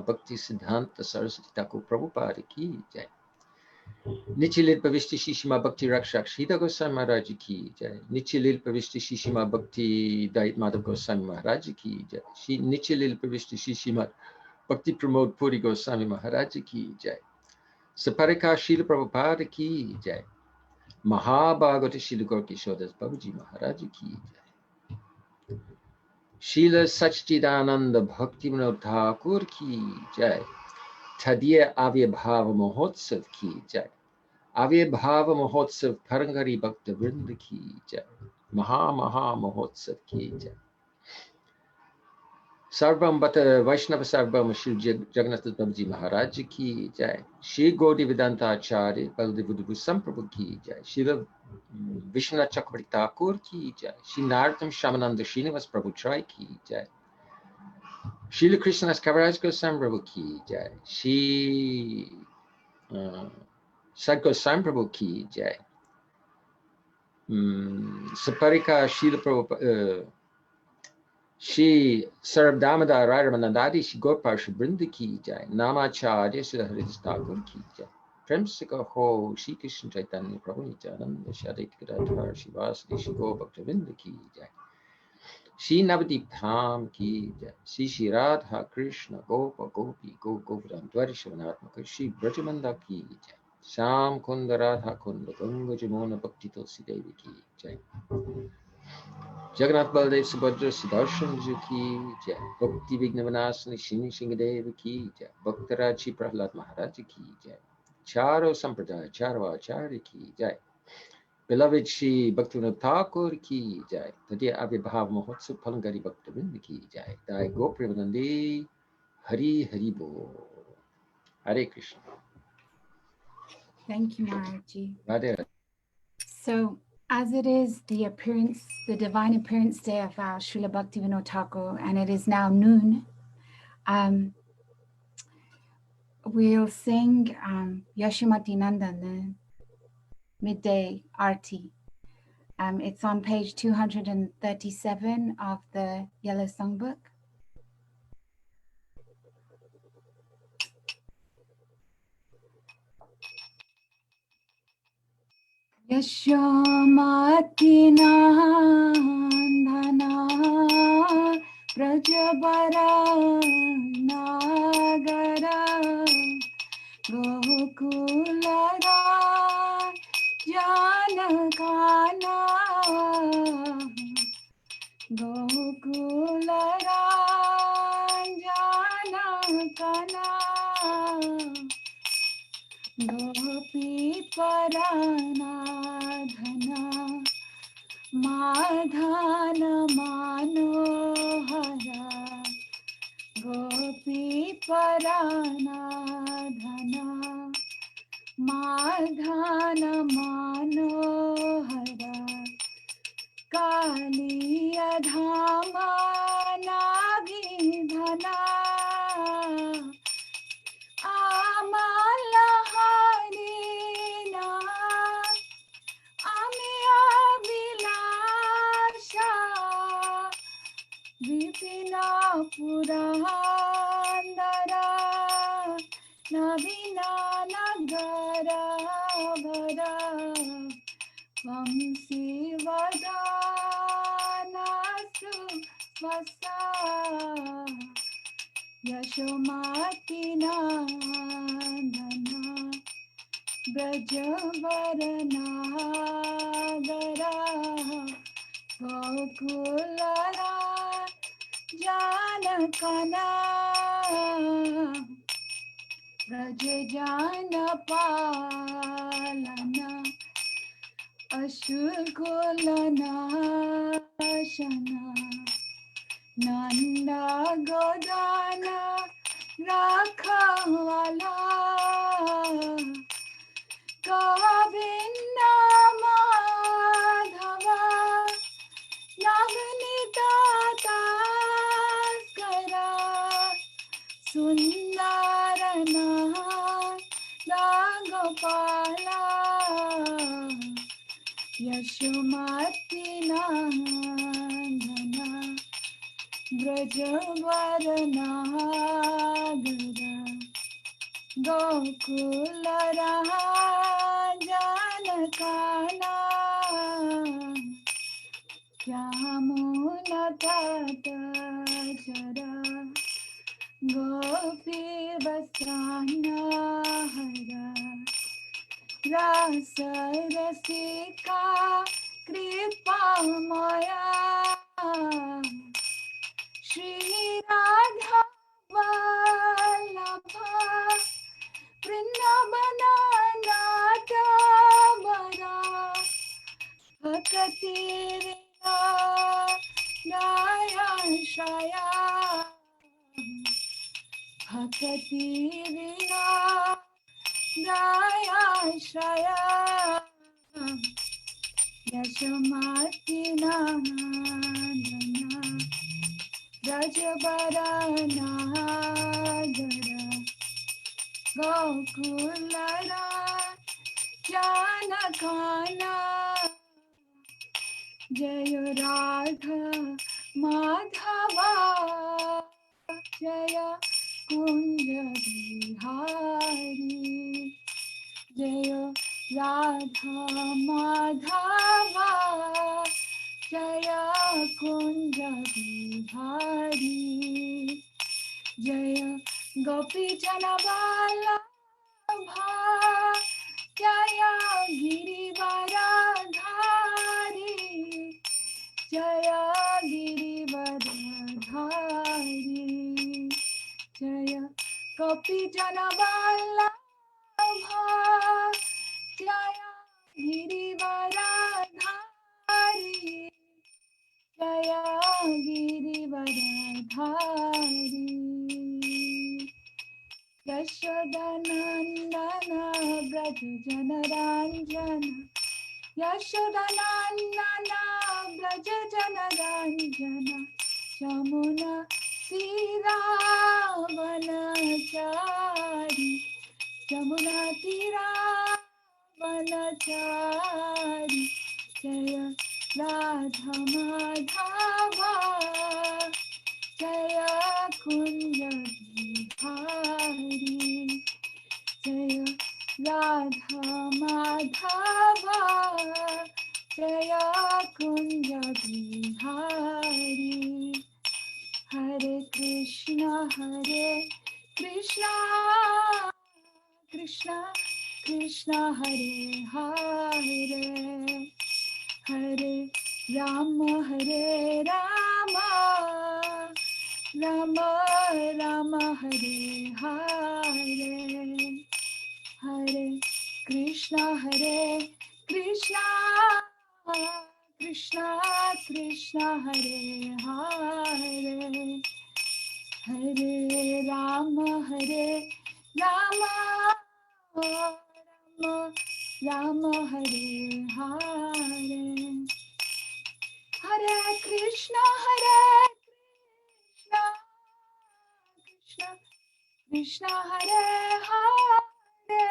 Bhakti Siddhanta Saraswati Thakur Prabhupada ki jai. Nichilil Pavishti Shishima Bhakti Rakshak Sridhar Goswami Maharaj ki jai. Nichilil Pavishti Shishima Bhakti Dait Madhav Goswami Maharaj ki jai. Nichilil Pavishti Shishima Bhakti Pramod Puri Goswami Maharaj ki jai. Saparika Srila Prabhupada ki jai. Mahabhagavata Srila Gaurkishodas Babaji Maharaj ki jai. Srila Satchidananda Bhaktivinoda Thakur ki jai. Tadiya Avirbhava Mahotsav ki jai. Avirbhava Mahotsav Parangari Bhakta Vrinda ki jai. Maha Mahotsav ki jai. Sarvam Bhatta Vaishnava Sarvam Shri Jagannath Babaji Maharaj ki jai. Shri Gaudiya Vedanta Acharya Baldevudu Samprabhu ki jai. Shri Vishwanath Chakravarti Thakur ki jai. Shri Narottam Shamananda Srinivas Prabhu Trai ki jai. Srila Krishnadas Kaviraj Goswami Prabhu ki jai. Shri Sad Goswami Prabhu ki jai. Saparika Srila Prabhupada Shri Sarvdamada Radhamanandadi Shri Gopasha Brinda ki jai. Namacharya Shri Haridas Thakur ki jai. Premsika Ho Shri Krishna Chaitanya Prabhu Nityananda Shri Advaita Gadadhar Shri Vasudeva Shri Gaur Bhaktavinda ki jai. Shri Navadip Dham ki jai. Shri Shri Radha Krishna Gopa Gopi Govardhan Dwarishavanatmaka Shri Brajamanda ki jai. Sham Kunda Radha Kunda Ganga Jamuna Bhakti Tulsi Devi ki jai. Jagannath Baldev Subhadra Sudarshan Ji ki jai. Bhakti Vigna Vinasani Shini Shingadeva ki jai. Bhaktaraji Prahlad Maharaj ki jai. Charo Sampradaya Charo Acharya ki jai. Beloved Shri Bhaktivinoda Thakur ki jai. Tadiya Avirbhava Mahotsav Palangari Bhaktavinda ki jai. Dai Gopremanandi Hari Hari Bo. Hare Krishna. Thank you, Maharaji. Radhe. So, as it is the divine appearance day of Srila Bhaktivinoda Thakur, and it is now noon, we'll sing Yashomati Nandan, the midday arti. It's on page 237 of the Yellow Songbook. Yashomati Nandana Prajabara Nagara Gokulara Janakana Gokulara Janakana Gopi Paranadhana Madhana Manohara Gopi Paranadhana Madhana Manohara Kaliya Dhama Nagidhana Amalaharina Amiya Vilasha Vipina Purandara Navina Nagara Vara Vamsi Vadana Suvasa Yashomati Nandana Brajavaranagara Gokulara Janakana Brajajanapalana Ashurkulana Shana Nanda Godana Rakhavala Govinda Madhava Nagnita Taskara Sundarana Nagopala Yashomati Nandana Brajavarana Gokul जानकाना Yamuna तट जरा गोपी बसाना हरा रस रसिका कृपा माया श्री राधा वल्लभा वृंदावन नाथ बरा भक्ति विना गायशया भक्ति विना गायशया यशोमती नंदना ब्रजबरना गोकुल जानकाना जय राधा माधवा जय कुंज बिहारी जय राधा माधवा जय कुंज बिहारी जय गोपी जनवल्लभा जय गिरिवरधारी जय गिरिवरधारी जय गोपी जनवल्लभा जय गिरिवरधारी जय गिरिवरधारी यशोदानंदन व्रज जनरंजन यशोदानंदन व्रज जनरंजन यमुना तीरावनचारी यमुना तीरावनचारी जय राधा माधवा जय कुंज बिहारी जय राधा माधवा जय कुंज बिहारी हरे कृष्णा कृष्णा कृष्णा हरे हरे हरे राम राम राम हरे हरे हरे कृष्णा कृष्णा कृष्णा हरे हरे हरे राम राम राम हरे हरे हरे कृष्णा कृष्णा कृष्णा हरे हरे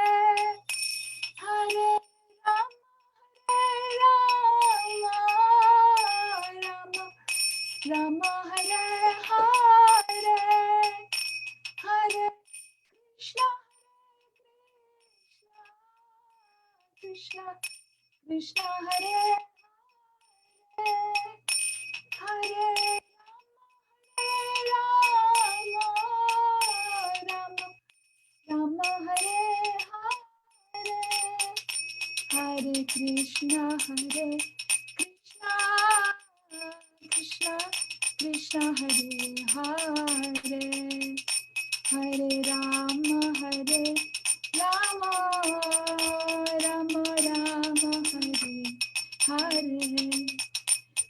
हरे राम राम राम हरे हरे हरे कृष्णा कृष्णा कृष्णा हरे हरे राम राम राम हरे हरे हरे कृष्णा कृष्णा कृष्णा हरे हरे हरे राम राम राम हरे हरे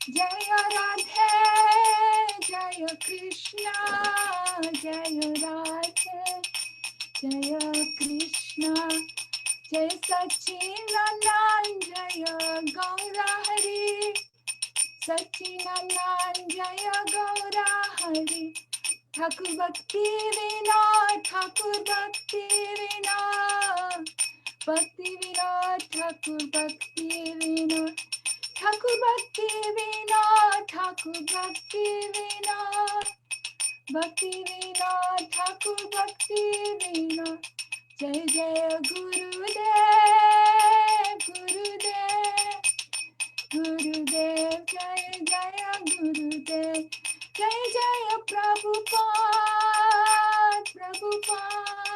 जय राधे जय कृष्णा जय राधे जय कृष्णा जय सच्चिदानंद जय गौरा हरि सच्चिदानंद जय गौरा हरि ठाकुर भक्ति विनोद ठाकुर भक्ति विनोद ठाकुर भक्ति विनोद ठाकुर भक्ति विनोद ठाकुर भक्ति विनोद ठाकुर भक्ति Vinod Jai Jaya Gurudev, Gurudev, Gurudev, Jaya Jaya Gurudev, Jaya Jaya Prabhupada, Prabhupada,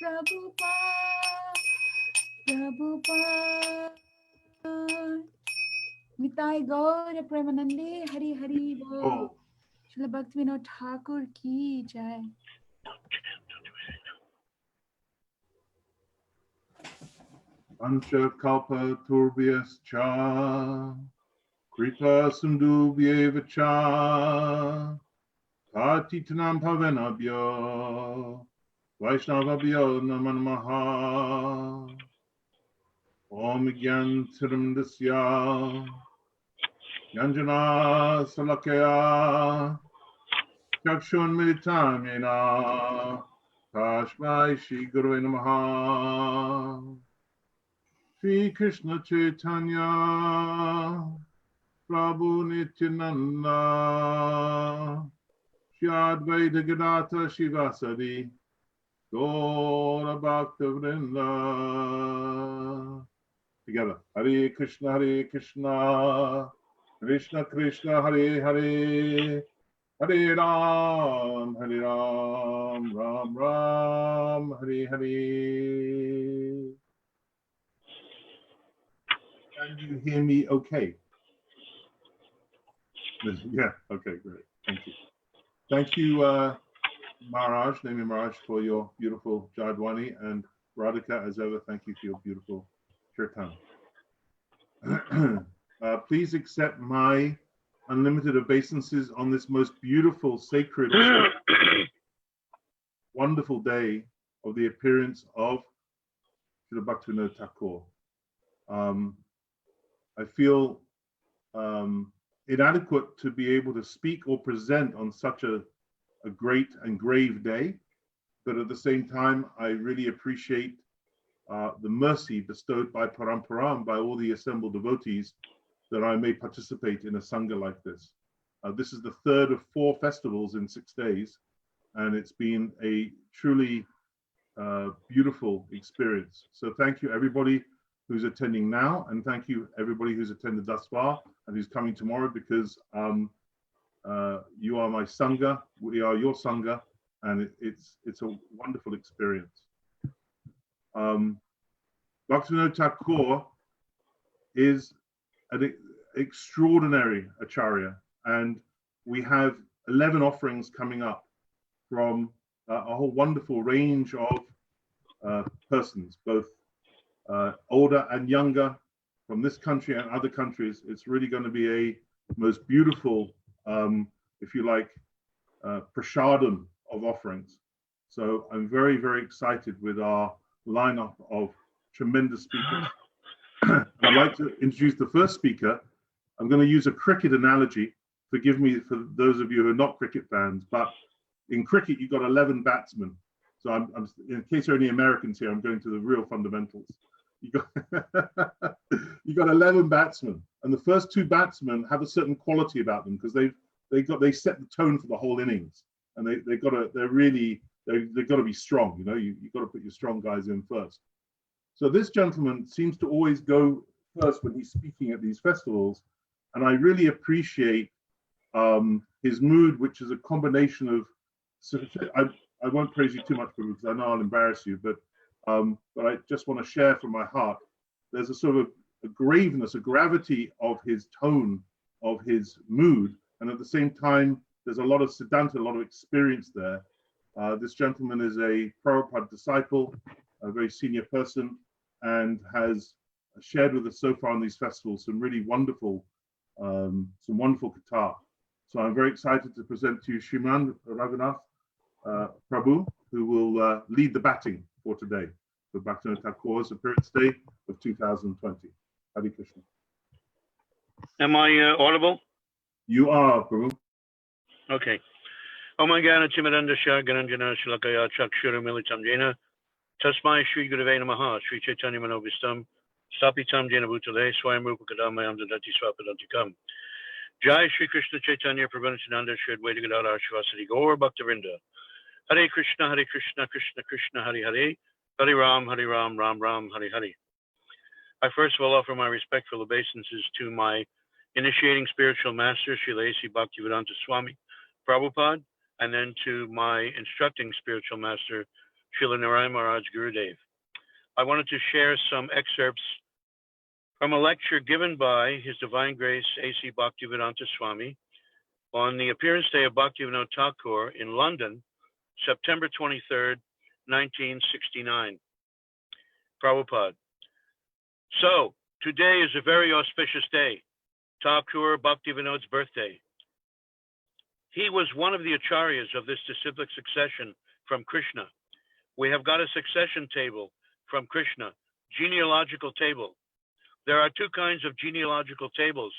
Prabhupada, Prabhupada. Nitai Gaura Premanande, Hari Hari Bol. Srila Bhaktivinoda Thakur ki jai. Pancha kalpa turbhyascha kripa sindubhyeva cha patitanam pavanabhyo vaishnavabhyo namo namaha. Om Gyantiram Dasya Yanjana Salakaya Chakshun Militam Yena Tashmai Shri Guru Namaha. Shri Krishna Chaitanya Prabhu Nityananda Shri Advaita Gadata Shivasadi Gaura Bhakta Vrinda. Together. Hare Krishna, Krishna Krishna, Hare Hare, Hare Ram, Ram Ram, Hare Hare. Can you hear me okay? Yeah, okay, great. Thank you. Thank you, Maharaj, Nemi Maharaj, for your beautiful Jadwani, and Radhika, as ever, thank you for your beautiful kirtan. Please accept my unlimited obeisances on this most beautiful, sacred, wonderful day of the appearance of Srila Bhaktivinoda Thakur. I feel inadequate to be able to speak or present on such a great and grave day, but at the same time, I really appreciate the mercy bestowed by Paramparam, by all the assembled devotees, that I may participate in a Sangha like this. This is the third of 4 festivals in 6 days, and it's been a truly beautiful experience. So thank you everybody who's attending now, and thank you everybody who's attended thus far and who's coming tomorrow, because you are my Sangha, we are your Sangha, and it's a wonderful experience. Bhaktivinoda Thakur is an extraordinary acharya, and we have 11 offerings coming up from a whole wonderful range of persons, both older and younger, from this country and other countries. It's really going to be a most beautiful, if you like, prasadam of offerings. So I'm very, very excited with our lineup of tremendous speakers. I'd like to introduce the first speaker. I'm going to use a cricket analogy. Forgive me for those of you who are not cricket fans, but in cricket, you've got 11 batsmen. So in case there are any Americans here, I'm going to the real fundamentals. You got 11 batsmen, and the first 2 batsmen have a certain quality about them, because they set the tone for the whole innings, and they've got to be strong. You know, you've got to put your strong guys in first. So this gentleman seems to always go first when he's speaking at these festivals, and I really appreciate his mood, which is a combination of. I won't praise you too much, because I know I'll embarrass you, but I just want to share from my heart. There's a sort of a graveness, a gravity of his tone, of his mood, and at the same time, there's a lot of Siddhanta, a lot of experience there. This gentleman is a Prabhupada disciple, a very senior person, and has shared with us so far on these festivals some really wonderful, katha. So I'm very excited to present to you Shriman Raghunath Prabhu, who will lead the batting for today, for Bhaktivinoda Thakur's appearance day of 2020. Hare Krishna. Am I audible? You are, Prabhu. Okay. Om Gana Chimarandasha Gananjana Shalakaya Chakshura Militam Jena Tasmai Shri Gurave Namaha Shri Chaitanya Manovistam Stapitam Jena Bhutale Swayam Rupa Kadamayam Dadati Swapadantikam Jai Shri Krishna Chaitanya Prabhupada Shri Advaita Gadadhar Shivasati Gaur Bhaktivinoda Hare Krishna, Krishna Krishna, Hare Hare, Hare Ram, Ram Ram, Hare Hare. I first of all offer my respectful obeisances to my initiating spiritual master, Srila A.C. Bhaktivedanta Swami Prabhupada, and then to my instructing spiritual master, Srila Narayan Maharaj Gurudev. I wanted to share some excerpts from a lecture given by His Divine Grace A.C. Bhaktivedanta Swami on the appearance day of Bhaktivinoda Thakur in London, September 23rd, 1969. Prabhupada. So, today is a very auspicious day, Thakur Bhaktivinoda's birthday. He was one of the acharyas of this disciplic succession from Krishna. We have got a succession table from Krishna, genealogical table. There are two kinds of genealogical tables,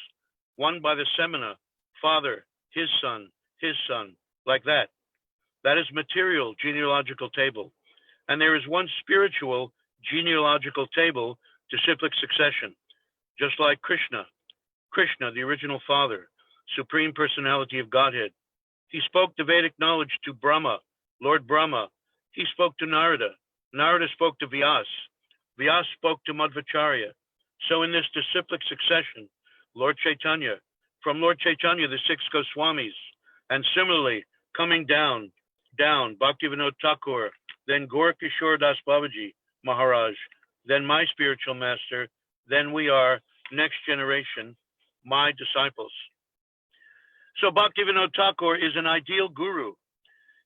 one by the semina, father, his son, like that. That is material genealogical table. And there is one spiritual genealogical table, disciplic succession, just like Krishna, the original father, supreme personality of Godhead. He spoke the Vedic knowledge to Brahma, Lord Brahma. He spoke to Narada. Narada spoke to Vyas. Vyas spoke to Madhvacharya. So in this disciplic succession, Lord Chaitanya, from Lord Chaitanya, the six Goswamis, and similarly coming down, Bhaktivinoda Thakur, then Gaura Kishore Das Babaji Maharaj, then my spiritual master, then we are next generation, my disciples. So Bhaktivinoda Thakur is an ideal guru.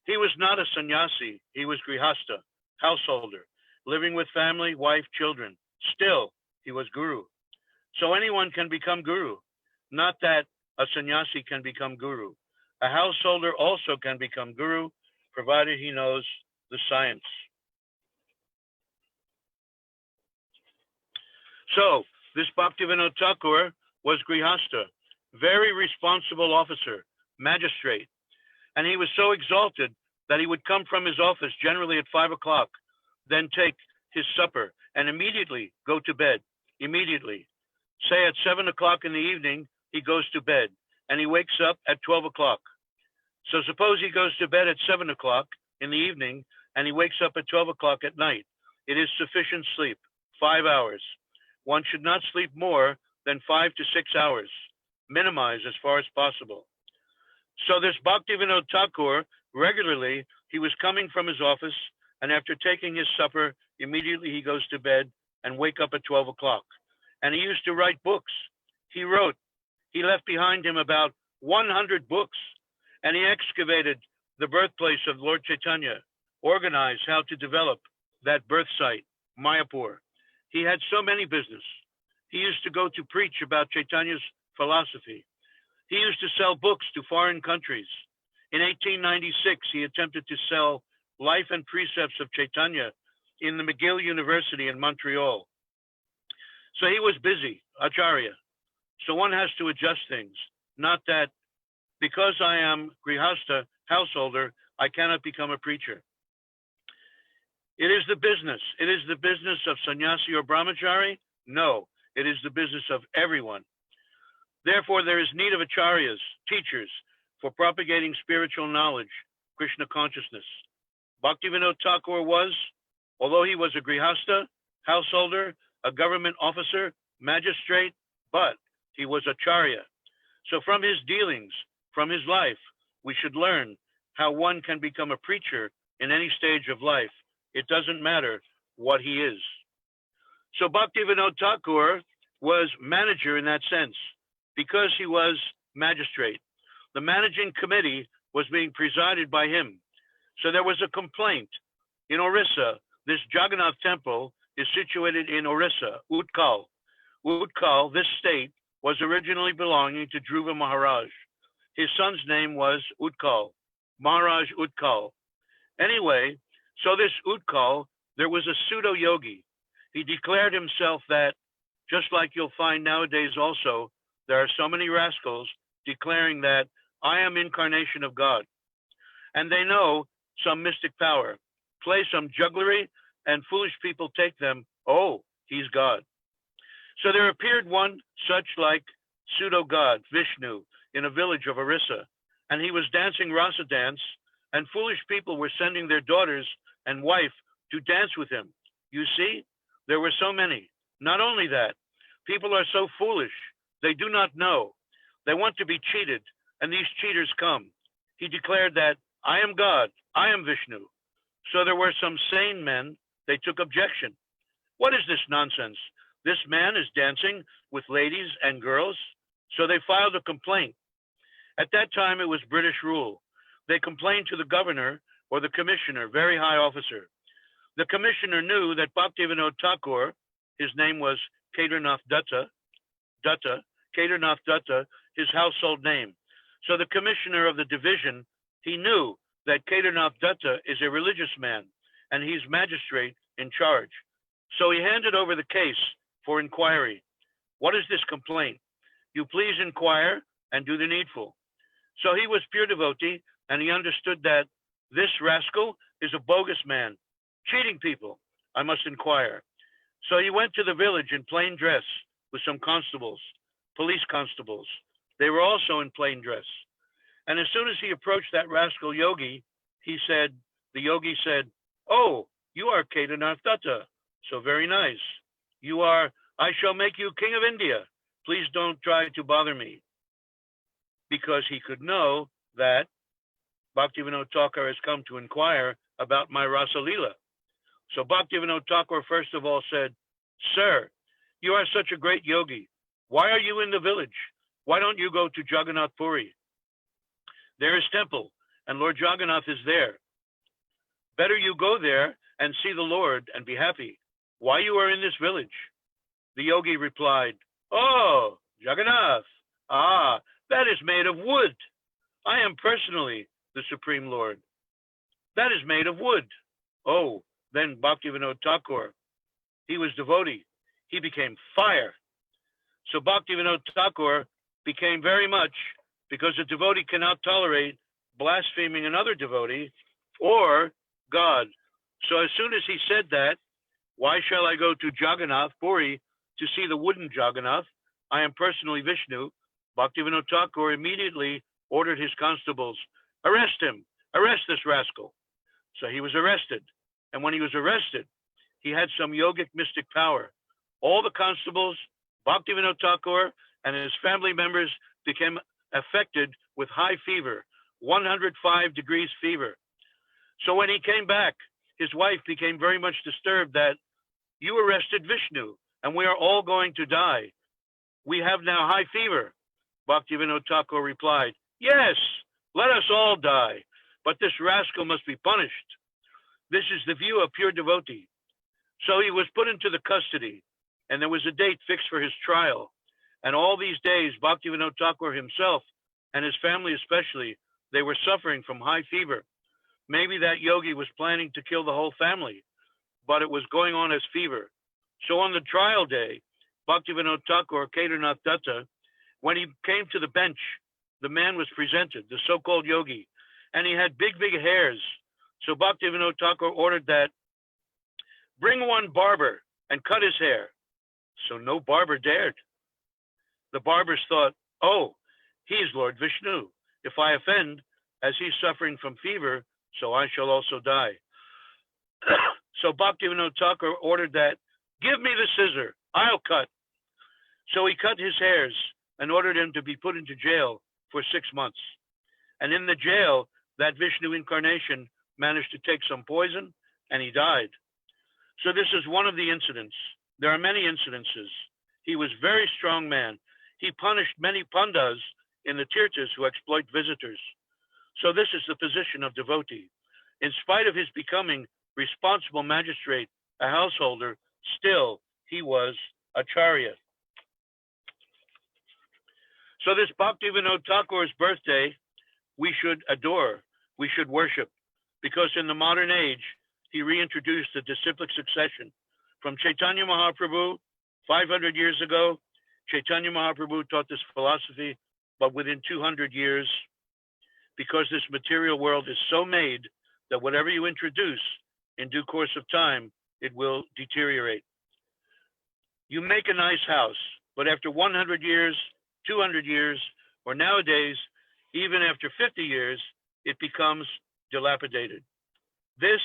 He was not a sannyasi, he was grihasta, householder, living with family, wife, children. Still, he was guru. So anyone can become guru. Not that a sannyasi can become guru. A householder also can become guru, provided he knows the science. So this Bhaktivinoda Thakur was grihasta, very responsible officer, magistrate. And he was so exalted that he would come from his office generally at 5 o'clock, then take his supper and immediately go to bed, immediately. Say at 7 o'clock in the evening, he goes to bed and he wakes up at 12 o'clock. So suppose he goes to bed at 7 o'clock in the evening and he wakes up at 12 o'clock at night. It is sufficient sleep, 5 hours. One should not sleep more than 5 to 6 hours, minimize as far as possible. So this Bhaktivinoda Thakur, regularly, he was coming from his office, and after taking his supper, immediately he goes to bed and wake up at 12 o'clock. And he used to write books. He left behind him about 100 books, and he excavated the birthplace of Lord Chaitanya, organized how to develop that birth site, Mayapur. He had so many business. He used to go to preach about Chaitanya's philosophy. He used to sell books to foreign countries. In 1896, he attempted to sell Life and Precepts of Chaitanya in the McGill University in Montreal. So he was busy, Acharya. So one has to adjust things. Not that because I am grihasta, householder, I cannot become a preacher. It is the business. It is the business of sannyasi or brahmachari? No, it is the business of everyone. Therefore, there is need of acharyas, teachers, for propagating spiritual knowledge, Krishna consciousness. Bhaktivinoda Thakur was, although he was a grihasta, householder, a government officer, magistrate, but he was acharya. So from his dealings, from his life, we should learn how one can become a preacher in any stage of life. It doesn't matter what he is. So Bhaktivinoda Thakur was manager in that sense, because he was magistrate. The managing committee was being presided by him. So there was a complaint. In Orissa, this Jagannath temple is situated in Orissa, Utkal. Utkal, this state, was originally belonging to Dhruva Maharaj. His son's name was Utkal, Maharaj Utkal. Anyway, so this Utkal, there was a pseudo-yogi. He declared himself that, just like you'll find nowadays also, there are so many rascals declaring that I am incarnation of God. And they know some mystic power, play some jugglery, and foolish people take them, oh, he's God. So there appeared one such like pseudo-god, Vishnu, in a village of Orissa, and he was dancing rasa dance and foolish people were sending their daughters and wife to dance with him. You see, there were so many. Not only that, people are so foolish, they do not know. They want to be cheated, and these cheaters come. He declared that, I am God, I am Vishnu. So there were some sane men, they took objection. What is this nonsense? This man is dancing with ladies and girls? So they filed a complaint. At that time, it was British rule. They complained to the governor or the commissioner, very high officer. The commissioner knew that Bhaktivinoda Thakur, his name was Kedarnath Dutta, Kedarnath Dutta, his household name. So the commissioner of the division, he knew that Kedarnath Dutta is a religious man, and he's magistrate in charge. So he handed over the case for inquiry. What is this complaint? You please inquire and do the needful. So he was pure devotee, and he understood that this rascal is a bogus man, cheating people. I must inquire. So he went to the village in plain dress with some constables, police constables. They were also in plain dress. And as soon as he approached that rascal yogi, the yogi said, oh, you are Kedarnath Dutta. So very nice. You are, I shall make you king of India. Please don't try to bother me. Because he could know that Bhaktivinoda Thakur has come to inquire about my Rasa Leela. So Bhaktivinoda Thakur first of all said, sir, you are such a great yogi. Why are you in the village? Why don't you go to Jagannath Puri? There is temple, and Lord Jagannath is there. Better you go there and see the Lord and be happy. Why you are in this village? The yogi replied, oh, Jagannath, that is made of wood. I am personally the Supreme Lord. That is made of wood. Oh, then Bhaktivinoda Thakur, he was devotee. He became fire. So Bhaktivinoda Thakur became very much, because a devotee cannot tolerate blaspheming another devotee or God. So as soon as he said that, why shall I go to Jagannath Puri to see the wooden Jagannath? I am personally Vishnu. Bhaktivinoda Thakur immediately ordered his constables, arrest him, arrest this rascal. So he was arrested. And when he was arrested, he had some yogic mystic power. All the constables, Bhaktivinoda Thakur, and his family members became affected with high fever, 105 degrees fever. So when he came back, his wife became very much disturbed that you arrested Vishnu and we are all going to die. We have now high fever. Bhaktivinoda Thakur replied, yes, let us all die, but this rascal must be punished. This is the view of pure devotee. So he was put into the custody, and there was a date fixed for his trial. And all these days, Bhaktivinoda Thakur himself and his family especially, they were suffering from high fever. Maybe that yogi was planning to kill the whole family, but it was going on as fever. So on the trial day, Bhaktivinoda Thakur, Kedarnath Dutta, when he came to the bench, the man was presented, the so-called yogi, and he had big, big hairs. So Bhaktivinoda Thakur ordered that, bring one barber and cut his hair. So no barber dared. The barbers thought, oh, he is Lord Vishnu. If I offend, as he's suffering from fever, so I shall also die. So Bhaktivinoda Thakur ordered that, give me the scissor, I'll cut. So he cut his hairs and ordered him to be put into jail for 6 months. And in the jail, that Vishnu incarnation managed to take some poison and he died. So this is one of the incidents. There are many incidences. He was a very strong man. He punished many pandas in the tirthas who exploit visitors. So this is the position of devotee. In spite of his becoming responsible magistrate, a householder, still he was acharya. So this Bhaktivinoda Thakur's birthday, we should adore, we should worship, because in the modern age, he reintroduced the disciplic succession. From Chaitanya Mahaprabhu, 500 years ago, Chaitanya Mahaprabhu taught this philosophy, but within 200 years, because this material world is so made that whatever you introduce in due course of time, it will deteriorate. You make a nice house, but after 100 years, 200 years, or nowadays, even after 50 years, it becomes dilapidated. This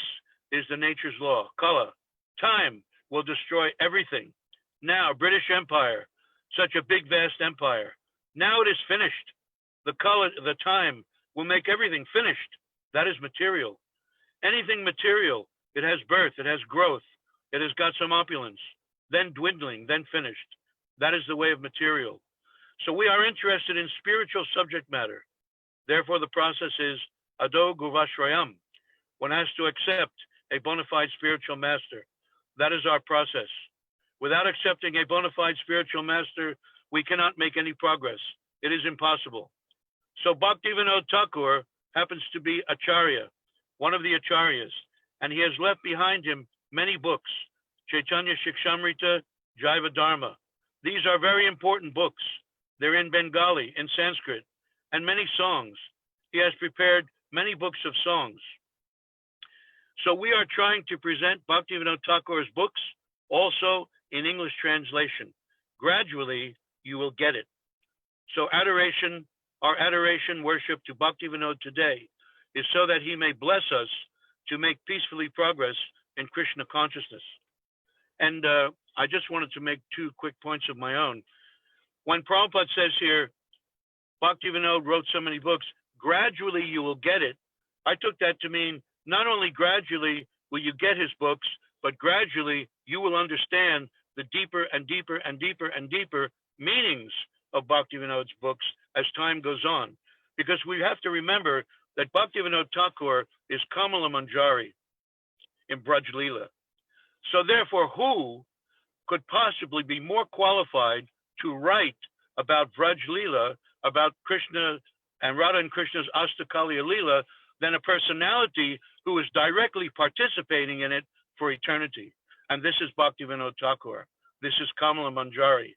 is the nature's law. Kala, time will destroy everything. Now, British Empire, such a big, vast empire. Now it is finished. The time will make everything finished. That is material. Anything material, it has birth, it has growth, it has got some opulence, then dwindling, then finished. That is the way of material. So we are interested in spiritual subject matter. Therefore, the process is ado guvashrayam. One has to accept a bona fide spiritual master. That is our process. Without accepting a bona fide spiritual master, we cannot make any progress. It is impossible. So Bhaktivinoda Thakur happens to be Acharya, one of the Acharyas, and he has left behind him many books, Chaitanya Shikshamrita, Jaiva Dharma. These are very important books. They're in Bengali, in Sanskrit, and many songs. He has prepared many books of songs. So we are trying to present Bhaktivinoda Thakur's books also in English translation. Gradually, you will get it. So adoration, our adoration worship to Bhaktivinoda today is so that he may bless us to make peacefully progress in Krishna consciousness. And I just wanted to make two quick points of my own. When Prabhupada says here, Bhaktivinoda wrote so many books, gradually you will get it. I took that to mean not only gradually will you get his books, but gradually you will understand the deeper and deeper and deeper and deeper meanings of Bhaktivinoda's books as time goes on. Because we have to remember that Bhaktivinoda Thakur is Kamala Manjari in Braj Leela. So therefore, who could possibly be more qualified to write about Braj Leela, about Krishna and Radha and Krishna's Astakaliya Leela, than a personality who is directly participating in it for eternity? And this is Bhaktivinoda Thakur. This is Kamala Manjari.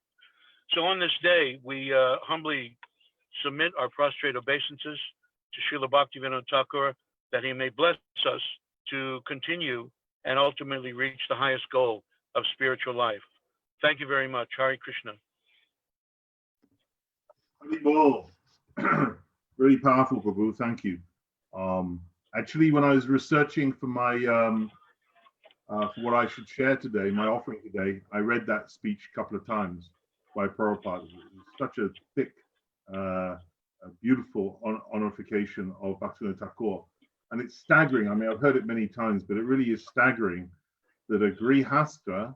So on this day, we humbly submit our prostrate obeisances to Srila Bhaktivinoda Thakur, that he may bless us to continue and ultimately reach the highest goal of spiritual life. Thank you very much. Hare Krishna. Haribol. Really powerful, Prabhu. Thank you. Actually, when I was researching for my for what I should share today, my offering today, I read that speech a couple of times by Prabhupada. It was such a thick, a beautiful honorification of Bhaktivinoda Thakur. And it's staggering. I mean, I've heard it many times, but it really is staggering that a Grihastha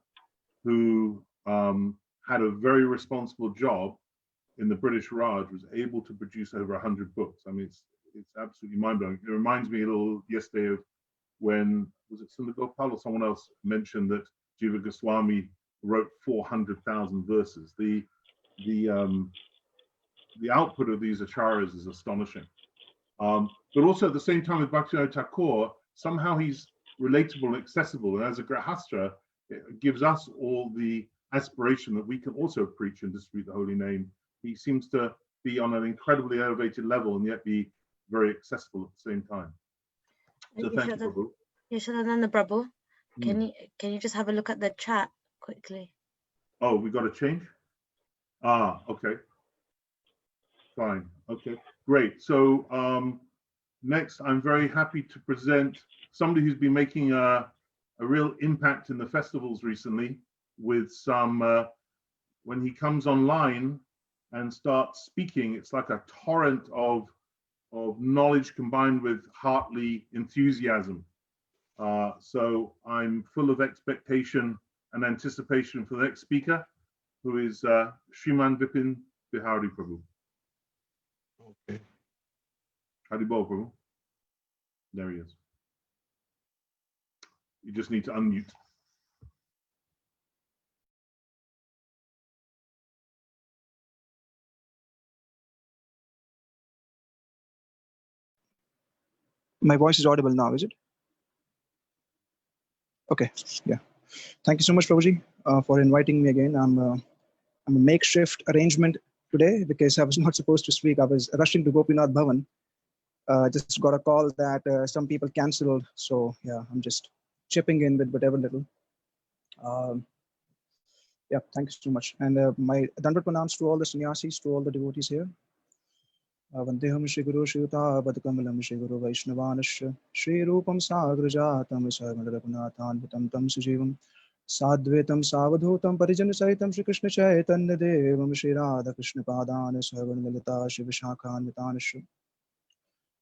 who had a very responsible job in the British Raj was able to produce over 100 books. I mean, it's absolutely mind-blowing. It reminds me a little yesterday of when, was it Sundar Gopal or someone else mentioned that Jiva Goswami wrote 400,000 verses. The output of these acharyas is astonishing. But also at the same time with Bhaktivinoda Thakur, somehow he's relatable and accessible. And as a Grihastha, it gives us all the aspiration that we can also preach and distribute the holy name. He seems to be on an incredibly elevated level and yet be very accessible at the same time. So thank you, Prabhu. Yashodananda Prabhu, can you just have a look at the chat quickly? Oh, we got to change? Ah, okay. Fine. Okay, great. So next, I'm very happy to present somebody who's been making a real impact in the festivals recently with some, when he comes online and starts speaking, it's like a torrent of knowledge combined with heartly enthusiasm. So I'm full of expectation and anticipation for the next speaker, who is Shriman Vipin Bihari Prabhu. Okay. Haribol Prabhu. There he is. You just need to unmute. My voice is audible now, is it? Okay, yeah. Thank you so much, Prabhuji, for inviting me again. I'm a makeshift arrangement today because I was not supposed to speak. I was rushing to Gopinath Bhavan. Just got a call that some people canceled. So yeah, I'm just chipping in with whatever little. Yeah, thank you so much. And my Dandavat Pranams to all the sannyasis, to all the devotees here. Vandeham Shri Guru Shri Padkamalam Shri Guru Vaishnavanash Shri Rupam Sagrajatam Sarvadaragunathan Vitam Tam Sujivam Sadvetam Savadhutam Parijan Saitam Shri Krishna Chaitanya Devam Shri Radha Krishna Padan Sarvangalita Shri Vishakhan Vitanash.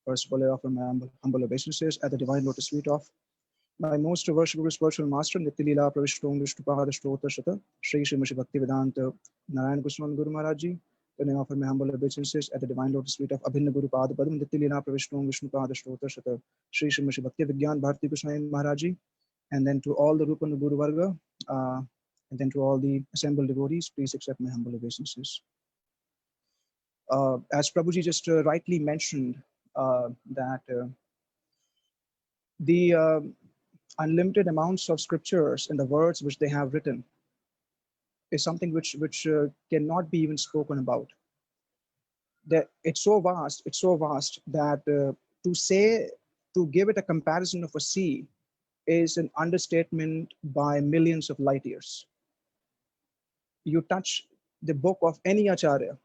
First of all, I offer my humble obeisances at the divine lotus feet of my most worshipful spiritual master, Nityalila Pravishtom Vishnupada Shrota Shata, Shri Srimati Bhaktivedanta Narayan Goswami Guru Maharaj Ji. Then I offer my humble obeisances at the divine lotus feet of Abhinna Guru Pada Padam, Nityalila Pravishtom Vishnupada Shrota Shata, Shri Srimati Bhakti Vigyan Bharati Goswami Maharaj Ji. And then to all the Rupana Guru Varga, and then to all the assembled devotees, please accept my humble obeisances. As Prabhuji just rightly mentioned, that the unlimited amounts of scriptures and the words which they have written is something which cannot be even spoken about. That it's so vast that to give it a comparison of a sea is an understatement by millions of light years. You touch the book of any acharya,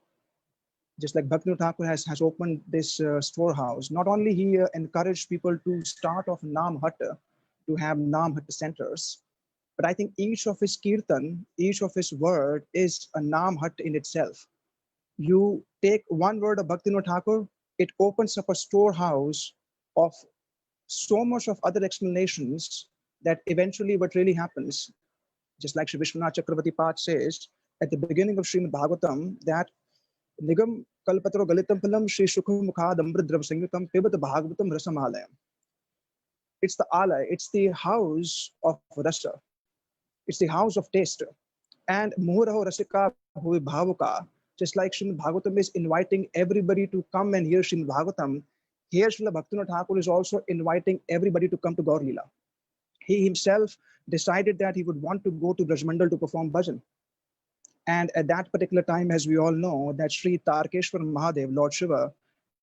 just like Bhaktivinoda Thakur has opened this storehouse. Not only he encouraged people to start off Nam Hatta, to have Nam Hatta centers, but I think each of his kirtan, each of his word is a Nam Hatta in itself. You take one word of Bhaktivinoda Thakur, it opens up a storehouse of so much of other explanations that eventually what really happens, just like Shri Vishwanath Chakravarti Pad says at the beginning of Srimad Bhagavatam, that Nigam Kalpatro Galitam Phalam Shri Shukha Mukhad Amridrav Sangyutam Pibat Bhagavatam Rasamalayam. It's the alay, it's the house of rasa, it's the house of taste. And Muhuraho Rasika Bhuvi Bhavuka, just like Srimad Bhagavatam is inviting everybody to come and hear Srimad Bhagavatam, here Srila Bhaktivinoda Thakur is also inviting everybody to come to Gaur Leela. He himself decided that he would want to go to Brajmandal to perform bhajan. And at that particular time, as we all know, that Sri Tarkeshwar Mahadev, Lord Shiva,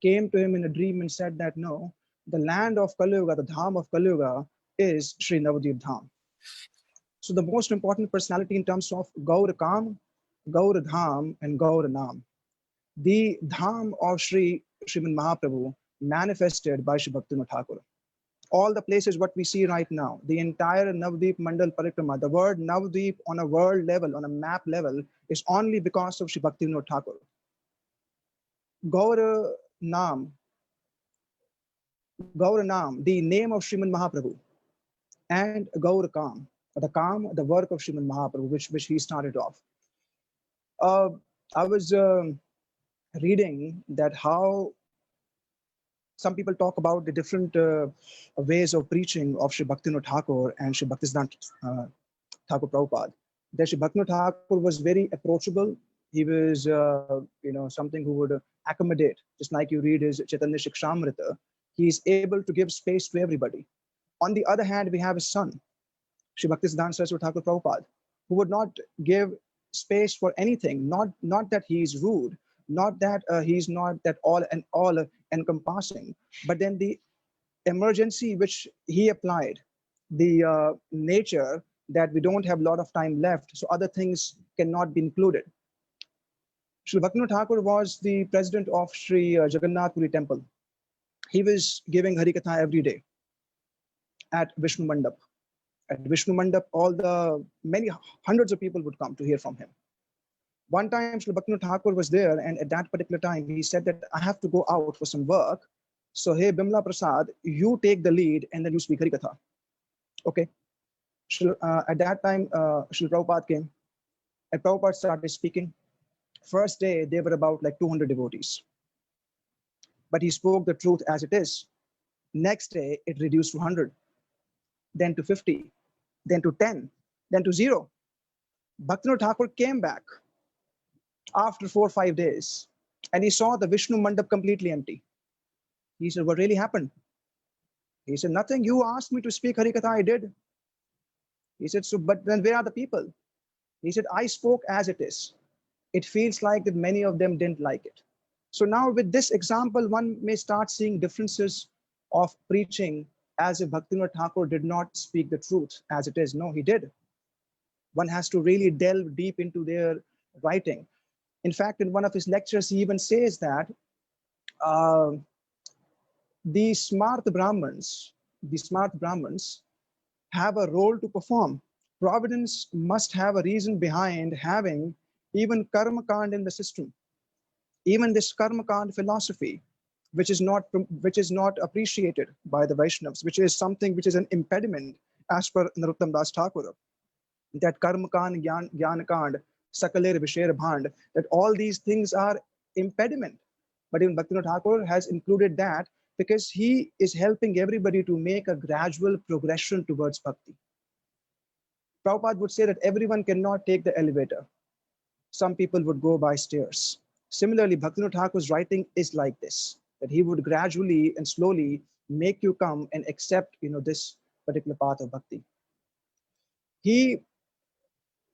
came to him in a dream and said that no, the land of Kali Yuga, the Dham of Kali Yuga is Sri Navadvip Dham. So the most important personality in terms of Gaur Kam, Gaur Dham, and Gaur Nam. The Dham of Srimad Mahaprabhu manifested by Sri Bhaktivinoda Thakur. All the places what we see right now, the entire Navadvip Mandal Parikrama, the word Navadvip on a world level, on a map level, is only because of Sri Bhaktivinoda Thakur. Gaur Nam, the name of Srimad Mahaprabhu, and Gaur Kam, the work of Srimad Mahaprabhu, which he started off. I was reading that how some people talk about the different ways of preaching of Sri Bhaktivinoda Thakur and Sri Bhaktisiddhanta Thakur Prabhupada. That Sri Bhaktivinoda Thakur was very approachable. He was, something who would accommodate, just like you read his Chaitanya Shikshamrita. He is able to give space to everybody. On the other hand, we have his son, Sri Bhaktisiddhanta Saraswati Thakur Prabhupada, who would not give space for anything. Not that he is rude, not that he's not that all encompassing, but then the emergency which he applied, the nature that we don't have a lot of time left, so other things cannot be included. Sri Bhaktivinoda Thakur was the president of Sri Jagannath Puri Temple. He was giving Harikatha every day at Vishnu Mandap. At Vishnu Mandap, all the many hundreds of people would come to hear from him. One time, Sri Bhaktivinoda Thakur was there, and at that particular time, he said that I have to go out for some work. So, hey, Bimla Prasad, you take the lead and then you speak Harikatha. Okay. At that time, Srila Prabhupada came, and Prabhupada started speaking. First day, there were about like 200 devotees. But he spoke the truth as it is. Next day, it reduced to 100, then to 50, then to 10, then to 0. Bhaktivinoda Thakur came back after 4 or 5 days, and he saw the Vishnu Mandap completely empty. He said, what really happened? He said, nothing. You asked me to speak Harikatha, I did. He said, so, but then where are the people? He said, I spoke as it is. It feels like that many of them didn't like it. So now with this example, one may start seeing differences of preaching as if Bhaktivinoda Thakur did not speak the truth as it is. No, he did. One has to really delve deep into their writing. In fact, in one of his lectures, he even says that the smart Brahmins have a role to perform. Providence must have a reason behind having even karma kand in the system. Even this karma kand philosophy, which is not appreciated by the Vaishnavas, which is something which is an impediment as per Narottam Das Thakur, that karma kand, jnana kand, sakaler visher bhand, that all these things are impediment. But even Bhaktivinoda Thakur has included that because he is helping everybody to make a gradual progression towards bhakti. Prabhupada would say that everyone cannot take the elevator. Some people would go by stairs. Similarly, Bhaktivinoda Thakur's writing is like this, that he would gradually and slowly make you come and accept, this particular path of bhakti. He,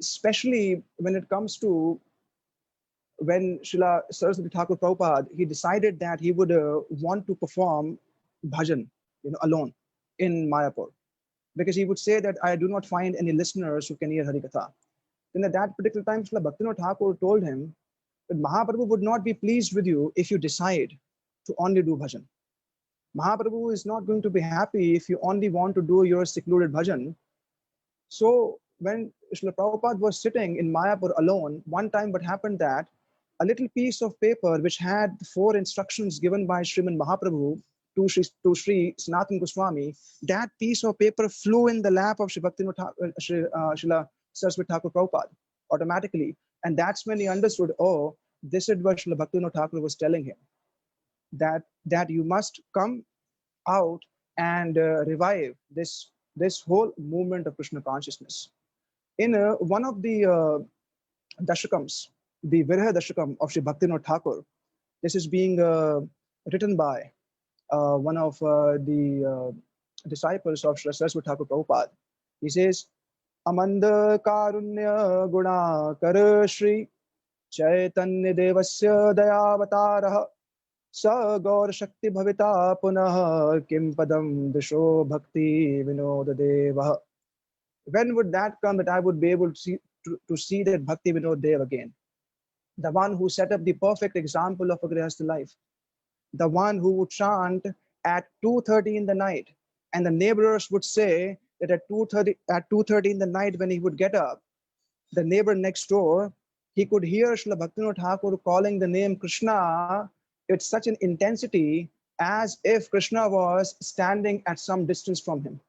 especially when it comes to when Srila Saraswati Thakur Prabhupada, he decided that he would want to perform bhajan, alone in Mayapur, because he would say that I do not find any listeners who can hear Harikatha. Then at that particular time, Srila Bhaktivinoda Thakur told him that Mahaprabhu would not be pleased with you if you decide to only do bhajan. Mahaprabhu is not going to be happy if you only want to do your secluded bhajan. So when Srila Prabhupada was sitting in Mayapur alone, one time what happened that a little piece of paper which had the 4 instructions given by Sriman Mahaprabhu to Sri Sanatana Goswami, that piece of paper flew in the lap of Srila Saraswati Thakur Prabhupada automatically. And that's when he understood, oh, this is what Srila Bhaktivinoda Thakur was telling him, that you must come out and revive this whole movement of Krishna consciousness. In one of the dashakams, the Virha Dashakam of Sri Bhaktivinoda Thakur, this is being written by one of the disciples of Sri Saraswati Thakur Prabhupada. He says, Amanda Karunya Guna Kar Shri Chaitanya Devasya Dayavataraha Sa Gaur Shakti Bhavita Punah Kim Padam Disho Bhakti Vinoda Deva. When would that come that I would be able to see that Bhakti Vinod Dev again? The one who set up the perfect example of a Grihastha life. The one who would chant at 2:30 in the night. And the neighbors would say that at 2:30 in the night when he would get up, the neighbor next door, he could hear Srila Bhaktivinoda Thakur calling the name Krishna with such an intensity as if Krishna was standing at some distance from him.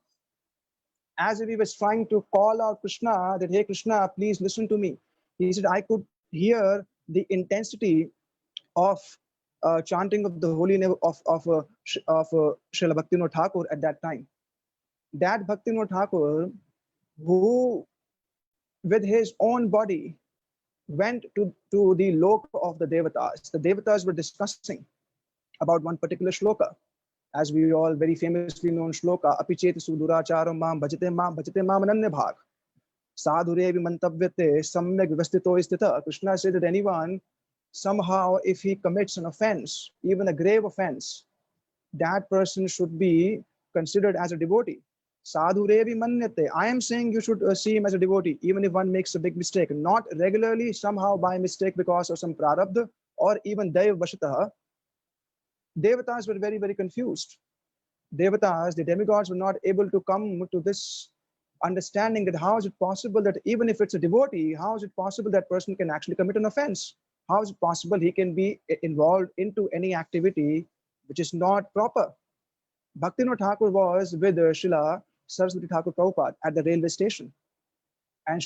As if he was trying to call out Krishna, that, hey Krishna, please listen to me. He said, I could hear the intensity of chanting of the holy name of Srila Bhaktivinoda Thakur at that time. That Bhaktivinoda Thakur, who with his own body went to the loka of the Devatas. The Devatas were discussing about one particular shloka, as we all very famously known shloka, Apichet Suduracharam Mam Bhajate Mam Ananya Bhag. Sadhure Vimantavyate Samyak Vivastito Istita. Krishna said that anyone, somehow, if he commits an offense, even a grave offense, that person should be considered as a devotee. Sadhure Vimanyate. I am saying you should see him as a devotee, even if one makes a big mistake. Not regularly, somehow by mistake because of some prarabdha or even Daiv Vashataha. Devatas were very, very confused. Devatas, the demigods, were not able to come to this understanding that how is it possible that even if it's a devotee, how is it possible that person can actually commit an offense? How is it possible he can be involved into any activity which is not proper? Bhaktivinoda Thakur was with Srila Saraswati Thakur Prabhupada at the railway station. And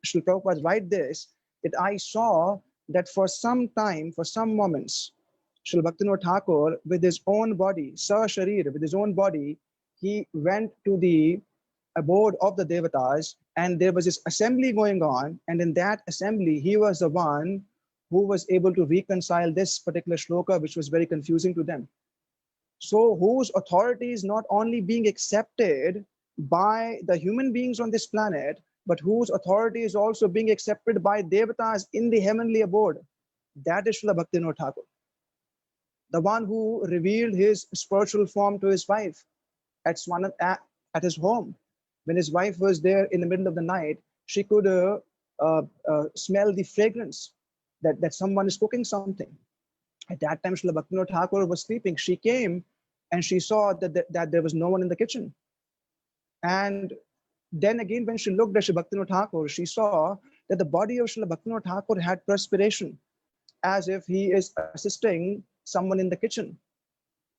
Srila Prabhupada write this, that I saw that for some time, for some moments, Srila Bhaktivinoda Thakur, with his own body, Sa Sharir, with his own body, he went to the abode of the Devatas, and there was this assembly going on, and in that assembly, he was the one who was able to reconcile this particular shloka, which was very confusing to them. So whose authority is not only being accepted by the human beings on this planet, but whose authority is also being accepted by Devatas in the heavenly abode. That is Srila Bhaktivinoda Thakur, the one who revealed his spiritual form to his wife at his home. When his wife was there in the middle of the night, she could smell the fragrance that someone is cooking something. At that time, Srila Bhaktivinoda Thakur was sleeping. She came and she saw that there was no one in the kitchen. And then again, when she looked at Srila Bhaktivinoda Thakur, she saw that the body of Srila Bhaktivinoda Thakur had perspiration, as if he is assisting someone in the kitchen.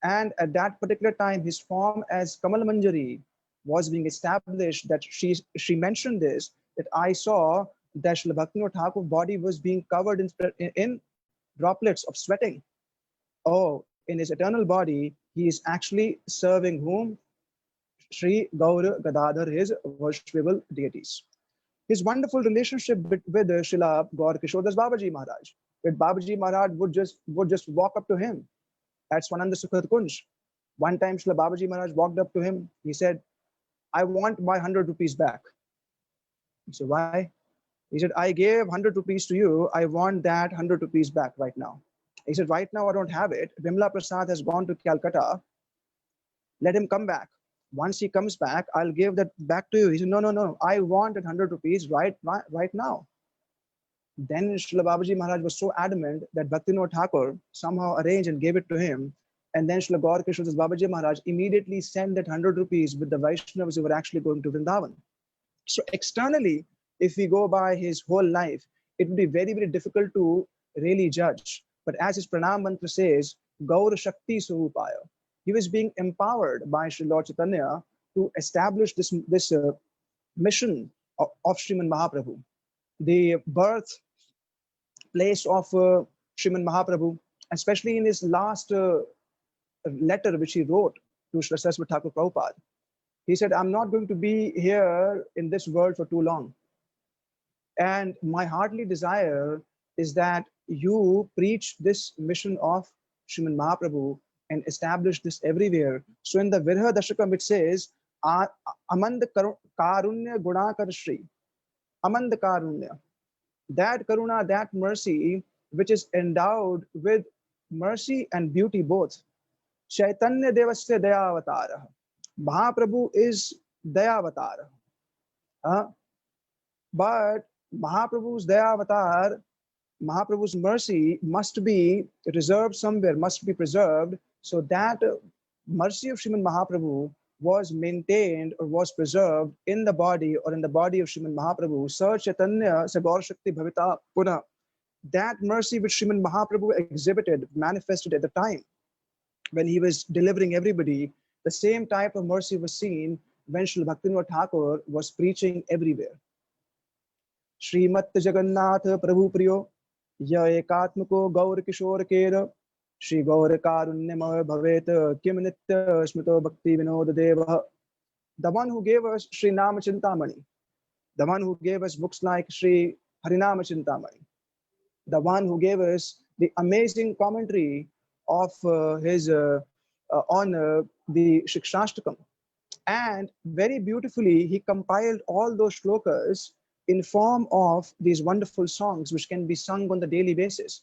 And at that particular time, his form as Kamal Manjari was being established. That she mentioned this, that I saw that Srila Bhaktivinoda Thakur's body was being covered in droplets of sweating. Oh, in his eternal body, he is actually serving whom? Sri Gaur Gadadhar, his worshipable deities. His wonderful relationship with Srila Gaur Kishore Das Babaji Maharaj. That Babaji Maharaj would just walk up to him at Swananda Sukhat Kunj. One time Srila Babaji Maharaj walked up to him. He said, I want my 100 rupees back. He said, why? He said, I gave 100 rupees to you. I want that 100 rupees back right now. He said, right now I don't have it. Vimla Prasad has gone to Calcutta. Let him come back. Once he comes back, I'll give that back to you. He said, no. I want that 100 rupees right now. Then Srila Babaji Maharaj was so adamant that Bhaktivinoda Thakur somehow arranged and gave it to him. And then Srila Gaur Kishore Das Babaji Maharaj immediately sent that 100 rupees with the Vaishnavas who were actually going to Vrindavan. So externally, if we go by his whole life, it would be very, very difficult to really judge. But as his Pranam Mantra says, Gaur Shakti Surupaya, he was being empowered by Sri Lord Chaitanya to establish this mission of Sriman Mahaprabhu. The birth place of Sriman Mahaprabhu, especially in his last letter which he wrote to Sri Saraswati Thakur Prabhupada. He said, I'm not going to be here in this world for too long. And my heartly desire is that you preach this mission of Sriman Mahaprabhu and establish this everywhere. So in the Virha Dashakam, it says, Amand Karunya Gunakar Shri. Amand Karunya. That Karuna, that mercy, which is endowed with mercy and beauty both. Chaitanya Devasya Dayavatara. Mahaprabhu is Dayavatara. But Mahaprabhu's Dayavatar, Mahaprabhu's mercy must be reserved somewhere, must be preserved. So that mercy of Sriman Mahaprabhu was maintained or was preserved in the body or in the body of Sriman Mahaprabhu. Sa Chaitanya Sa Gaur Shakti Bhavita Puna. That mercy which Sriman Mahaprabhu exhibited, manifested at the time when he was delivering everybody, the same type of mercy was seen when Srila Bhaktivinoda Thakur was preaching everywhere. Srimat Jagannath Prabhu Priyo Ya Ekatmako Gaur Kishore Kera Shri Gaur Karunyamaya Bhavet Kim Nitya Smrito Bhaktivinoda Deva. The one who gave us Sri Nama Chintamani, the one who gave us books like Sri Harinama Chintamani, the one who gave us the amazing commentary of his on the Shikshashtakam. And very beautifully, he compiled all those shlokas in form of these wonderful songs which can be sung on the daily basis.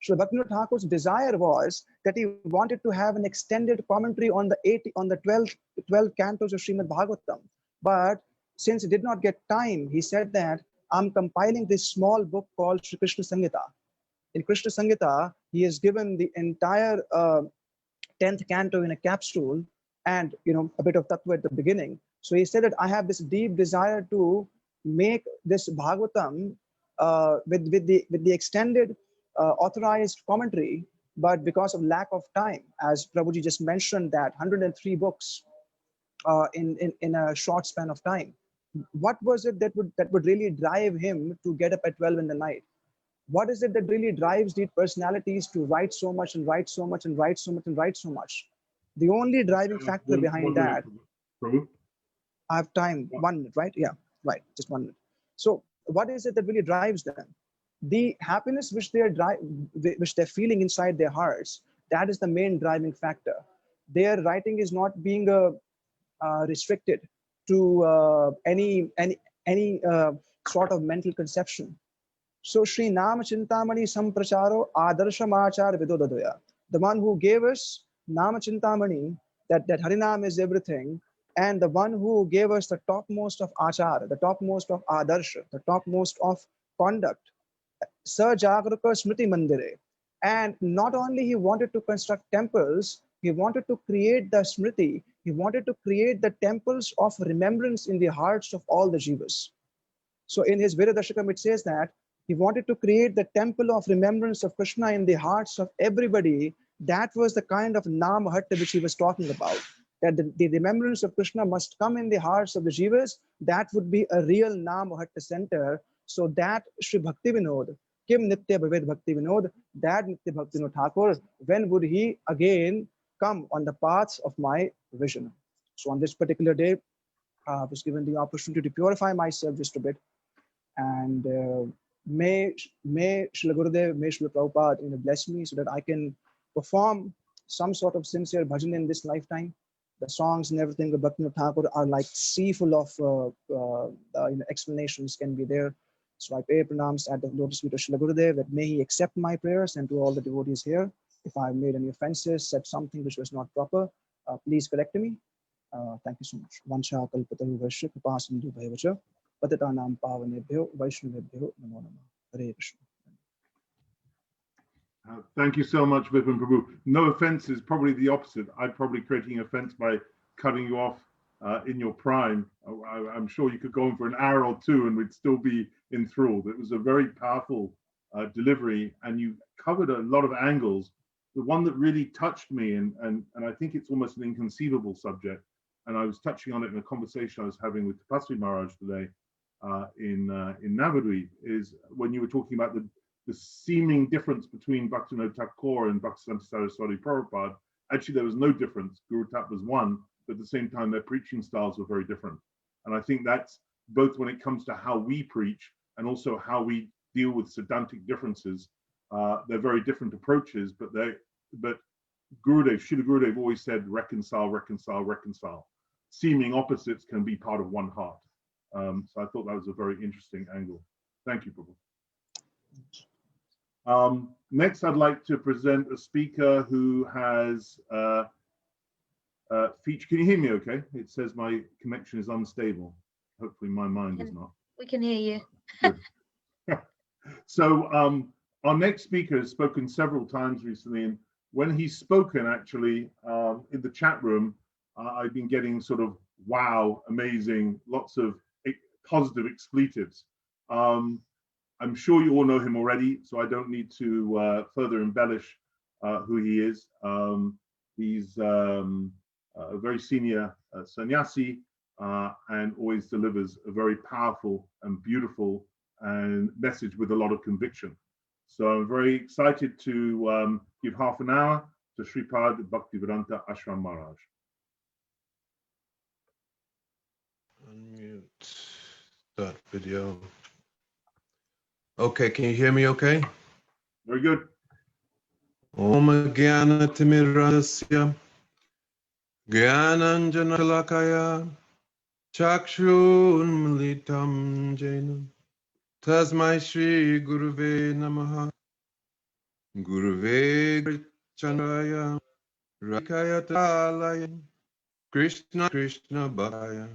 So Bhaktivinoda Thakur's desire was that he wanted to have an extended commentary on the 12 cantos of Srimad Bhagavatam. But since he did not get time, he said that I'm compiling this small book called Sri Krishna Samhita. In Krishna Samhita, he has given the entire 10th canto in a capsule and a bit of tattva at the beginning. So he said that I have this deep desire to make this Bhagavatam with the extended authorized commentary, but because of lack of time, as Prabhuji just mentioned, that 103 books in a short span of time. What was it that would really drive him to get up at 12 in the night? What is it that really drives these personalities to write so much and write so much and write so much and write so much? The only driving factor behind that. Prabhu? I have time, 1 minute, right? Yeah, right, just 1 minute. So what is it that really drives them? The happiness which they're feeling inside their hearts, that is the main driving factor. Their writing is not being restricted to any sort of mental conception. So Sri Nama Chintamani Sampracharo Adarsham Vidodadoya. The one who gave us Nama Chintamani, that Harinam is everything, and the one who gave us the topmost of Achar, the topmost of Adarsha, the topmost of conduct, Sa Jagraka Smriti Mandire. And not only he wanted to construct temples, he wanted to create the smriti, he wanted to create the temples of remembrance in the hearts of all the jivas. So in his Viradashakam, it says that he wanted to create the temple of remembrance of Krishna in the hearts of everybody. That was the kind of Namahatta which he was talking about. That the remembrance of Krishna must come in the hearts of the jivas. That would be a real Namahatta center. So that Sri Bhaktivinoda, Kim Nitya Bhaved Bhaktivinoda, that Nitya Bhaktivinoda Thakur, when would he again come on the paths of my vision? So on this particular day, I was given the opportunity to purify myself just a bit. And may Srila Gurudev, may Srila Prabhupada bless me so that I can perform some sort of sincere bhajan in this lifetime. The songs and everything of Bhaktivinoda Thakur are like sea full of explanations can be there. So I pay pranams at the lotus feet of Srila Gurudev, that may he accept my prayers, and to all the devotees here. If I made any offenses, said something which was not proper, please correct me. Thank you so much. Vansha kalpataru varsha kripasindu bhayavacha patitanam pavanebhyo vaishnavebhyo namo namah. Hare Krishna. Thank you so much, Vipin Prabhu. No offense is probably the opposite. I'm probably creating offense by cutting you off in your prime. I'm sure you could go on for an hour or two and we'd still be enthralled. It was a very powerful delivery, and you covered a lot of angles. The one that really touched me, and I think it's almost an inconceivable subject, and I was touching on it in a conversation I was having with Tapasri Maharaj today in Navadvip, is when you were talking about the seeming difference between Bhaktivinoda Thakur and Bhaktisiddhanta Saraswati Prabhupada. Actually, there was no difference. Guru Tat was one, but at the same time, their preaching styles were very different. And I think that's both when it comes to how we preach and also how we deal with Siddhantic differences. They're very different approaches, but Gurudev, Srila Gurudev always said, reconcile, reconcile, reconcile. Seeming opposites can be part of one heart. So I thought that was a very interesting angle. Thank you, Prabhu. Next, I'd like to present a speaker who has feature. Can you hear me okay? It says my connection is unstable. Hopefully my mind is not. We can hear you. Good. So our next speaker has spoken several times recently, and when he's spoken, actually, in the chat room, I've been getting sort of wow, amazing, lots of positive expletives. I'm sure you all know him already, so I don't need to further embellish who he is. He's a very senior sannyasi and always delivers a very powerful and beautiful message with a lot of conviction. So I'm very excited to give half an hour to Sripad Bhaktivedanta Ashram Maharaj. Unmute that video. Okay, can you hear me okay? Very good. Om Jnana Timirasya Jnananjana Shalakaya Chakshun Militam Jena Tasmai Shri Guruve Namaha Guruve Chandraya Rakaya Talaya Krishna Krishna Bhaya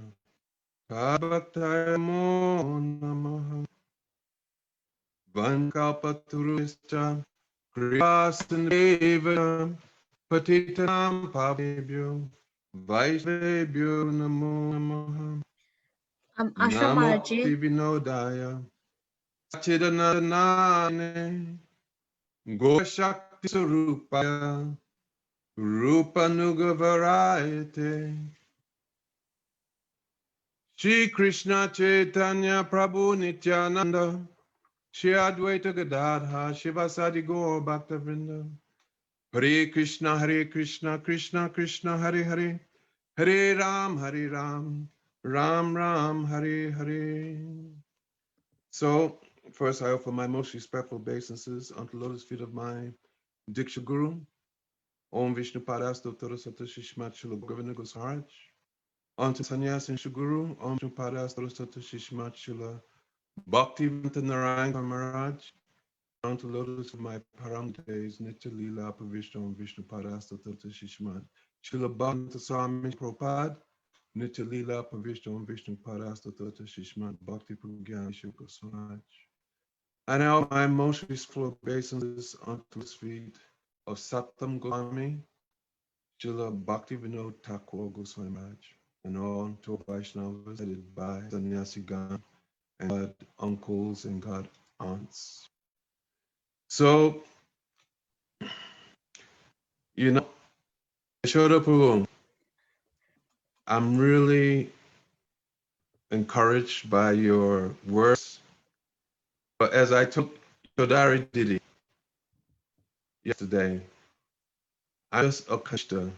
Bhaktaya Mo Namaha Vankalpaturuscha Kripasandeva Patitanam Pavebhyo Vaishnavebhyo Namo Namaha Ashram Namo Maharaj, Bhaktivinodaya Sachidanandane Goshakti Sarupaya Rupanuga Varayate Shri Krishna Chaitanya Prabhu Nityananda Shri Advaita Gadadha Shivasadi Gaur Bhaktavrinda Hare Krishna Krishna Krishna Hare Hare Hare Ram Ram Ram Hare Hare. So first I offer my most respectful obeisances unto the lotus feet of my Diksha Guru, Om Vishnu Padasto Torasata Shishmat Shila Govindra Gosaraj, unto Sannyas and Shuguru, Om Vishnu Padasto Torasata Shishmat Shila Bhaktivinoda Narayana Maharaj, unto lotus of my param days, Nitya Lila Pavishnu Om Vishnu Padasta Tata Shishmat, Shila Bhaktivinoda Swami Prabhupada, Nitya Lila Pavishnu Om Vishnu Padasta Tata Shishmat, Bhakti Pragyan Shukasaraj. And now my most peaceful obeisances unto his feet of Satam Goswami, Srila Bhaktivinoda Thakur Goswami Maharaj, and all to Vaishnavas headed by Sannyasi Gan and God uncles and God aunts. So, you know, Yashoda Prabhu, I'm really encouraged by your words. But as I took Chodari Didi yesterday, I'm just a Kashta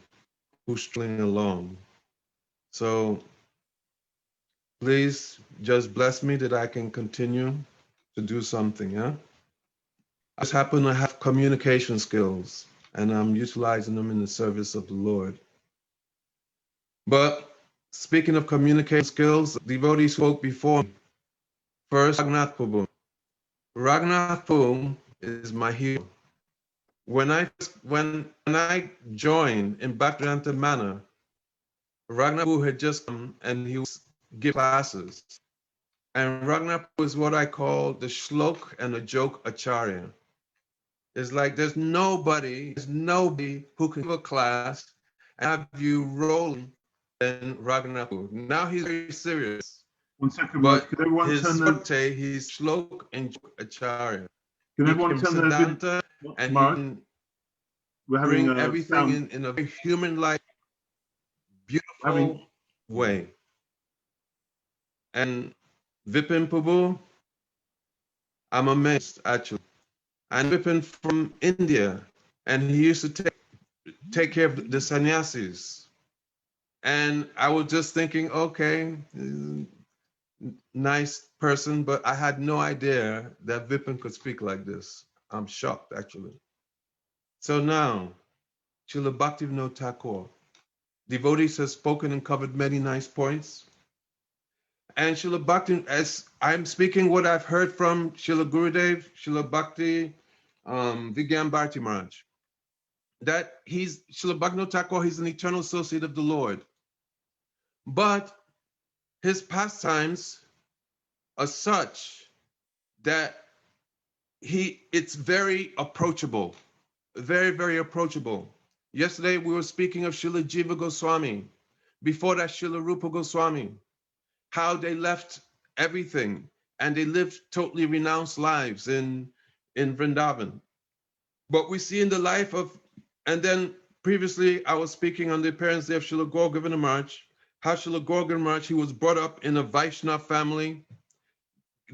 who's strolling along. So please just bless me that I can continue to do something, yeah? I just happen to have communication skills and I'm utilizing them in the service of the Lord. But speaking of communication skills, devotees spoke before me. First, Raghunath Prabhu. Raghunath Prabhu is my hero. When I joined in Bhaktivedanta Manor, Raghunath Prabhu had just come and he was giving classes. And Raghunath Prabhu is what I call the shlok and the joke acharya. It's like there's nobody who can give a class and have you rolling than Raghunath Prabhu. Now he's very serious. 1 second, But could everyone his turn forte, he's shlok and joke acharya. can He everyone can turn their Siddhanta and he Mark, can we're having bring a everything sound, in a very human-like, beautiful way. And Vipin Prabhu, I'm amazed actually. And Vipin from India, and he used to take care of the sannyasis. And I was just thinking, okay, nice person, but I had no idea that Vipin could speak like this. I'm shocked actually. So now, Srila Bhaktivinoda Thakur, devotees have spoken and covered many nice points. And Srila Bhakti, as I'm speaking what I've heard from Srila Gurudev, Srila Bhakti, Vigyan Bharati Maharaj, that Srila Bhaktivinoda Thakur, he's an eternal associate of the Lord. But his pastimes are such that it's very approachable, very, very approachable. Yesterday we were speaking of Srila Jiva Goswami, before that Srila Rupa Goswami, how they left everything and they lived totally renounced lives in Vrindavan. But we see in the life of, and then previously I was speaking on the appearance day of Srila Gaur Govindam Maharaj, how Srila Gaur Govindam Maharaj, he was brought up in a Vaishnava family,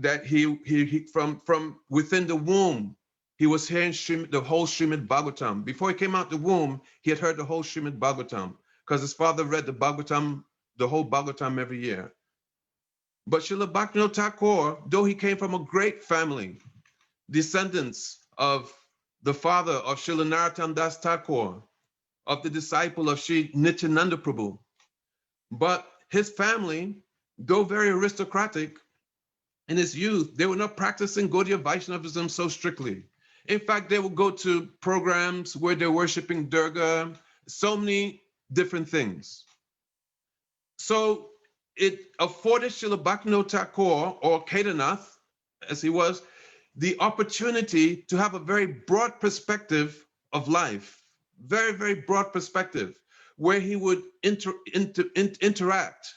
that he from within the womb, he was hearing the whole Srimad Bhagavatam. Before he came out the womb, he had heard the whole Srimad Bhagavatam, because his father read the Bhagavatam, the whole Bhagavatam every year. But Srila Bhaktivinoda Thakur, though he came from a great family, descendants of the father of Srila Narottam Das Thakur, of the disciple of Sri Nityananda Prabhu. But his family, though very aristocratic, in his youth, they were not practicing Gaudiya Vaishnavism so strictly. In fact, they would go to programs where they're worshiping Durga, so many different things. So it afforded Srila Bhaktivinoda Thakur, or Kedarnath, as he was, the opportunity to have a very broad perspective of life, very, very broad perspective, where he would interact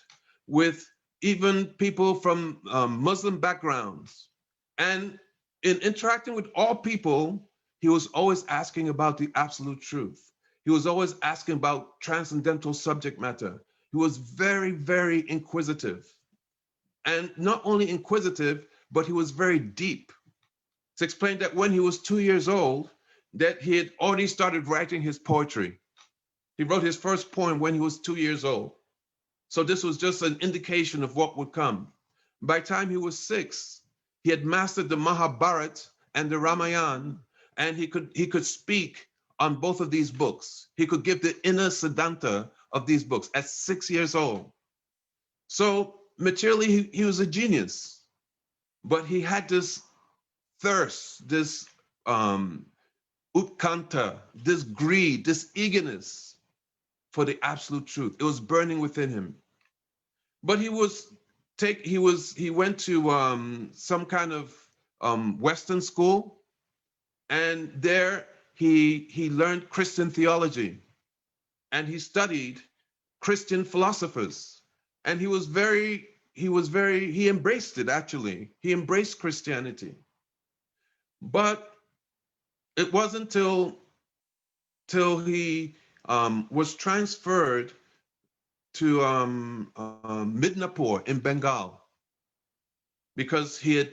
with even people from Muslim backgrounds. And in interacting with all people, he was always asking about the absolute truth. He was always asking about transcendental subject matter. He was very, very inquisitive. And not only inquisitive, but he was very deep. It's explained that when he was 2 years old, that he had already started writing his poetry. He wrote his first poem when he was 2 years old. So this was just an indication of what would come. By the time he was 6, he had mastered the Mahabharata and the Ramayana, and he could speak on both of these books. He could give the inner Siddhanta of these books at 6 years old. So materially, he was a genius, but he had this thirst, this utkanta, this greed, this eagerness for the absolute truth. It was burning within him. But he went to some kind of Western school, and there he learned Christian theology, and he studied Christian philosophers, and he embraced it. Actually, he embraced Christianity. But it wasn't till he was transferred to Midnapore in Bengal, because he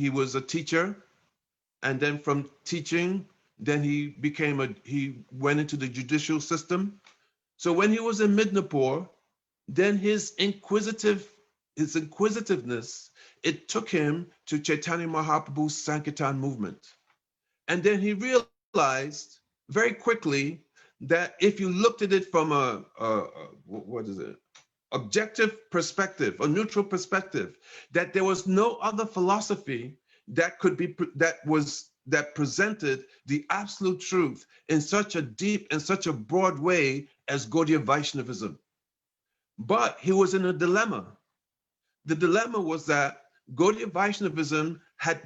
was a teacher, and then from teaching, then he went into the judicial system. So when he was in Midnapore, then his inquisitiveness, it took him to Chaitanya Mahaprabhu's Sankirtan movement. And then he realized very quickly that if you looked at it from objective perspective, a neutral perspective, that there was no other philosophy that presented the absolute truth in such a deep and such a broad way as Gaudiya Vaishnavism. But he was in a dilemma. The dilemma was that Gaudiya Vaishnavism had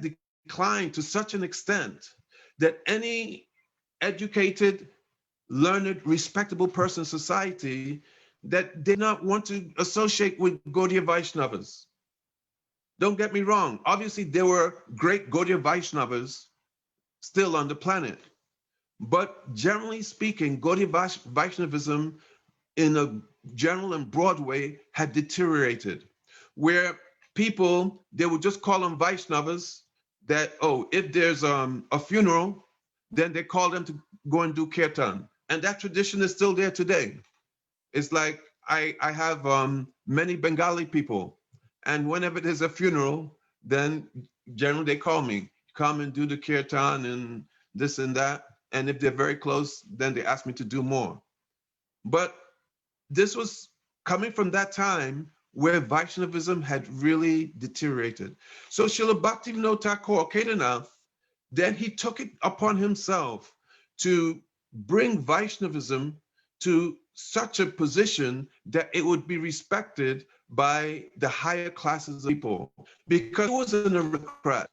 declined to such an extent that any educated, learned, respectable person in society that did not want to associate with Gaudiya Vaishnavas. Don't get me wrong. Obviously, there were great Gaudiya Vaishnavas still on the planet. But generally speaking, Gaudiya Vaishnavism in a general and broad way had deteriorated, where people, they would just call them Vaishnavas, that, oh, if there's a funeral, then they call them to go and do kirtan. And that tradition is still there today. It's like I have many Bengali people, and whenever there's a funeral, then generally they call me, come and do the kirtan and this and that. And if they're very close, then they ask me to do more. But this was coming from that time where Vaishnavism had really deteriorated. So Srila Bhaktivinoda Thakur Kedarnath, then he took it upon himself to bring Vaishnavism to such a position that it would be respected by the higher classes of people, because he was an aristocrat.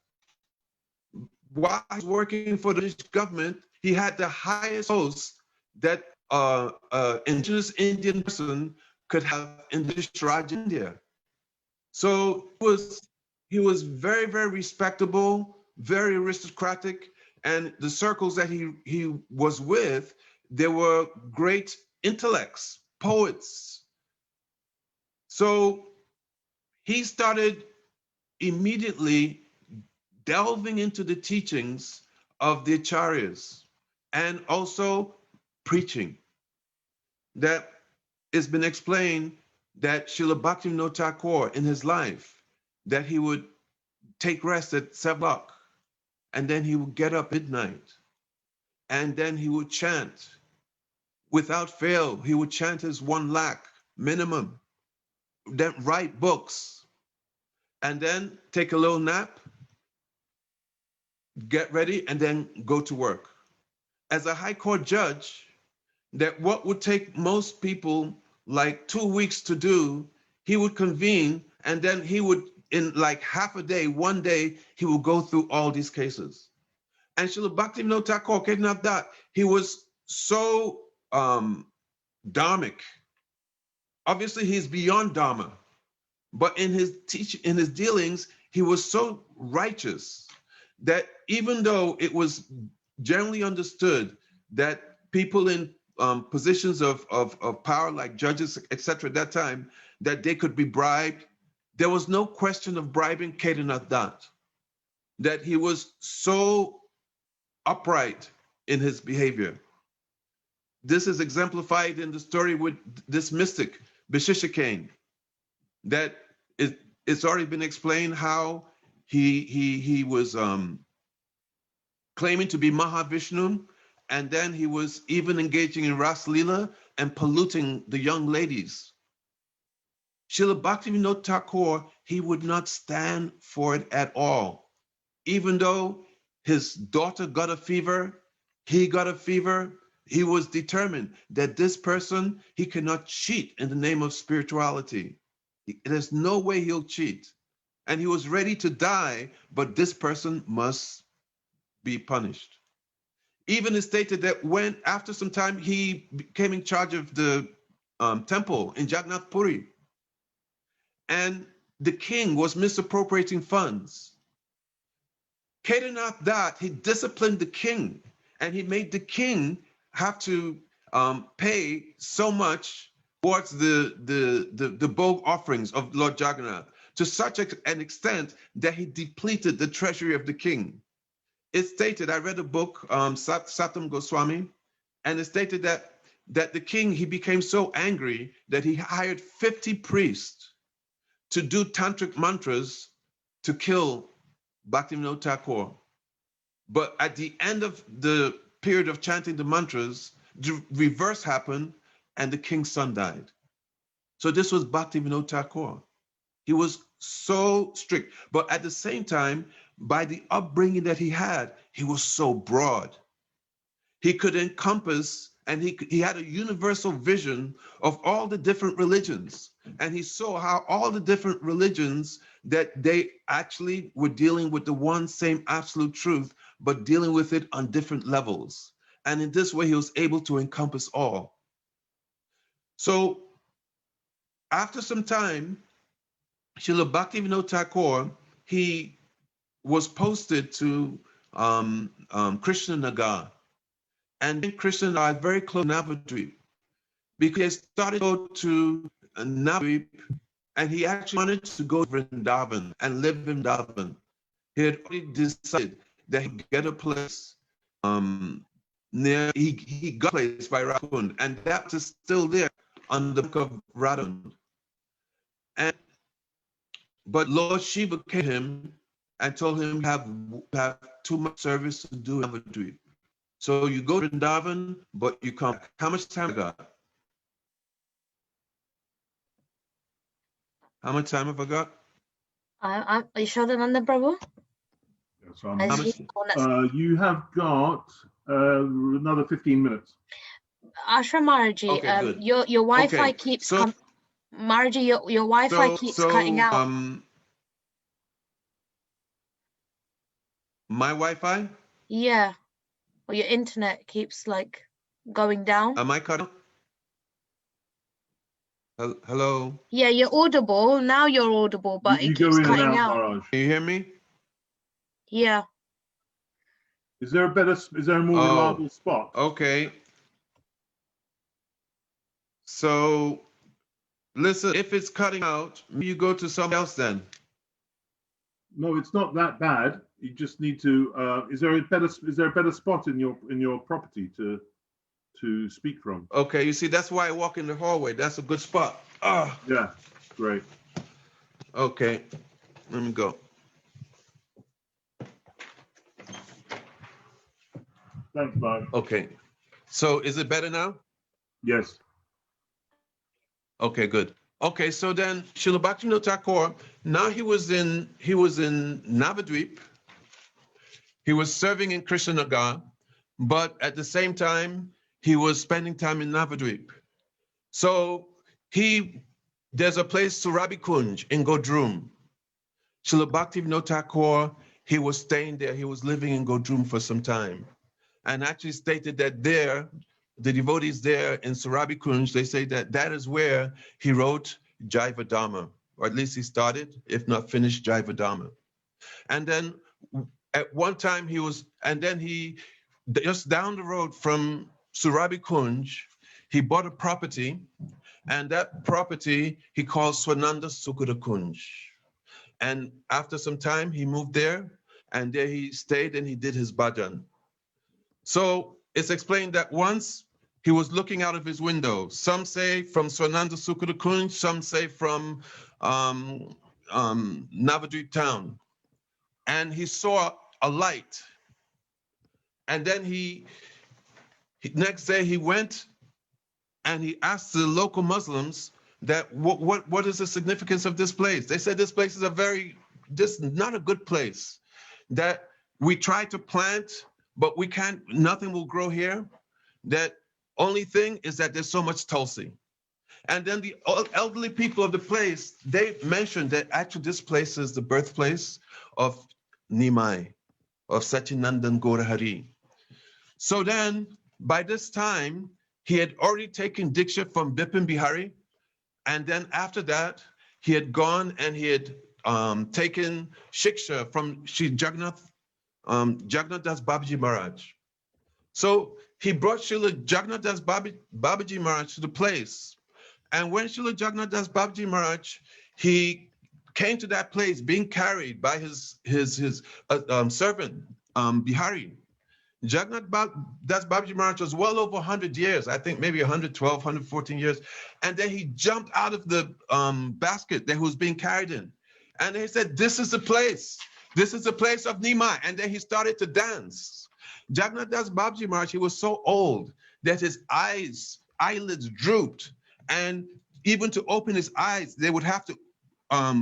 While he was working for the British government, he had the highest post that indigenous Indian person could have in British Raj India. So he was very, very respectable, very aristocratic, and the circles that he was with, there were great intellects, poets. So he started immediately delving into the teachings of the acharyas and also preaching. That it's been explained that Srila Bhaktivinoda Thakur in his life, that he would take rest at 7 o'clock, and then he would get up at midnight, and then he would chant. Without fail, he would chant his 1 lakh minimum, then write books, and then take a little nap, get ready, and then go to work. As a high court judge, that what would take most people like 2 weeks to do, he would convene, and then he would, in like half a day, 1 day, he would go through all these cases. And Srila Bhaktivinoda Thakur Kedarnath Das, he was so dharmic. Obviously, he's beyond dharma, but in his dealings, he was so righteous that even though it was generally understood that people in positions of power, like judges, etc., at that time, that they could be bribed, there was no question of bribing Kedarnath Das. That he was so upright in his behavior. This is exemplified in the story with this mystic, Bishishakane, that it's already been explained how he was claiming to be Mahavishnu, and then he was even engaging in Ras Lila and polluting the young ladies. Srila Bhaktivinoda Thakur, he would not stand for it at all. Even though his daughter got a fever, he got a fever, he was determined that this person, he cannot cheat in the name of spirituality. There's no way he'll cheat. and he was ready to die, but this person must be punished. Even it stated that when, after some time, he came in charge of the temple in Jagannath Puri, and the king was misappropriating funds. Kedarnath Dat, he disciplined the king, and he made the king have to pay so much towards the bogue offerings of Lord Jagannath, to such an extent that he depleted the treasury of the king. It stated, I read a book, Satam Goswami, and it stated that the king, he became so angry that he hired 50 priests to do tantric mantras to kill Bhaktivinoda Thakur. But at the end of the period of chanting the mantras, the reverse happened and the king's son died. So this was Bhaktivinoda Thakur. He was so strict, but at the same time, by the upbringing that he had, he was so broad. He could encompass, and he had a universal vision of all the different religions. And he saw how all the different religions, that they actually were dealing with the one same absolute truth, but dealing with it on different levels. And in this way, he was able to encompass all. So after some time, Srila Bhaktivinoda Thakur, he was posted to Krishna Nagar. And in Krishna Nagar, very close to Navadvip, because he started to go to Navadvip, and he actually wanted to go to Vrindavan and live in Vrindavan. He had already decided that he'd get a place near, he got a place by Radhakund, and that is still there on the book of Radhakund. But Lord Shiva came to him and told him you have too much service to do in Navadvip. So you go to Vrindavan, but you come back. How much time I got? How much time have I got? Are you sure then, Nanda Prabhu? So you have got another 15 minutes. Ashra Maharaji, Okay, your Wi-Fi okay, keeps so, Maharaji, your Wi-Fi keeps cutting out. My Wi-Fi? Yeah, or your internet keeps like going down. Am I cut out? Hello? Yeah, you're audible. Now you're audible, but You it go keeps in and cutting out, out. Maharaj. Can you hear me? Yeah. Is there a more reliable spot? Okay. So listen, if it's cutting out, you go to something else then. No, it's not that bad. You just need to. Is there a better spot in your property to speak from? Okay, you see, that's why I walk in the hallway. That's a good spot. Ah. Yeah, great. Okay, let me go. Thanks, Mark. Okay, so is it better now? Yes. Okay, good. Okay, so then Srila Bhaktivinoda Thakur, now he was in Navadvip. He was serving in Krishna Nagar, but at the same time, he was spending time in Navadvip. So there's a place, Surabi Kunj in Godrum. Srila Bhaktivinoda Thakur, he was staying there. He was living in Godrum for some time, and actually stated that there, the devotees there in Surabi Kunj, they say that is where he wrote Jaiva Dhamma, or at least he started, if not finished, Jaiva Dhamma. And then at one time he just down the road from Surabi Kunj, he bought a property, and that property he called Swananda Sukura Kunj. And after some time, he moved there, and there he stayed and he did his bhajan. So it's explained that once he was looking out of his window. Some say from Swananda Sukura Kunj, some say from Navadvip town. And he saw a light. And then next day he went and he asked the local Muslims that what is the significance of this place? They said this place is not a good place. That we try to plant, but nothing will grow here. That only thing is that there's so much Tulsi. And then the elderly people of the place, they mentioned that actually this place is the birthplace of Nimai, of Sachinandan Gaurahari. So then, by this time, he had already taken Diksha from Bipin Bihari. And then after that, he had gone and he had taken Shiksha from Sri Jagannath Das Babaji Maharaj. So he brought Srila Jagannath Das Babaji Maharaj to the place. And when Srila Jagannath Das Babaji Maharaj, he came to that place being carried by his servant, Bihari. Jagannath Das Babaji Maharaj was well over 100 years, I think maybe 112, 114 years. And then he jumped out of the basket that he was being carried in. And he said, this is the place. This is the place of Nimai. And then he started to dance. Jagannath Das Babaji Maharaj, he was so old that his eyelids drooped. And even to open his eyes, they would have to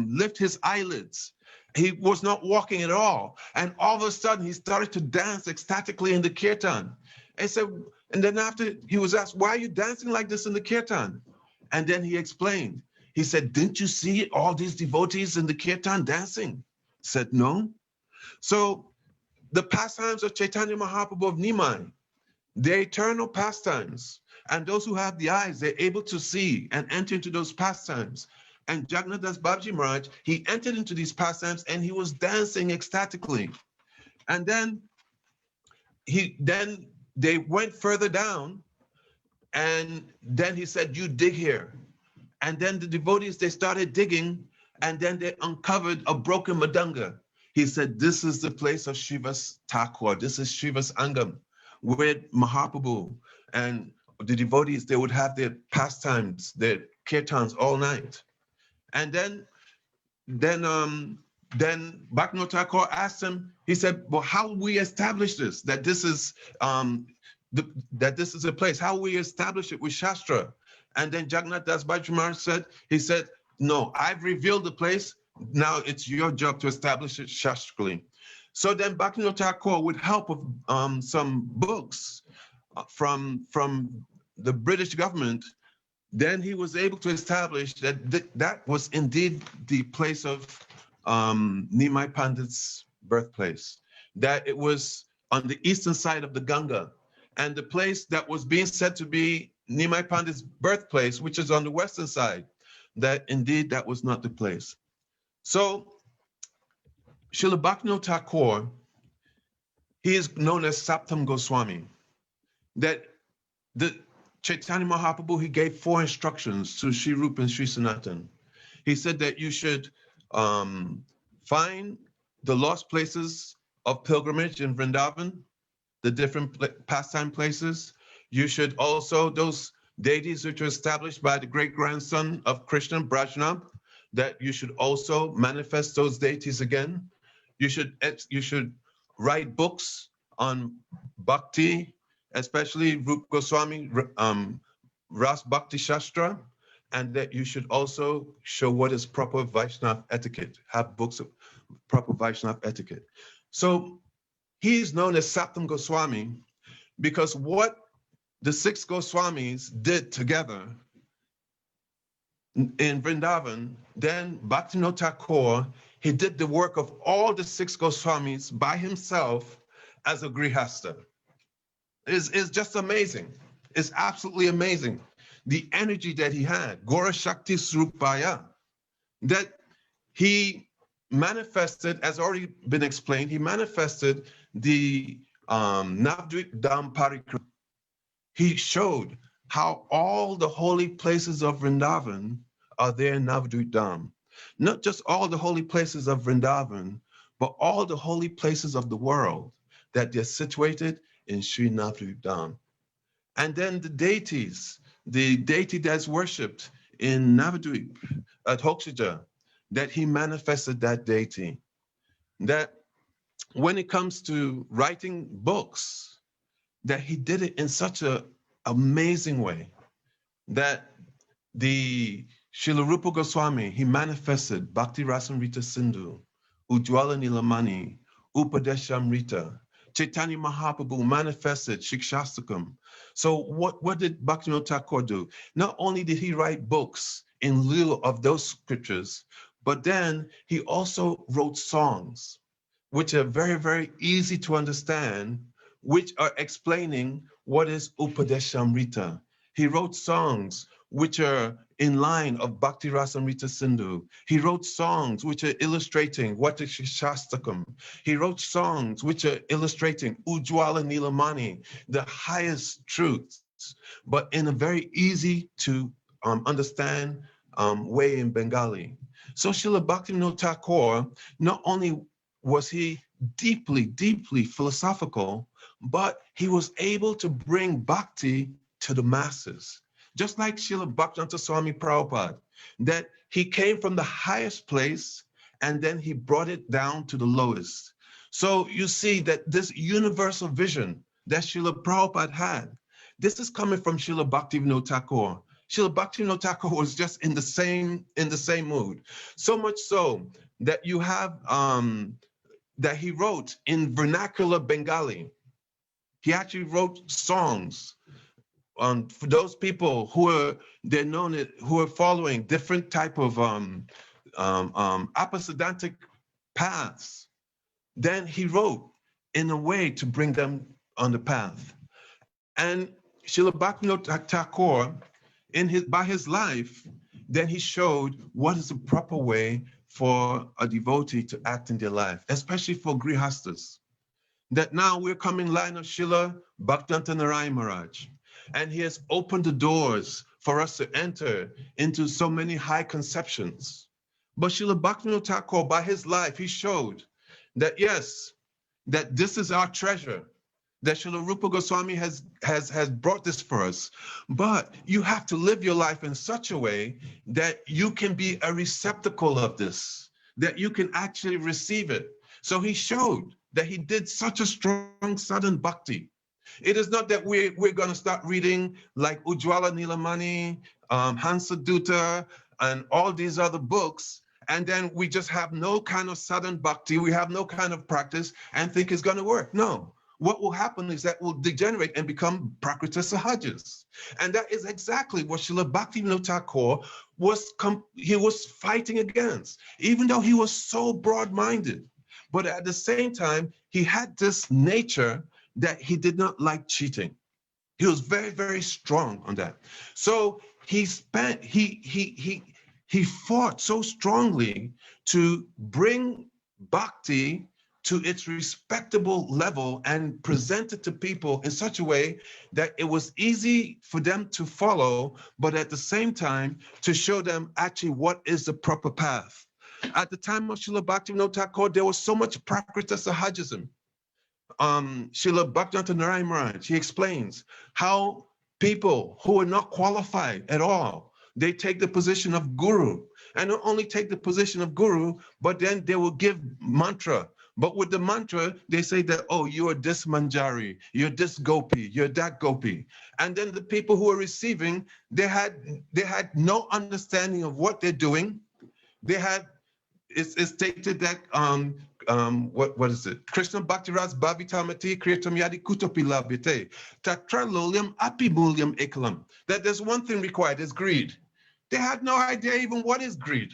lift his eyelids. He was not walking at all. And all of a sudden, he started to dance ecstatically in the kirtan. And then after he was asked, why are you dancing like this in the kirtan? And then he explained. He said, didn't you see all these devotees in the kirtan dancing? He said, no. So the pastimes of Chaitanya Mahaprabhu of Nimai, they're eternal pastimes. And those who have the eyes, they're able to see and enter into those pastimes. And Jagannath Das Babaji Maharaj, he entered into these pastimes and he was dancing ecstatically. And then they went further down, and then he said, you dig here. And then the devotees, they started digging, and then they uncovered a broken madanga. He said, this is the place of Shiva's Thakur. This is Shiva's Angam, where Mahaprabhu and the devotees, they would have their pastimes, their kirtans all night. And then Bhaktivinoda Thakur asked him, he said, well, how will we establish this, that this is a place? How will we establish it with Shastra? And then Jagannath Das Babaji Maharaj said, he said, no, I've revealed the place. Now it's your job to establish it shastrically. So then Bhaktivinoda Thakur, with help of some books from the British government, then he was able to establish that that was indeed the place of Nimai Pandit's birthplace, that it was on the eastern side of the Ganga, and the place that was being said to be Nimai Pandit's birthplace, which is on the western side, that indeed that was not the place. So Srila Bhaktivinoda Thakur, he is known as Saptam Goswami, that the Chaitanya Mahaprabhu, he gave 4 instructions to Sri Rupa and Sri Sanatan. He said that you should find the lost places of pilgrimage in Vrindavan, the different pastime places. You should also, those deities which were established by the great-grandson of Krishna, Brajnab, that you should also manifest those deities again. You should write books on bhakti, especially Rupa Goswami, Ras Bhakti Shastra, and that you should also show what is proper Vaishnava etiquette, have books of proper Vaishnava etiquette. So he is known as Saptam Goswami because what the 6 Goswamis did together in Vrindavan, then Bhaktivinoda Thakur, he did the work of all the 6 Goswamis by himself as a grihasta. It's just amazing. It's absolutely amazing. The energy that he had, Gora Shakti Srupaya, that he manifested, as already been explained, he manifested the Navdvip Dham Parikrama. He showed how all the holy places of Vrindavan are there in Navdvip Dham. Not just all the holy places of Vrindavan, but all the holy places of the world, that they're situated in Sri Navdvip Dham. And then the deities, the deity that's worshipped in Navadvip at Hokshaja, that he manifested that deity. That when it comes to writing books, that he did it in such an amazing way, that the Srila Rupa Goswami, he manifested Bhakti Rasamrita Sindhu, Ujjwala Nilamani, Upadeshamrita, Chaitanya Mahaprabhu manifested Shikshastakam. So what did Bhaktivinoda Thakur do? Not only did he write books in lieu of those scriptures, but then he also wrote songs, which are very, very easy to understand, which are explaining what is Upadeshamrita. He wrote songs which are in line of Bhakti Rasamrita Sindhu. He wrote songs which are illustrating what is Shastakam. He wrote songs which are illustrating Ujjwala Nilamani, the highest truths, but in a very easy to understand way in Bengali. So Srila Bhaktivinoda Thakur, not only was he deeply, deeply philosophical, but he was able to bring bhakti to the masses. Just like Srila Bhaktivinoda Swami Prabhupada, that he came from the highest place and then he brought it down to the lowest. So you see that this universal vision that Srila Prabhupada had, this is coming from Srila Bhaktivinoda Thakur. Srila Bhaktivinoda Thakur was just in the same mood. So much so that you have that he wrote in vernacular Bengali. He actually wrote songs for those people who are following different type of apasidantic paths. Then he wrote in a way to bring them on the path. And Srila Bhaktivinoda Thakur, by his life, then he showed what is the proper way for a devotee to act in their life, especially for grihastas. That now we're coming line of Srila Bhaktivedanta Narayan Maharaj, and he has opened the doors for us to enter into so many high conceptions. But Srila Bhaktivinoda Thakur, by his life, he showed that yes, that this is our treasure, that Srila Rupa Goswami has brought this for us. But you have to live your life in such a way that you can be a receptacle of this, that you can actually receive it. So he showed that he did such a strong sadhana bhakti. It is not that we're going to start reading like Ujjwala Nilamani, Hansa Dutta, and all these other books, and then we just have no kind of sadhana bhakti, we have no kind of practice, and think it's going to work. No. What will happen is that will degenerate and become Prakrita Sahajas. And that is exactly what Srila Bhaktivinoda Thakur was fighting against, even though he was so broad-minded. But at the same time, he had this nature that he did not like cheating. He was very, very strong on that. So he fought so strongly to bring bhakti to its respectable level and present it to people in such a way that it was easy for them to follow, but at the same time to show them actually what is the proper path. At the time of Srila Bhaktivinoda Thakur, there was so much Prakrita Sahajism. Srila Bhaktivinoda Narayan Maharaj, he explains how people who are not qualified at all, they take the position of guru, and not only take the position of guru, but then they will give mantra. But with the mantra, they say that, oh, you are this manjari, you're this gopi, you're that gopi. And then the people who are receiving, they had no understanding of what they're doing. They had, it's stated that, what is it? Krishna Bhaktiras Bhavitamati Kriyatam Yadi Kutopilabhite Tatra Lolyam Apimulyam Ekalam. That there's one thing required, is greed. They had no idea even what is greed.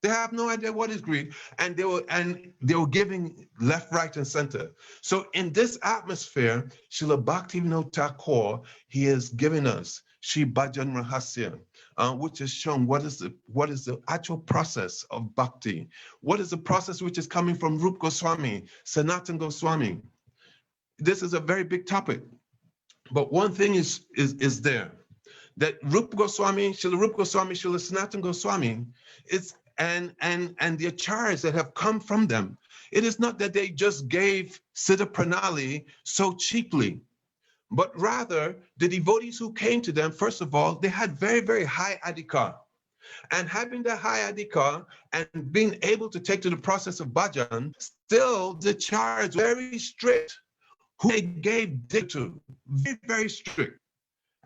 They have no idea what is greed, and they were giving left, right, and center. So in this atmosphere, Srila Bhaktivinoda Thakur, he has given us Sri Bhajan Rahasya, which is shown what is the actual process of bhakti. What is the process which is coming from Rupa Goswami, Sanatana Goswami. This is a very big topic, but one thing is there, that Rupa Goswami, Srila Sanatana Goswami, and the acharyas that have come from them, it is not that they just gave Siddha Pranali so cheaply, but rather the devotees who came to them, first of all, they had very, very high adhikar. And having that high adhikar and being able to take to the process of bhajan, still the acharyas were very strict, who they gave dikshha to, very, very strict.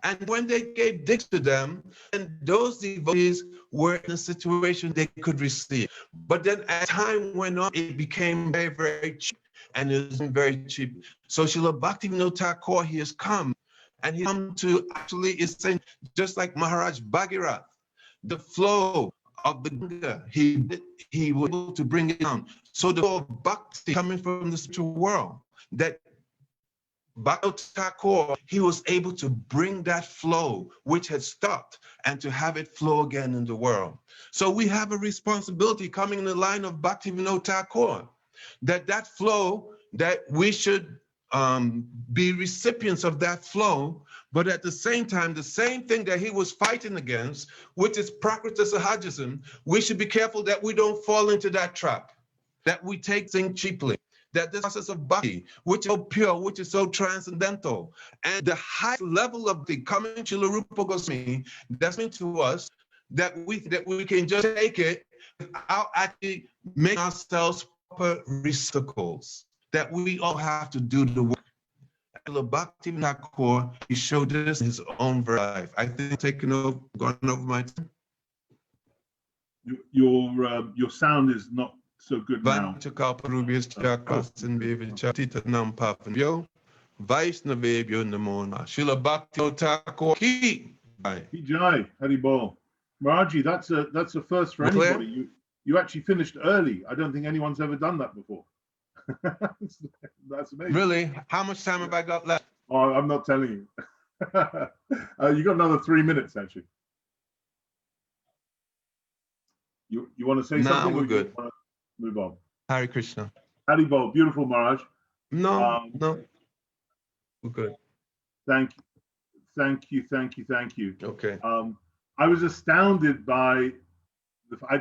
And when they gave dikshha to them, and those devotees were in a situation they could receive. But then as time went on, it became very, very cheap. and it's very cheap. So Srila Bhaktivinoda Thakur, he has come, and he come to actually is saying, just like Maharaj Bhagirath, the flow of the Ganga, he was able to bring it down. So the flow of bhakti coming from the spiritual world, that Bhaktivinoda Thakur, he was able to bring that flow which had stopped and to have it flow again in the world. So we have a responsibility coming in the line of Bhaktivinoda Thakur, that flow, that we should be recipients of that flow, but at the same time, the same thing that he was fighting against, which is Prakrita Sahajism, we should be careful that we don't fall into that trap, that we take things cheaply. That this process of bhakti, which is so pure, which is so transcendental, and the highest level of the coming Srila Rupa Goswami, that's meant to us that we can just take it without actually making ourselves proper receptacles, that we all have to do the work. Srila Bhaktivinoda Thakur, he showed this in his own life. I think gone over my time. Your sound is not so good now. Vaishnavebhyo Namona. Srila Bhaktivinoda Thakur ki. Jai, Haribol. Maraji, that's a first for Clear? anybody. You actually finished early. I don't think anyone's ever done that before. That's amazing. Really? How much time have I got left? Oh, I'm not telling you. You got another 3 minutes actually. You want to say something? Nah, we're good. Move on. Hare Krishna. Haribol, beautiful Maharaj. No, we're good. Thank you. Okay. I was astounded by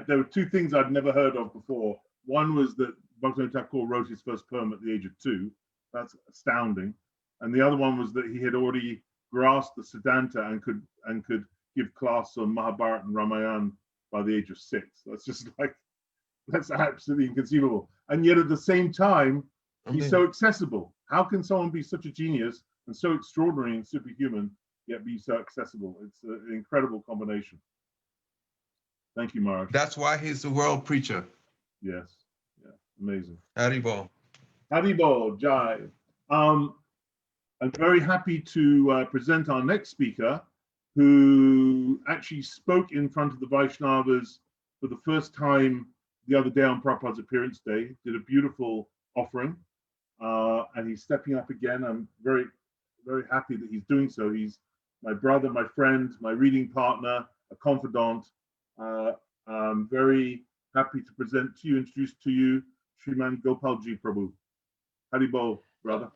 there were two things I'd never heard of before. One was that Bhaktivinoda Thakur wrote his first poem at the age of 2. That's astounding. And the other one was that he had already grasped the Siddhanta and could give class on Mahabharata and Ramayana by the age of 6. That's just like, that's absolutely inconceivable. And yet at the same time, he's so accessible. How can someone be such a genius and so extraordinary and superhuman, yet be so accessible? It's an incredible combination. Thank you, Maharaj. That's why he's the world preacher. Yes. Yeah. Amazing. Haribol. Haribol, Jai. I'm very happy to present our next speaker, who actually spoke in front of the Vaishnavas for the first time the other day on Prabhupada's appearance day, did a beautiful offering, and he's stepping up again. I'm very, very happy that he's doing so. He's my brother, my friend, my reading partner, a confidant. I'm very happy to introduce to you, Sriman Gopalji Prabhu. Haribol, brother.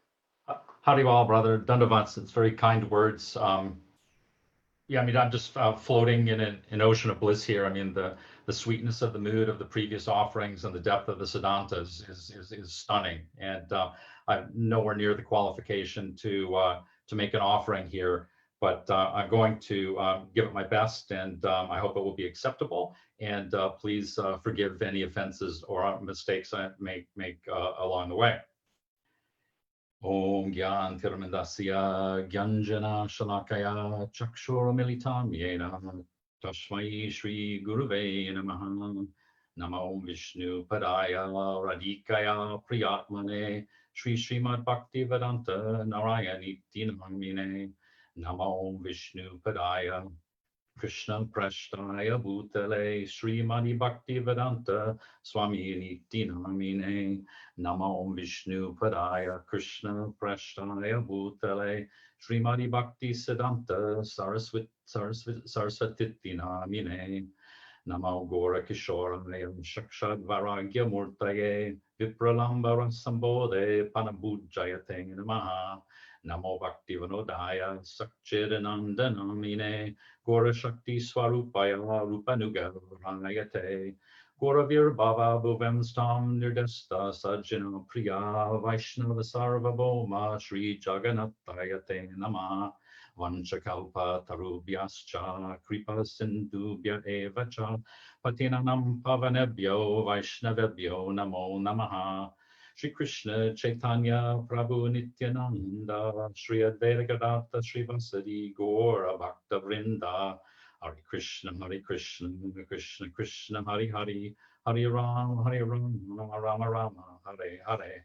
Haribol, brother. Dandavats, it's very kind words. Yeah, I mean, I'm just floating in an ocean of bliss here. I mean, the sweetness of the mood of the previous offerings and the depth of the Siddhanta is stunning. And I'm nowhere near the qualification to make an offering here, but I'm going to give it my best, and I hope it will be acceptable. And please forgive any offenses or mistakes I may make along the way. Om Gyan Tirmandasya Gyanjana Shalakaya Chakshura Militam Yena Tashmai Shri Guruve Namaha Namo Vishnu Padaya Radikaya Priyatmane Shri Srimad Bhaktivedanta Narayani Dinamine Namo Vishnu Padaya Krishna Prashtaya Bhutale Srimadi Bhaktivedanta Swami Dinamine Namo Vishnu Padaya Krishna Prashtaya Bhutale Srimadi Bhakti Siddhanta Saraswati Namine Namo Gora Kishoraya Shakshad Varagya Murtaye Vipralambara Sambodhe Panabhujayate Namaha Namo Bhaktivinodaya Sakchidananda Namine Gora Shakti Swarupaya Rupanuga Rangayate Goravir Bhava Bhuvem Stam Nirdesta Sajjana Priya Vaishnava Sarvabhoma Shri Jagannathayate Namah Vanchakalpa Tarubhyascha Kripa Sindhubhya Evacha Patinanam Pavanebhyo Vaishnavebhyo Namo Namaha Shri Krishna Chaitanya Prabhu Nityananda Shri Advaita Gadata Shri Vasadi Gaura Bhakta Vrinda Hare Krishna Krishna Krishna Hare Hare Hare Rama Rama Rama Hare Hare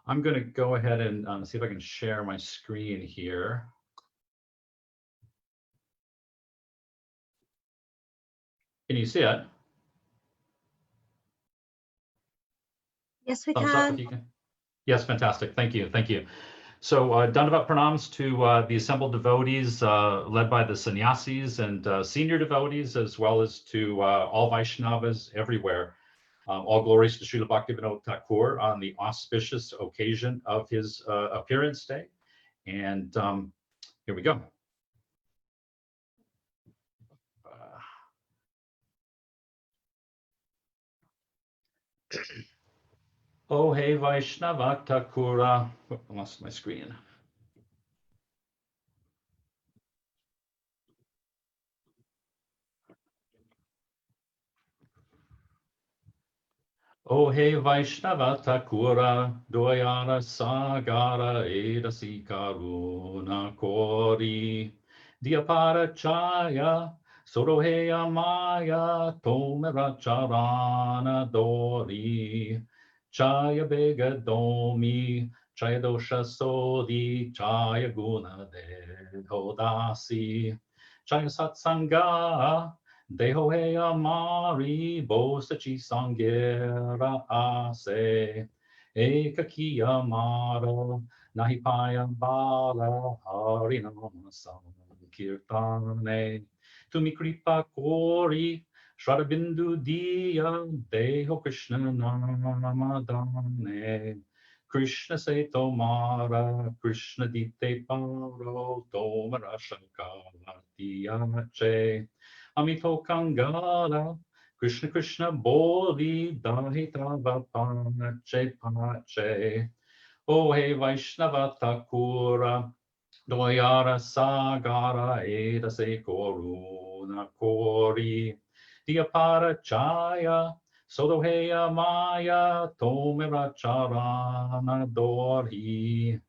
I'm going to go ahead and see if I can share my screen here. Can you see it? Yes, we Thumbs up if can. you can. Yes, fantastic. Thank you. Thank you. So Dandavat pranams to the assembled devotees led by the sannyasis and senior devotees, as well as to all Vaishnavas everywhere. All glories to Srila Bhaktivinoda Thakur on the auspicious occasion of his appearance day. And here we go. Oh, hey, Vaishnava Thakura. Oh, I lost my screen. Oh, hey, Vaishnava Thakura, Doyara Sagara Edasi Karuna Kori, Diapara Chaya, Soroheya Maya, Tomera Charana Dori, Chaya Bega Domi, Chaya Dosha Sodi, Chaya Guna De Hodasi, Chaya Satsanga, Deho he amari bosachi sangera ase ekakiya mara nahi paya bala harinama sankirtane tumi kripa kori shradabindu diya deho krishna namadane Krishna se tomara Krishna dite paro tomara shankara diyache Amito Kangala, Krishna Krishna Boli, Dahita Pache Pache. Oh, hey Vaishnava Thakura, Doyara Sagara Edase Koruna Kori, Diapara Chaya, Sodoheya Maya, Tomera Charana Dori.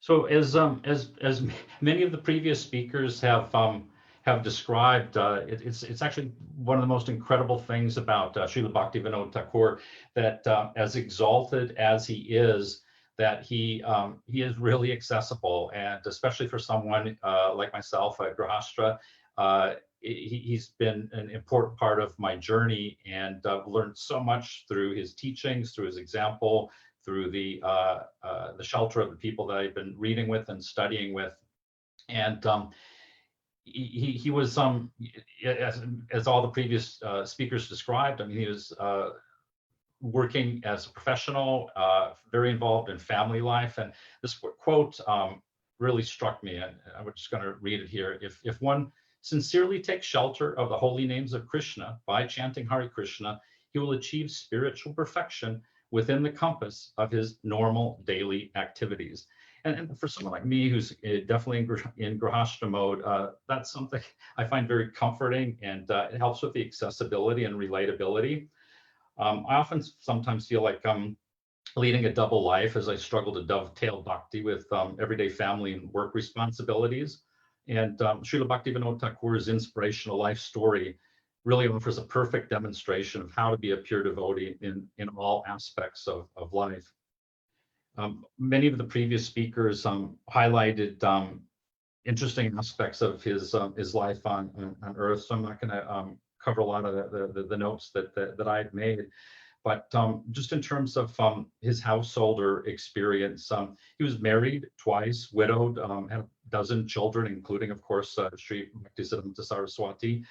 So as many of the previous speakers have described, it's actually one of the most incredible things about Srila Bhaktivinoda Thakur, that as exalted as he is, that he is really accessible, and especially for someone like myself, a Grahastra, he's been an important part of my journey, and learned so much through his teachings, through his example, through the shelter of the people that I've been reading with and studying with. And he was, as all the previous speakers described, I mean, he was working as a professional, very involved in family life. And this quote really struck me, and I'm just going to read it here. If one sincerely takes shelter of the holy names of Krishna by chanting Hare Krishna, he will achieve spiritual perfection within the compass of his normal daily activities. And for someone like me, who's definitely in Grahastra mode, that's something I find very comforting, and it helps with the accessibility and relatability. I often sometimes feel like I'm leading a double life as I struggle to dovetail bhakti with everyday family and work responsibilities. And Srila Bhaktivinoda Thakur's inspirational life story really offers a perfect demonstration of how to be a pure devotee in all aspects of life. Many of the previous speakers highlighted interesting aspects of his life on earth, so I'm not going to cover a lot of the notes that I've made. But just in terms of his householder experience, he was married twice, widowed, had a dozen children, including, of course, Sri Bhaktisiddhanta Saraswati.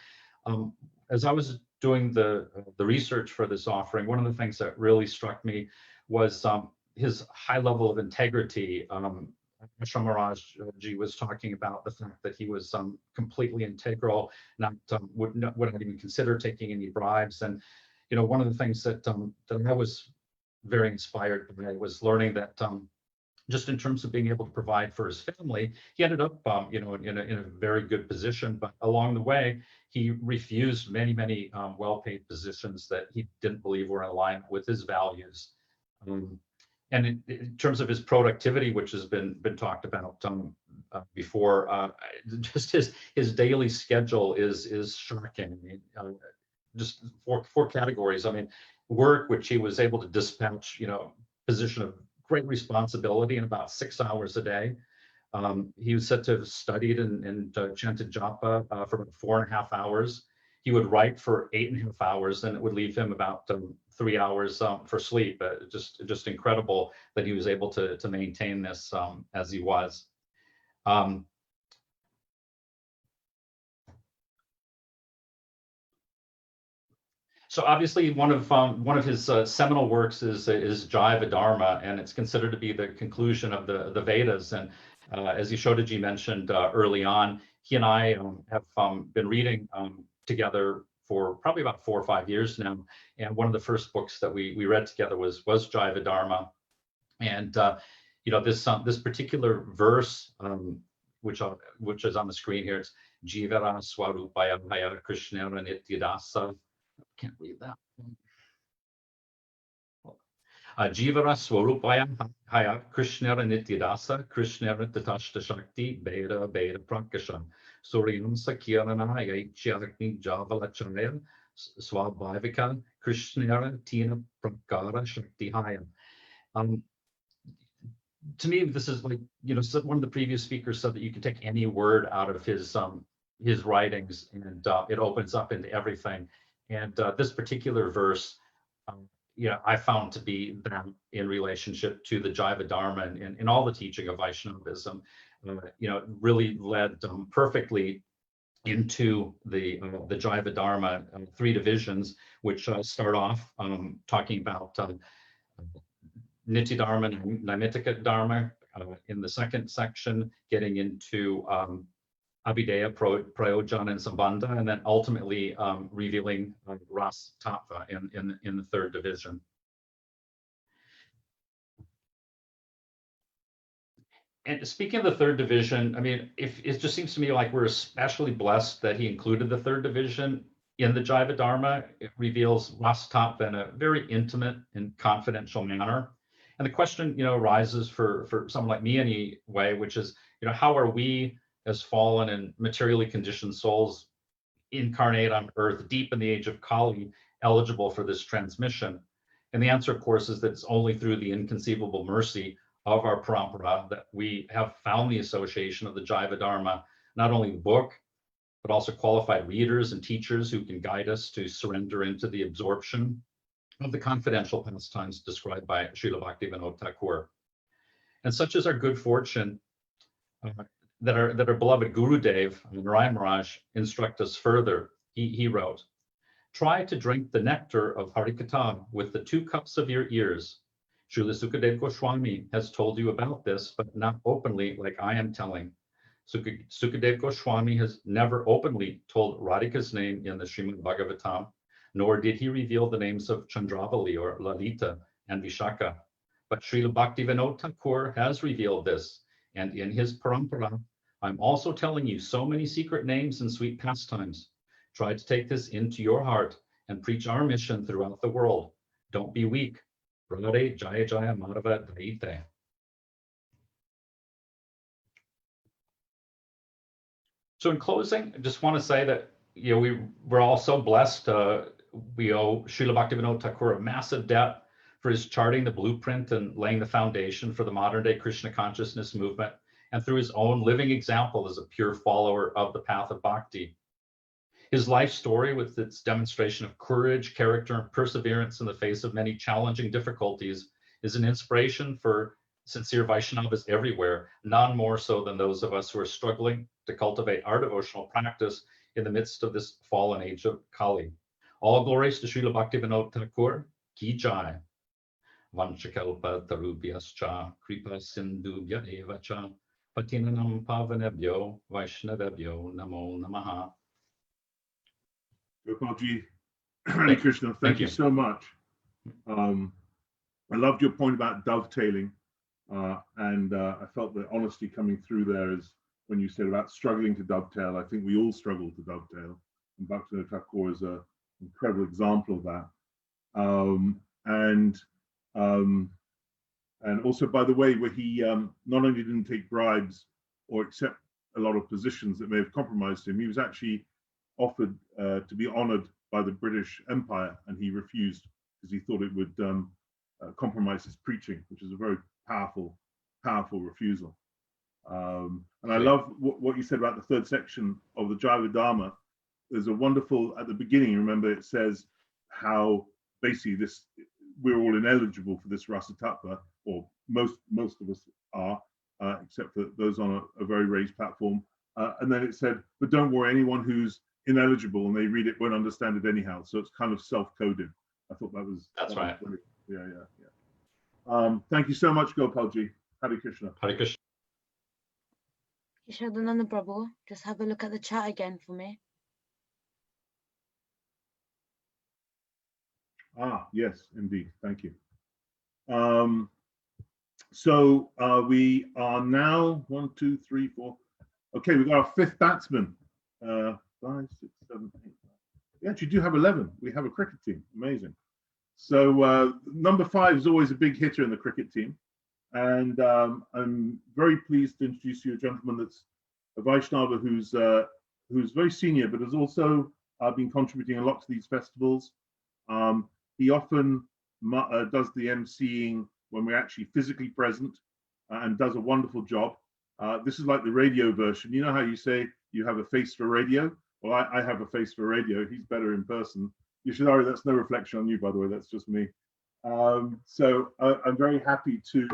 As I was doing the research for this offering, one of the things that really struck me was his high level of integrity. Ashram Maharaj-ji was talking about the fact that he was completely integral, would not even consider taking any bribes. And you know, one of the things that I was very inspired by was learning that just in terms of being able to provide for his family, he ended up, you know, in a very good position. But along the way, he refused many well-paid positions that he didn't believe were in alignment with his values. And in terms of his productivity, which has been talked about before, just his daily schedule is shocking. just four categories. I mean, work, which he was able to dispatch, position of great responsibility in about 6 hours a day. He was said to have studied and chanted japa for about 4.5 hours. He would write for 8.5 hours, and it would leave him about 3 hours for sleep. Just incredible that he was able to maintain this as he was. So obviously, one of his seminal works is Jaiva Dharma, and it's considered to be the conclusion of the Vedas. And as Yashodaji mentioned early on, he and I have been reading together for probably about 4 or 5 years now. And one of the first books that we read together was Jaiva Dharma. And this particular verse, which is on the screen here, it's Jivara Swarupaya Haya Krishnera Nityadasa. Can't read that. Jivara Swarupaya Haya Krishnera Nityadasa Krishnera Tatashta Shakti Beda Prakasha Suryam Sakirana Yaichakni Javalachaya Swabhavika Krishnera Tina Prakara Shakti Haya. To me, this is like, one of the previous speakers said that you can take any word out of his writings and it opens up into everything. And this particular verse, I found to be that in relationship to the Jaiva Dharma and all the teaching of Vaishnavism, really led perfectly into the Jaiva Dharma 3 divisions, which start off talking about Nitya Dharma, Naimittika Dharma in the second section, getting into Abhideya, Prayojana, and Sambandha, and then ultimately revealing Ras Tattva in the 3rd division. And speaking of the 3rd division, I mean, it just seems to me like we're especially blessed that he included the 3rd division in the Jaiva Dharma. It reveals Ras Tattva in a very intimate and confidential manner. And the question, arises for someone like me anyway, which is, how are we as fallen and materially conditioned souls incarnate on earth deep in the age of Kali eligible for this transmission? And the answer, of course, is that it's only through the inconceivable mercy of our parampara that we have found the association of the Jaiva Dharma, not only the book, but also qualified readers and teachers who can guide us to surrender into the absorption of the confidential pastimes described by Srila Bhaktivinoda Thakur. And such is our good fortune that our beloved Gurudev, Narayan Maharaj, instruct us further. He wrote, "Try to drink the nectar of Harikatha with the 2 cups of your ears. Srila Sukadev Goswami has told you about this, but not openly like I am telling. Sukadev Goswami has never openly told Radhika's name in the Srimad Bhagavatam, nor did he reveal the names of Chandravali or Lalita and Vishaka. But Srila Bhaktivinoda Thakur has revealed this, and in his parampara, I'm also telling you so many secret names and sweet pastimes. Try to take this into your heart and preach our mission throughout the world. Don't be weak. Radhe Jaya Jaya Madhava Daite." So in closing, I just want to say that we're all so blessed. We owe Srila Bhaktivinoda Thakur a massive debt for his charting the blueprint and laying the foundation for the modern day Krishna consciousness movement, and through his own living example as a pure follower of the path of bhakti. His life story, with its demonstration of courage, character, and perseverance in the face of many challenging difficulties, is an inspiration for sincere Vaishnavas everywhere, none more so than those of us who are struggling to cultivate our devotional practice in the midst of this fallen age of Kali. All glories to Srila Bhaktivinoda Thakur, ki jai. Vanchakalpa tarubhyascha kripa sindhubhya eva cha patinanam pavanebhyo vaishnavebhyo namo namaha. Gopalji, Hare Krishna, thank you so much. I loved your point about dovetailing, and I felt the honesty coming through there is when you said about struggling to dovetail. I think we all struggle to dovetail, and Bhaktivinoda Thakur is an incredible example of that. And also, by the way, where he not only didn't take bribes or accept a lot of positions that may have compromised him, he was actually offered to be honored by the British Empire, and he refused because he thought it would compromise his preaching, which is a very powerful refusal. And I love what you said about the third section of the Jaiva Dharma. There's a wonderful, at the beginning, remember, it says how basically we're all ineligible for this rasa tattva, or most of us are, except for those on a very raised platform. And then it said, but don't worry, anyone who's ineligible and they read it won't understand it anyhow. So it's kind of self-coded. I thought that's right. Yeah. Thank you so much, Gopalji. Hare Krishna. Hare Krishna. Ishadananda Prabhu, just have a look at the chat again for me. Yes, indeed. Thank you. So we are now 1, 2, 3, 4. Okay, we've got our fifth batsman. 5, 6, 7, 8. We actually do have 11. We have a cricket team. Amazing. So number 5 is always a big hitter in the cricket team. And I'm very pleased to introduce you a gentleman that's a Vaishnava who's very senior, but has also been contributing a lot to these festivals. He often does the emceeing when we're actually physically present, and does a wonderful job. This is like the radio version. You know how you say you have a face for radio? Well, I have a face for radio. He's better in person. Yashidari, that's no reflection on you, by the way. That's just me. So I'm very happy to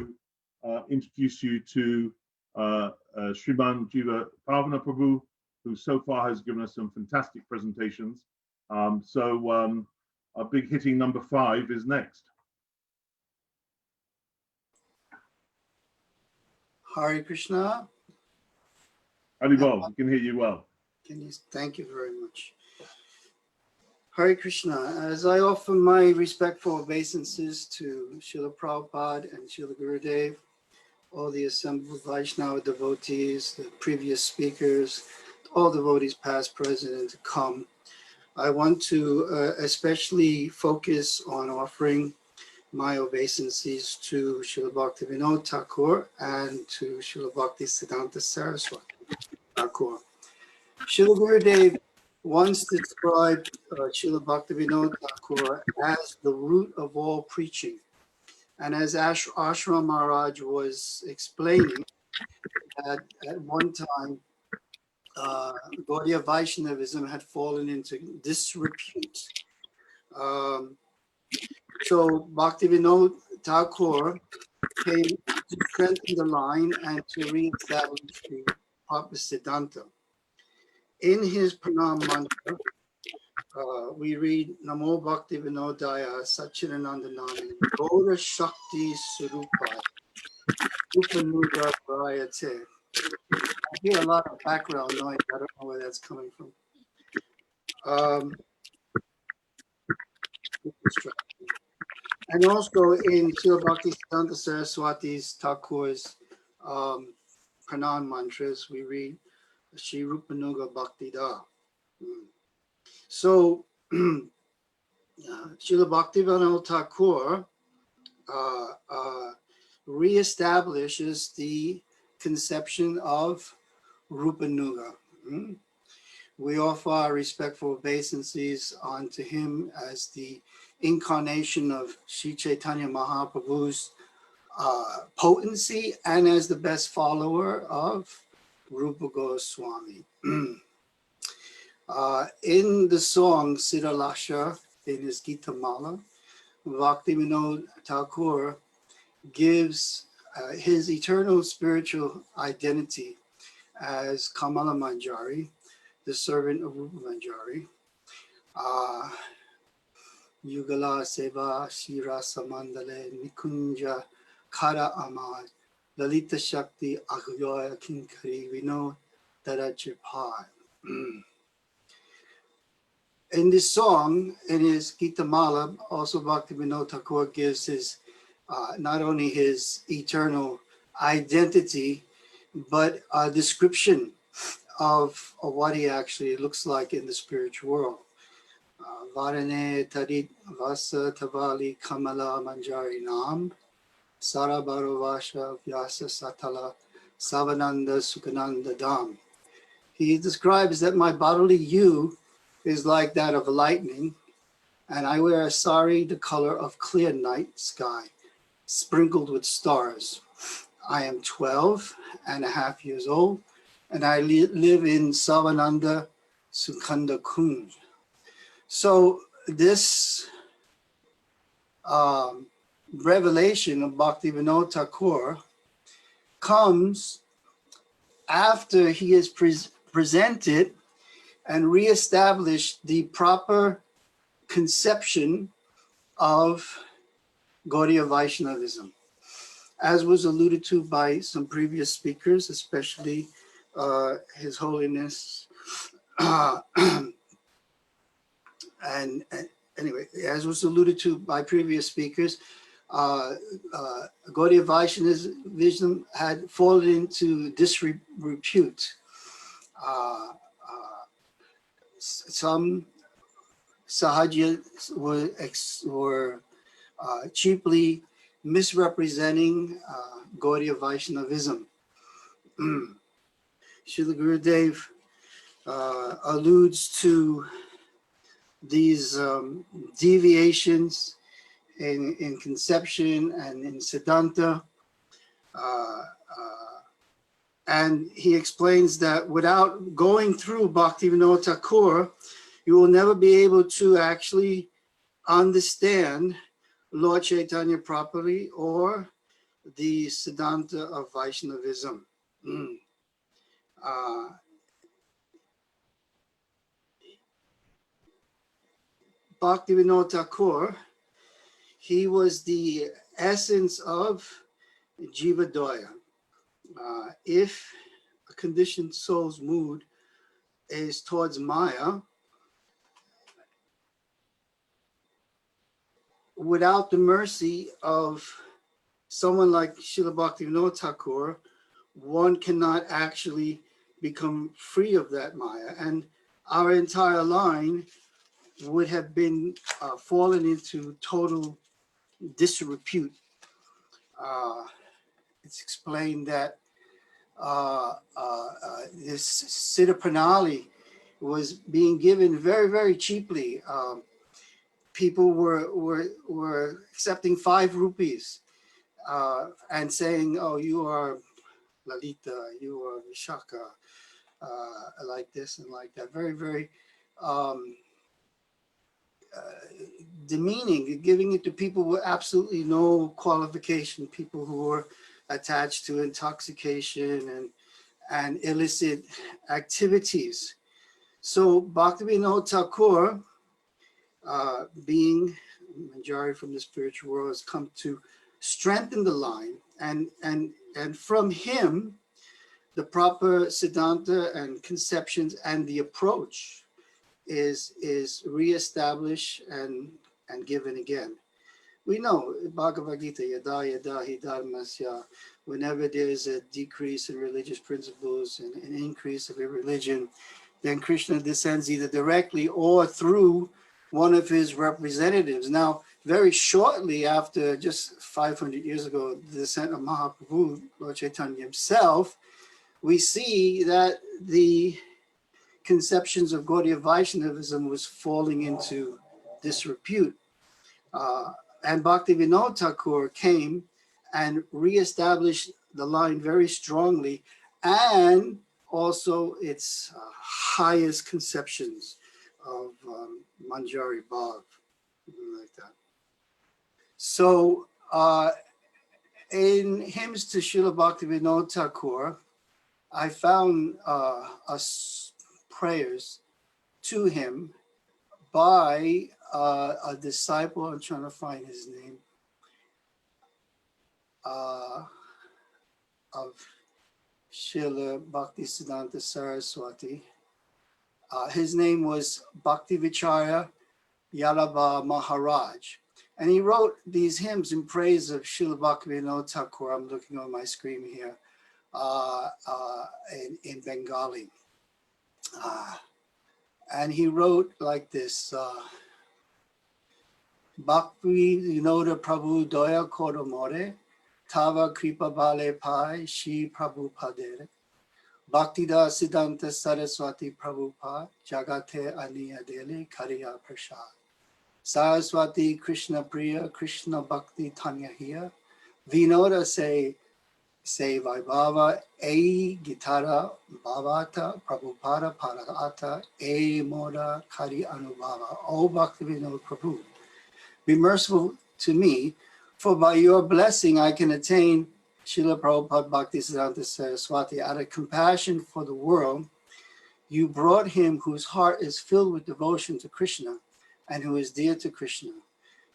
introduce you to Shriman Jiva Pavana Prabhu, who so far has given us some fantastic presentations. Our big hitting number 5 is next. Hare Krishna. Haribol, we can hear you well. Thank you very much. Hare Krishna. As I offer my respectful obeisances to Srila Prabhupada and Srila Gurudev, all the assembled Vaishnava devotees, the previous speakers, all devotees past, present, and to come, I want to especially focus on offering my obeisances to Srila Bhaktivinoda Thakur and to Srila Bhaktisiddhanta Saraswati Thakur. Srila Gurudev once described Srila Bhaktivinoda Thakur as the root of all preaching. And as Ashram Maharaj was explaining, that at one time, Gaudiya Vaishnavism had fallen into disrepute. So Bhaktivinoda Thakur came to strengthen the line and to re-establish the Bhaktisiddhanta. In his pranam mantra, we read Namo Bhaktivinodaya Satchidanandanaaya Gaura Shakti Surupaya Upanuga Prayate. I hear a lot of background noise. I don't know where that's coming from. And also in Srila Bhaktisiddhanta Saraswati's Thakur's pranam mantras, we read Shri Rupanuga Bhaktida. So Srila Bhaktivinoda Thakur reestablishes the conception of Rupanuga. We offer our respectful obeisances unto him as the incarnation of Sri Chaitanya Mahaprabhu's potency and as the best follower of Rupa Goswami. In the song Siddha Lasha, in his Gita Mala, Bhaktivinoda Thakur gives his eternal spiritual identity as Kamala Manjari, the servant of Rupa Manjari. Yugala Seva Shira Samandale Nikunja Kara Amad Lalita Shakti Aguyoya Kinkari Vino Darajipai. In this song, in his Gita Mala, also Bhaktivinoda Thakur gives his not only his eternal identity, but a description of what he actually looks like in the spiritual world. Varane Tarit Vasa Tavali Kamala Manjari Nam Sarabarovasha Vyasa Satala Savananda Sukhananda Dham. He describes that my bodily you is like that of lightning, and I wear a sari the color of clear night sky, sprinkled with stars. I am 12.5 years old, and I live in Savananda Sukanda Kunj. So this revelation of Bhaktivinoda Thakur comes after he has presented and reestablished the proper conception of Gaudiya Vaishnavism, as was alluded to by some previous speakers, especially His Holiness. And anyway, as was alluded to by previous speakers, Gaudiya Vaishnavism had fallen into disrepute. Some Sahajas were cheaply misrepresenting Gaudiya Vaishnavism. Srila Gurudev alludes to these deviations in conception and in Siddhanta. And he explains that without going through Bhaktivinoda Thakur, you will never be able to actually understand Lord Chaitanya properly or the Siddhanta of Vaishnavism. Bhaktivinoda Thakur, he was the essence of Jiva Daya. If a conditioned soul's mood is towards Maya, without the mercy of someone like Srila Bhaktivinoda Thakur, one cannot actually become free of that Maya. And our entire line would have been fallen into total disrepute. It's explained that this Siddha Pranali was being given very, very cheaply. People were accepting 5 rupees and saying, "Oh, you are Lalita, you are Vishaka," like this and like that. Very, very demeaning, giving it to people with absolutely no qualification, people who were attached to intoxication and illicit activities. So Bhaktivinoda Thakur, being Manjari from the spiritual world, has come to strengthen the line, and from him, the proper Siddhanta and conceptions and the approach is reestablished and given again. We know Bhagavad Gita, yada yada hi dharmasya, whenever there's a decrease in religious principles and an increase of a religion, then Krishna descends either directly or through one of his representatives. Now, very shortly after, just 500 years ago, the descent of Mahaprabhu, Lord Chaitanya himself, we see that the conceptions of Gaudiya Vaishnavism was falling into disrepute. And Bhaktivinoda Thakur came and reestablished the line very strongly, and also its highest conceptions of Manjari Bhav, like that. So in hymns to Srila Bhaktivinoda Thakur, I found prayers to him by a disciple. I'm trying to find his name, of Srila Bhaktisiddhanta Saraswati. His name was Bhaktivicharya Yadava Maharaj. And he wrote these hymns in praise of Srila Bhaktivinoda Thakur. I'm looking on my screen here, in Bengali. And he wrote like this: Bhaktivinoda Prabhu Doya Kodomore, Tava Kripa Bale Pai, Shi Prabhu Padere. Bhaktida Siddhanta Saraswati Prabhupada Jagate Aniya Dele Kariya Prasad. Saraswati Krishna Priya Krishna Bhakti Tanya Hiya Vinoda say Vaibhava A Gitara Bhavata Prabhupada Parata A Moda Kari Anubhava. O Bhaktivinoda Prabhu, be merciful to me, for by your blessing I can attain Srila Prabhupada Bhaktisiddhanta Saraswati. Out of compassion for the world, you brought him whose heart is filled with devotion to Krishna and who is dear to Krishna.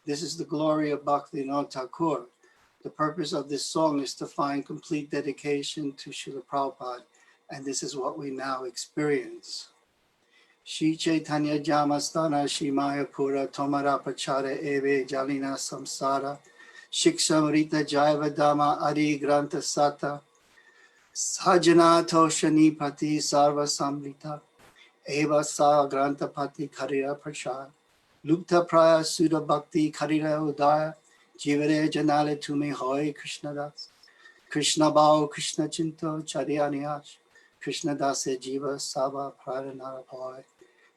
This is the glory of Bhaktivinoda Thakur. The purpose of this song is to find complete dedication to Srila Prabhupada, and this is what we now experience. Shri Chaitanya Jamastana Shri Mayapura Tomara Pachara Eve Jalina Samsara Shikshamrita Jaiva Dhamma Adi Granta Sata Sajana Toshani Pati Sarva Samrita Eva Sa Granta Pati Karira Prashad Lupta Praya Sudha Bhakti Karira Udaya Jivare Janale Tumi Hoy Krishna Das Krishna Bao Krishna Chinto Charyaniyash Krishna Dase Jiva Saba Praranara Hoy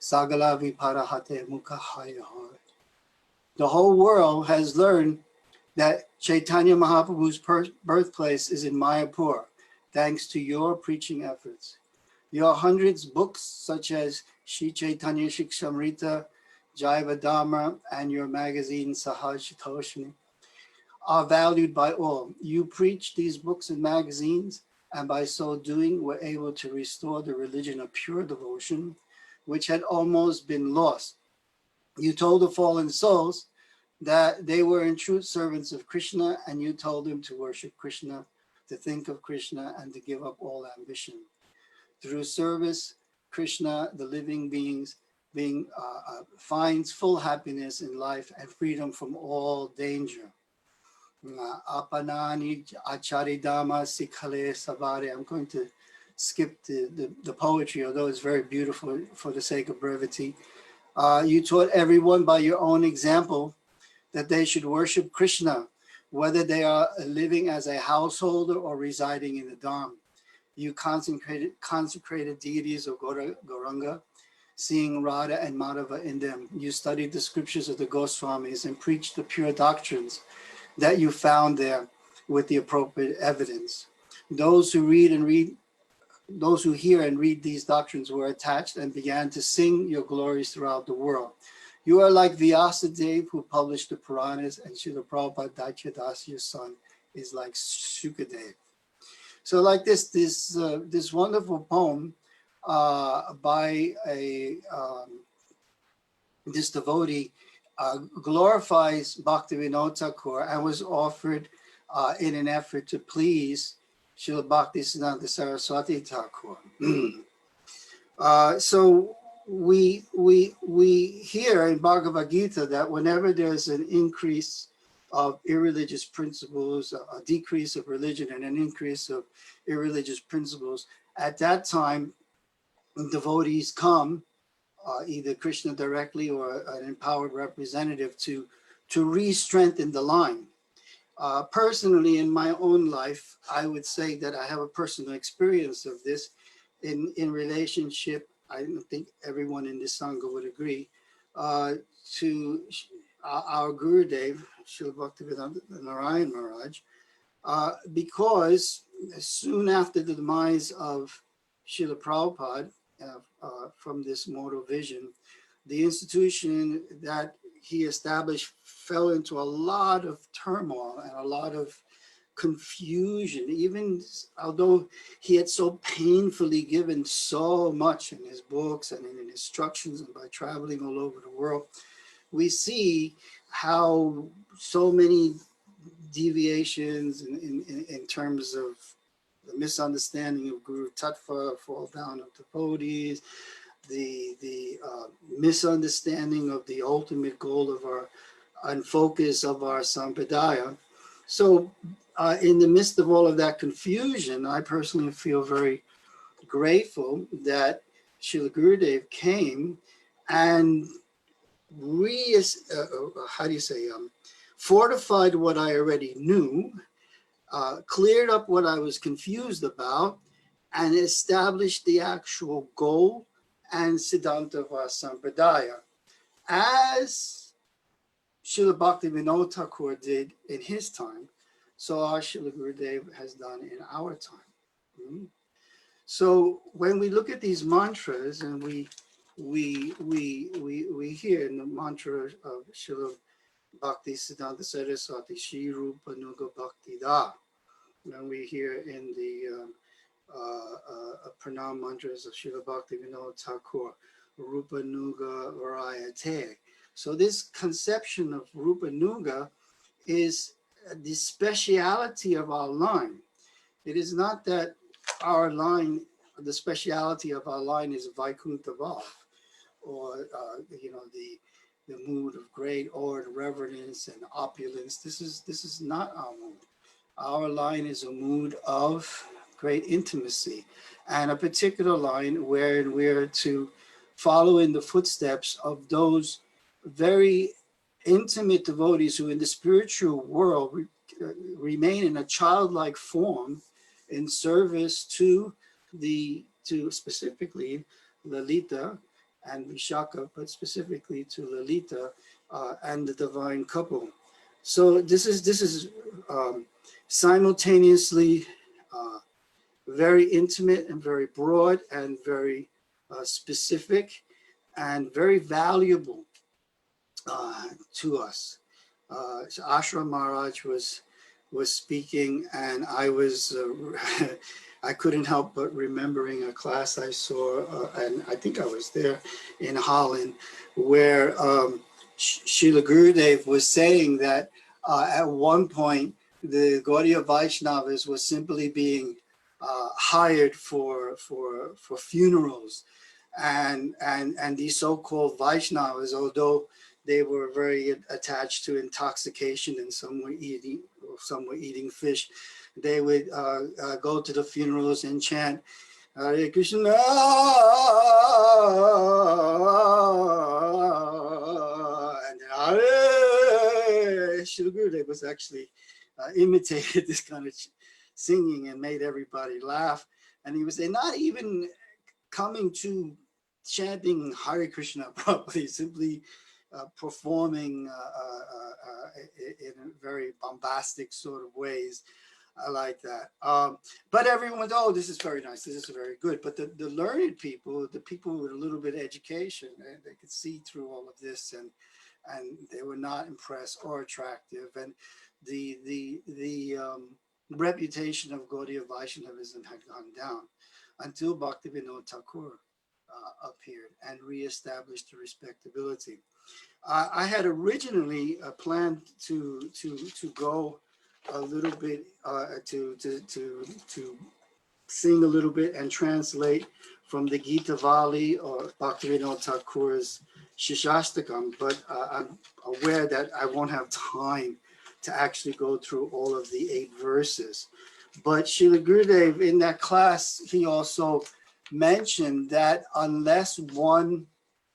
Sagala Viparahate Mukha Haya Hoy. The whole world has learned that Chaitanya Mahaprabhu's birthplace is in Mayapur, thanks to your preaching efforts. Your hundreds books such as Shri Chaitanya Shikshamrita, Jaiva Dhamma, and your magazine Sahaj Toshini are valued by all. You preach these books and magazines, and by so doing were able to restore the religion of pure devotion, which had almost been lost. You told the fallen souls that they were in truth servants of Krishna, and you told them to worship Krishna, to think of Krishna, and to give up all ambition. Through service, Krishna, the living beings, finds full happiness in life and freedom from all danger. Apanani acharidama sikhale savare. I'm going to skip the poetry, although it's very beautiful for the sake of brevity. You taught everyone by your own example that they should worship Krishna, whether they are living as a householder or residing in the Dham. You consecrated deities of Gauranga, seeing Radha and Madhava in them. You studied the scriptures of the Goswamis and preached the pure doctrines that you found there with the appropriate evidence. Those who hear and read these doctrines were attached and began to sing your glories throughout the world. You are like Vyasadeva, who published the Puranas, and Srila Prabhupada Daityadas, your son, is like Shukadev. So like this wonderful poem by this devotee glorifies Bhaktivinoda Thakur and was offered in an effort to please Srila Bhaktisiddhanta Saraswati Thakur. So we hear in Bhagavad Gita that whenever there's an increase of irreligious principles, a decrease of religion and an increase of irreligious principles, at that time devotees come, either Krishna directly or an empowered representative, to re-strengthen the line. Personally, in my own life, I would say that I have a personal experience of this in relationship, I don't think everyone in this Sangha would agree, to our Gurudev, Srila Bhaktivinoda Narayan Maharaj, because soon after the demise of Srila Prabhupada from this mortal vision, the institution that he established fell into a lot of turmoil and a lot of confusion, even although he had so painfully given so much in his books and in instructions and by traveling all over the world. We see how so many deviations in terms of the misunderstanding of Guru Tattva, fall down of devotees, the misunderstanding of the ultimate goal of our and focus of our sampradaya. So in the midst of all of that confusion, I personally feel very grateful that Srila Gurudev came and fortified what I already knew, cleared up what I was confused about, and established the actual goal and Siddhanta Sampradaya, as Srila Bhaktivinoda Thakur did in his time, so our Srila Gurudev has done in our time. So when we look at these mantras and we hear in the mantra of Srila Bhakti Siddhanta Saraswati Shri Rupa Nuga Bhakti Da, when we hear in the pranam mantras of Srila Bhaktivinoda Thakur, Rupa Nuga Varayate. So this conception of Rupa Nuga is the speciality of our line. It is not that our line, the speciality of our line is Vaikuntha Bhav, or the mood of great awe and reverence and opulence. This is not our mood. Our line is a mood of great intimacy, and a particular line wherein we're to follow in the footsteps of those very intimate devotees who in the spiritual world remain in a childlike form in service to specifically Lalita and Vishaka, but specifically to Lalita and the divine couple. So this is simultaneously very intimate and very broad and very specific and very valuable to us. So Ashram Maharaj was speaking, and I was I couldn't help but remembering a class I saw, and I think I was there in Holland, where Srila Gurudev was saying that at one point the Gaudiya Vaishnavas was simply being hired for funerals, and these so-called Vaishnavas, although they were very attached to intoxication and some were eating fish, they would go to the funerals and chant Hare Krishna, and Hare. Srila Gurudev was actually imitated this kind of singing and made everybody laugh. And he was not even coming to chanting Hare Krishna properly, simply performing in very bombastic sort of ways. I like that. But everyone went, oh, this is very nice. This is very good. But the learned people, the people with a little bit of education, they could see through all of this, and they were not impressed or attractive. And the reputation of Gaudiya Vaishnavism had gone down until Bhaktivinoda Thakur appeared and reestablished the respectability. I had originally planned to go a little bit to sing a little bit and translate from the Gita Vali or Bhaktivinoda Thakur's Shishastakam, but I'm aware that I won't have time to actually go through all of the 8 verses. But Srila Gurudev, in that class, he also mentioned that unless one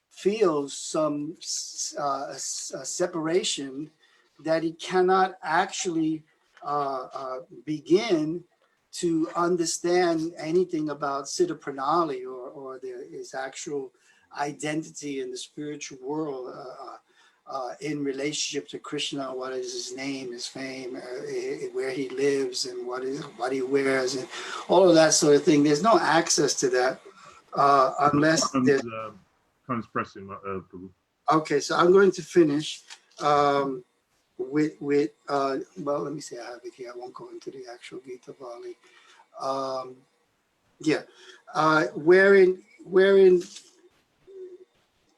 feels some separation, that he cannot actually begin to understand anything about Siddha Pranali or his actual identity in the spiritual world in relationship to Krishna. What is his name, his fame, where he lives, and what he wears, and all of that sort of thing. There's no access to that unless there's expressing. Okay, so I'm going to finish with well, let me see, I have it here. I won't go into the actual Gita Vali. Wherein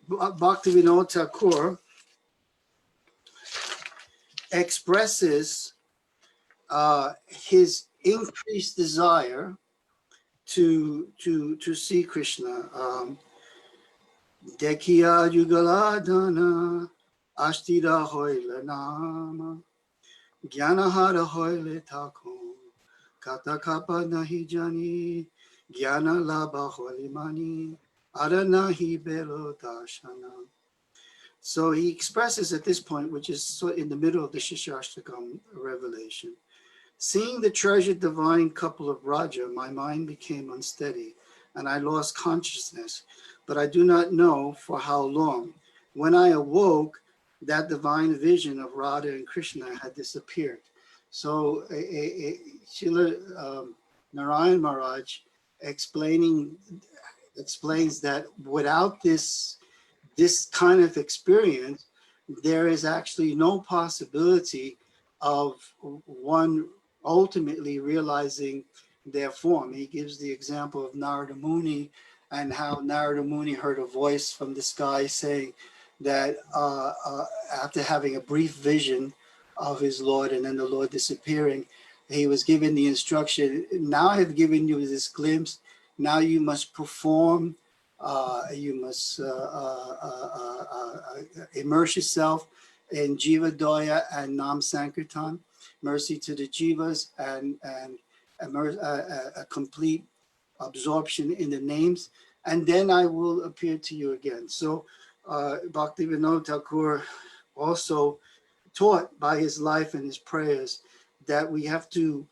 Bhaktivinoda Thakur expresses his increased desire to see Krishna. Dekhiya Yugaladana Ashtira Hoyle Nama Gyanahara Hoyle Thakur Katakapa Nahi Jani Gyana Labha Holimani Aranahi Belo Darshana. So he expresses at this point, which is in the middle of the Shishastakam revelation, Seeing the treasured divine couple of Raja, my mind became unsteady and I lost consciousness, but I do not know for how long. When I awoke, that divine vision of Radha and Krishna had disappeared. So Srila Narayan Maharaj explains that without this kind of experience, there is actually no possibility of one ultimately realizing their form. He gives the example of Narada Muni and how Narada Muni heard a voice from the sky saying that after having a brief vision of his Lord and then the Lord disappearing, he was given the instruction, now I have given you this glimpse, now you must perform, you must immerse yourself in Jiva Doya and Nam Sankirtan, mercy to the Jivas, and a complete absorption in the names, and then I will appear to you again. So Bhaktivinoda Thakur also taught by his life and his prayers that we have to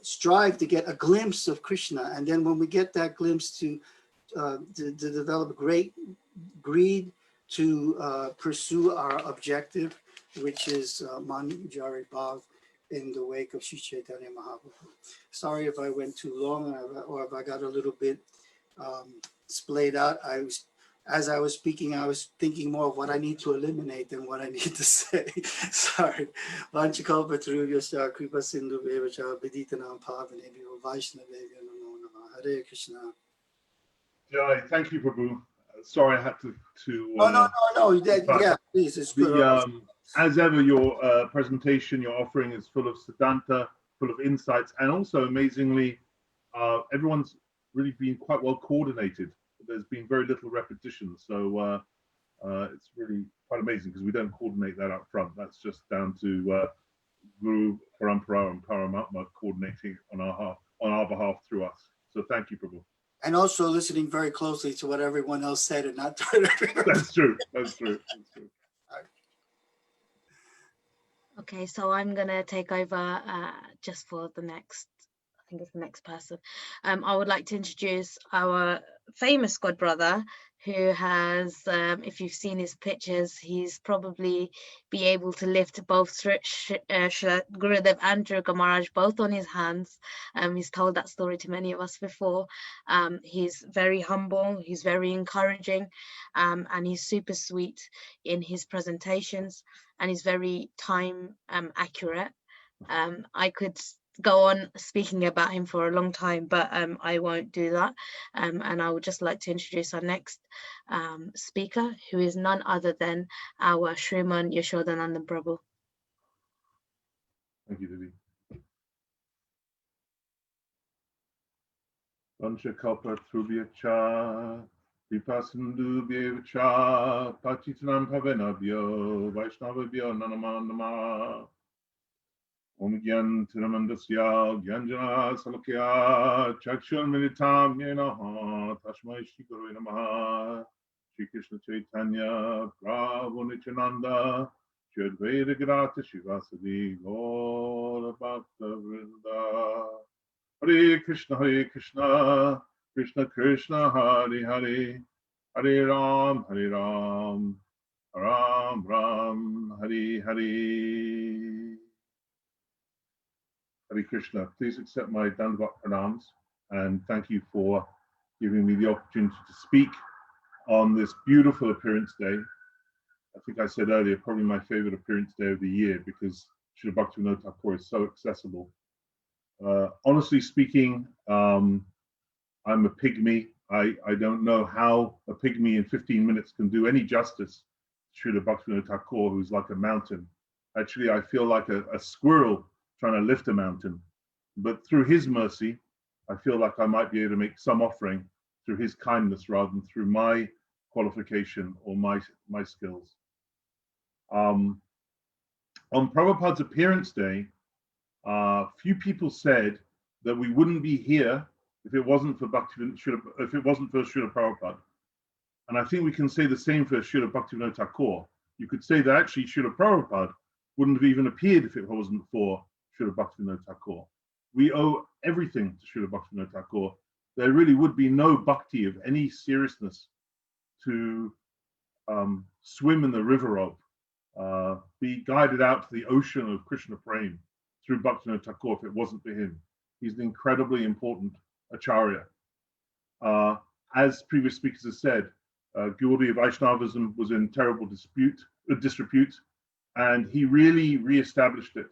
strive to get a glimpse of Krishna, and then when we get that glimpse to develop great greed to pursue our objective, which is Manjari Bhav in the wake of Sri Chaitanya Mahaprabhu. Sorry if I went too long or if I got a little bit splayed out. As I was speaking, I was thinking more of what I need to eliminate than what I need to say. Sorry. Vanchakalpatarubhyasya kripa sindhu bevacha viditanam pavanebhyo vaishnavebhyo namo namah. Hare Krishna. Jai, thank you, Prabhu. Sorry, I had to. No. Yeah, please. It's good. As ever, your presentation, your offering is full of siddhanta, full of insights, and also amazingly, everyone's really been quite well coordinated. There's been very little repetition, so it's really quite amazing because we don't coordinate that up front. That's just down to Guru, Parampara, and Paramatma coordinating on our behalf through us. So thank you, Prabhu. And also listening very closely to what everyone else said and not to That's true. That's true. That's true. Okay, so I'm gonna take over just for the next, I think it's the next person. I would like to introduce our famous godbrother who has, if you've seen his pictures, he's probably be able to lift both Gurudev and Durga Maharaj both on his hands. He's told that story to many of us before. He's very humble, he's very encouraging, and he's super sweet in his presentations, and he's very time accurate. I could go on speaking about him for a long time, but I won't do that. And I would just like to introduce our next speaker, who is none other than our Shriman Yashodananda Prabhu. Thank you, Devi. Vanchakalpatarubhyacha kripa sindhu bevacha patitanam pavanebhyo vaishnavebhyo namo namah. Om Gyan Tiramandasya Gyanjana Salakya Chakshur Militam Yenaha Tashmai Shri Guru Namaha Shri Krishna Chaitanya Prabhu Nityananda Shri Advaita Gadata Shivasadi Gaura Bhakta Vrinda. Hare Krishna, Krishna Krishna, Hare Hare, Hare Ram, Ram Ram, Hare Hare. Hare Krishna, please accept my Dandavat pranams and thank you for giving me the opportunity to speak on this beautiful appearance day. I think I said earlier, probably my favorite appearance day of the year because Srila Bhaktivinoda Thakur is so accessible. Honestly speaking, I'm a pygmy. I don't know how a pygmy in 15 minutes can do any justice to Srila Bhaktivinoda Thakur, who's like a mountain. Actually, I feel like a squirrel trying to lift a mountain, but through his mercy, I feel like I might be able to make some offering through his kindness rather than through my qualification or my skills. On Prabhupada's appearance day, few people said that we wouldn't be here if it wasn't for Srila Prabhupada. And I think we can say the same for Srila Bhaktivinoda Thakur. You could say that actually Srila Prabhupada wouldn't have even appeared if it wasn't for Srila Srila Bhaktivinoda Thakur. We owe everything to Srila Bhaktivinoda Thakur. There really would be no bhakti of any seriousness to swim in the river of, be guided out to the ocean of Krishna Prem through Bhaktivinoda Thakur if it wasn't for him. He's an incredibly important acharya. As previous speakers have said, Gaudiya Vaishnavism was in terrible disrepute, and he really re-established it.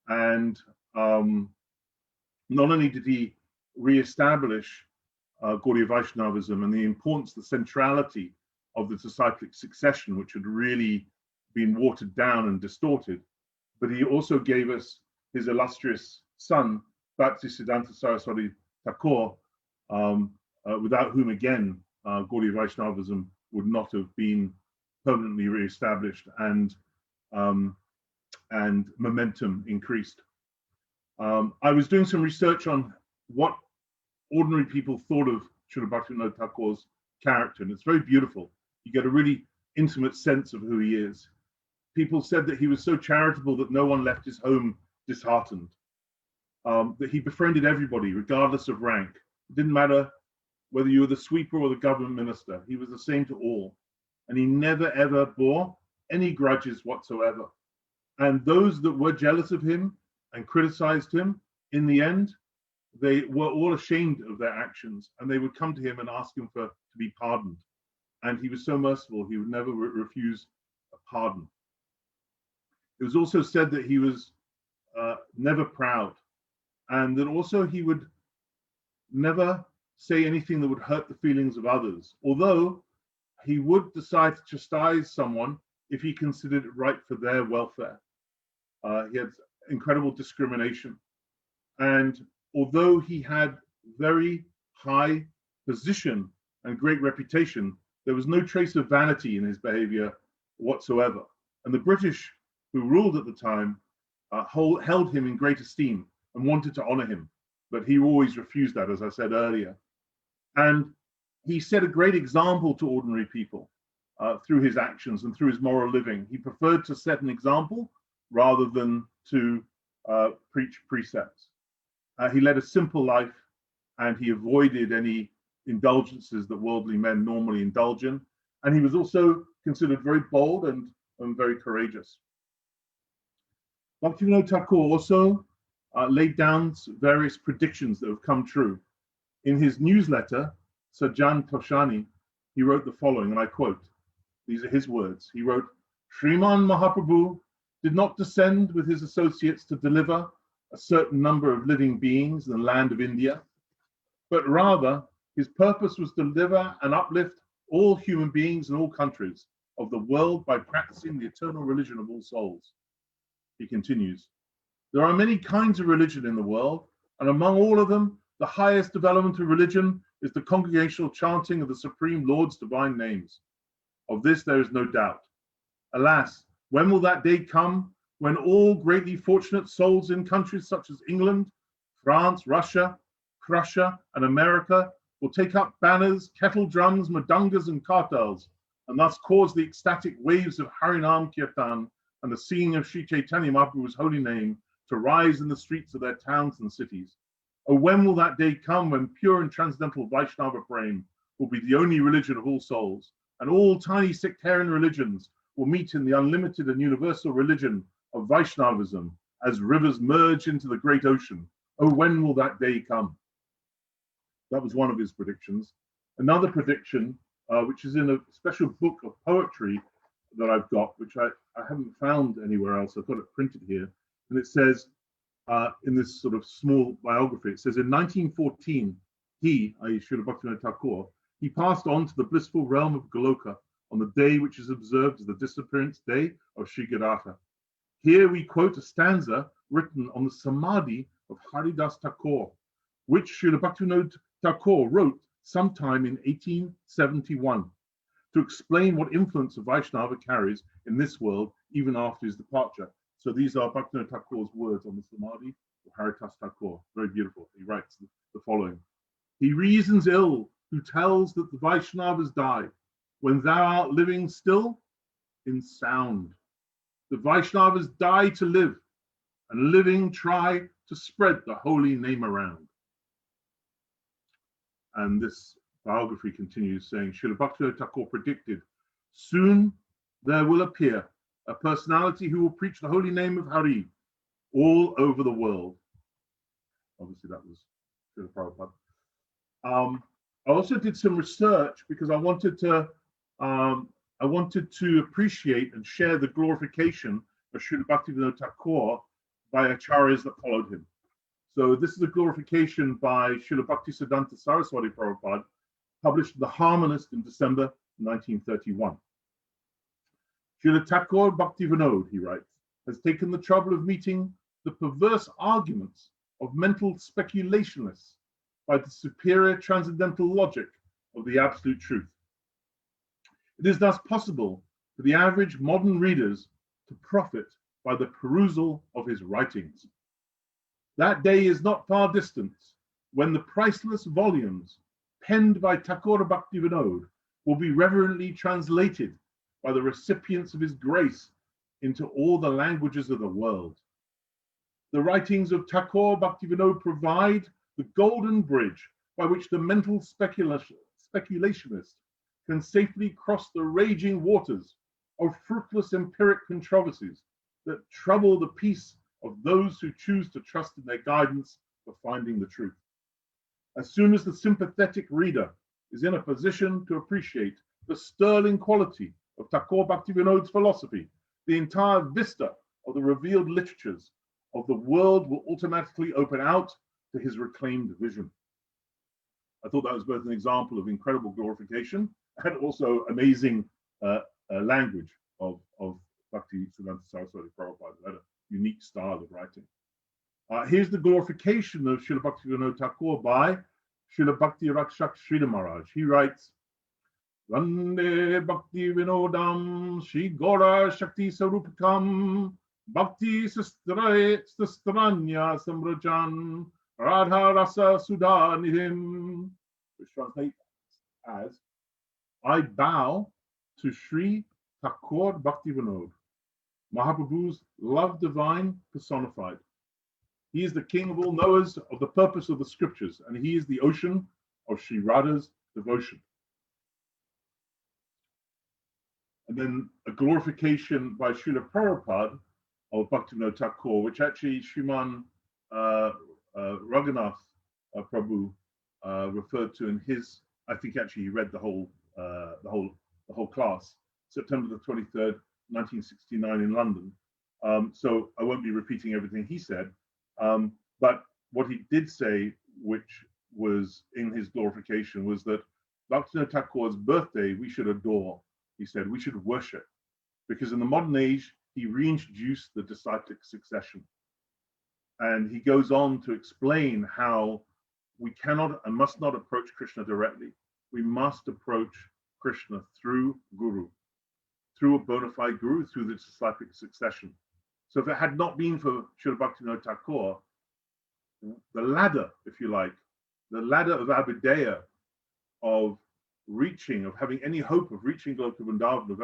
And not only did he re-establish Gaudiya Vaishnavism and the importance, the centrality of the disciplic succession, which had really been watered down and distorted, but he also gave us his illustrious son, Bhaktisiddhanta Saraswati Thakur, without whom, again, Gaudiya Vaishnavism would not have been permanently re-established and momentum increased. I was doing some research on what ordinary people thought of Srila Bhaktivinoda Thakur's character, and it's very beautiful. You get a really intimate sense of who he is. People said that he was so charitable that no one left his home disheartened, that he befriended everybody, regardless of rank. It didn't matter whether you were the sweeper or the government minister. He was the same to all. And he never, ever bore any grudges whatsoever. And those that were jealous of him and criticized him, in the end, they were all ashamed of their actions, and they would come to him and ask him to be pardoned. And he was so merciful, he would never refuse a pardon. It was also said that he was never proud, and that also he would never say anything that would hurt the feelings of others, although he would decide to chastise someone if he considered it right for their welfare. He had incredible discrimination. And although he had very high position and great reputation, there was no trace of vanity in his behavior whatsoever. And the British, who ruled at the time, held him in great esteem and wanted to honor him. But he always refused that, as I said earlier. And he set a great example to ordinary people through his actions and through his moral living. He preferred to set an example rather than to preach precepts. He led a simple life, and he avoided any indulgences that worldly men normally indulge in. And he was also considered very bold and very courageous. Bhaktivinoda Thakur also laid down various predictions that have come true. In his newsletter, Sajan Toshani, he wrote the following, and I quote, these are his words. He wrote, Sriman Mahaprabhu did not descend with his associates to deliver a certain number of living beings in the land of India, but rather his purpose was to deliver and uplift all human beings in all countries of the world by practicing the eternal religion of all souls. He continues, there are many kinds of religion in the world, and among all of them, the highest development of religion is the congregational chanting of the Supreme Lord's divine names. Of this there is no doubt. Alas, when will that day come when all greatly fortunate souls in countries such as England, France, Russia, Prussia, and America will take up banners, kettle drums, madungas, and kartals, and thus cause the ecstatic waves of Harinam Kirtan and the singing of Sri Chaitanya Mahaprabhu's holy name to rise in the streets of their towns and cities. Oh, when will that day come when pure and transcendental Vaishnava Prem will be the only religion of all souls, and all tiny sectarian religions will meet in the unlimited and universal religion of Vaishnavism as rivers merge into the great ocean? Oh, when will that day come? That was one of his predictions. Another prediction, which is in a special book of poetry that I've got, which I haven't found anywhere else. I've got it printed here. And it says, in this sort of small biography, it says, in 1914, he, i.e. Srila Bhaktivinoda Thakur, he passed on to the blissful realm of Goloka on the day which is observed as the disappearance day of Sri Gadadhar. Here we quote a stanza written on the Samadhi of Haridas Thakur, which Srila Bhaktivinoda Thakur wrote sometime in 1871 to explain what influence a Vaishnava carries in this world even after his departure. So these are Bhaktivinoda Thakur's words on the Samadhi of Haridas Thakur. Very beautiful. He writes the following. He reasons ill who tells that the Vaishnavas die when thou art living still in sound. The Vaishnavas die to live, and living try to spread the holy name around. And this biography continues saying, Srila Bhaktivinoda Thakur predicted, soon there will appear a personality who will preach the holy name of Hari all over the world. Obviously that was Srila Prabhupada. I also did some research because I wanted to appreciate and share the glorification of Srila Bhaktivinoda Thakur by acharyas that followed him. So this is a glorification by Srila Bhaktisiddhanta Saraswati Prabhupada, published in The Harmonist in December 1931. Srila Thakur Bhaktivinoda, he writes, has taken the trouble of meeting the perverse arguments of mental speculationists by the superior transcendental logic of the absolute truth. It is thus possible for the average modern readers to profit by the perusal of his writings. That day is not far distant when the priceless volumes penned by Thakur Bhaktivinoda will be reverently translated by the recipients of his grace into all the languages of the world. The writings of Thakur Bhaktivinoda provide the golden bridge by which the mental speculationist can safely cross the raging waters of fruitless empiric controversies that trouble the peace of those who choose to trust in their guidance for finding the truth. As soon as the sympathetic reader is in a position to appreciate the sterling quality of Thakur Bhaktivinoda's philosophy, the entire vista of the revealed literatures of the world will automatically open out to his reclaimed vision. I thought that was both an example of incredible glorification and also amazing language of Bhaktisiddhanta Saraswati Prabhupada. That a unique style of writing. Here's the glorification of Srila Bhaktivinoda Thakur by Srila Bhakti Rakshak Srila Maharaj. He writes, Vande Bhaktivinodam Shri Gora Shakti Sarupakam Bhakti Sastranya Samrajan Radha Rasa Sudha Nidhim, which translates as, I bow to Sri Thakur Bhaktivinoda, Mahaprabhu's love divine personified. He is the king of all knowers of the purpose of the scriptures, and he is the ocean of Sri Radha's devotion. And then a glorification by Srila Prabhupada of Bhaktivinoda Thakur, which actually Sriman Raghunath Prabhu referred to in his, I think actually he read the whole class, September the 23rd, 1969 in London. So I won't be repeating everything he said, but what he did say, which was in his glorification, was that Bhaktivinoda Thakur's birthday we should adore. He said we should worship, because in the modern age he reintroduced the disciplic succession. And he goes on to explain how we cannot and must not approach Krishna directly. We must approach Krishna through Guru, through a bona fide Guru, through the disciplic succession. So if it had not been for Srila Bhaktivinoda Thakur, the ladder, if you like, the ladder of Abhideya, of reaching, of having any hope of reaching Goloka Vrindavan, of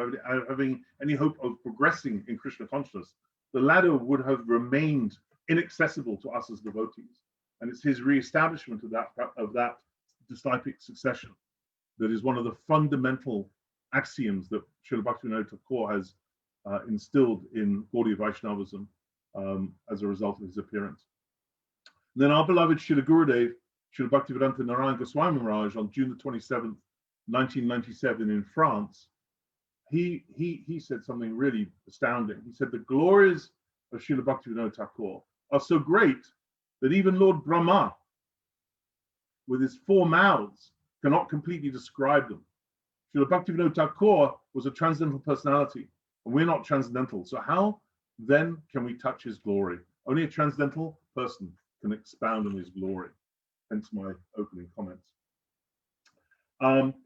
having any hope of progressing in Krishna consciousness, the ladder would have remained inaccessible to us as devotees. And it's his re-establishment of that disciplic succession that is one of the fundamental axioms that Srila Bhaktivinoda Thakur has instilled in Gaudiya Vaishnavism as a result of his appearance. And then our beloved Srila Gurudev, Srila Bhaktivedanta Narayan Goswami Maharaj, on June the 27th, 1997 in France, he said something really astounding. He said the glories of Srila Bhaktivinoda Thakur are so great that even Lord Brahma, with his 4 mouths, cannot completely describe them. Srila Bhaktivinoda Thakur was a transcendental personality, and we're not transcendental. So how then can we touch his glory? Only a transcendental person can expound on his glory. Hence my opening comments.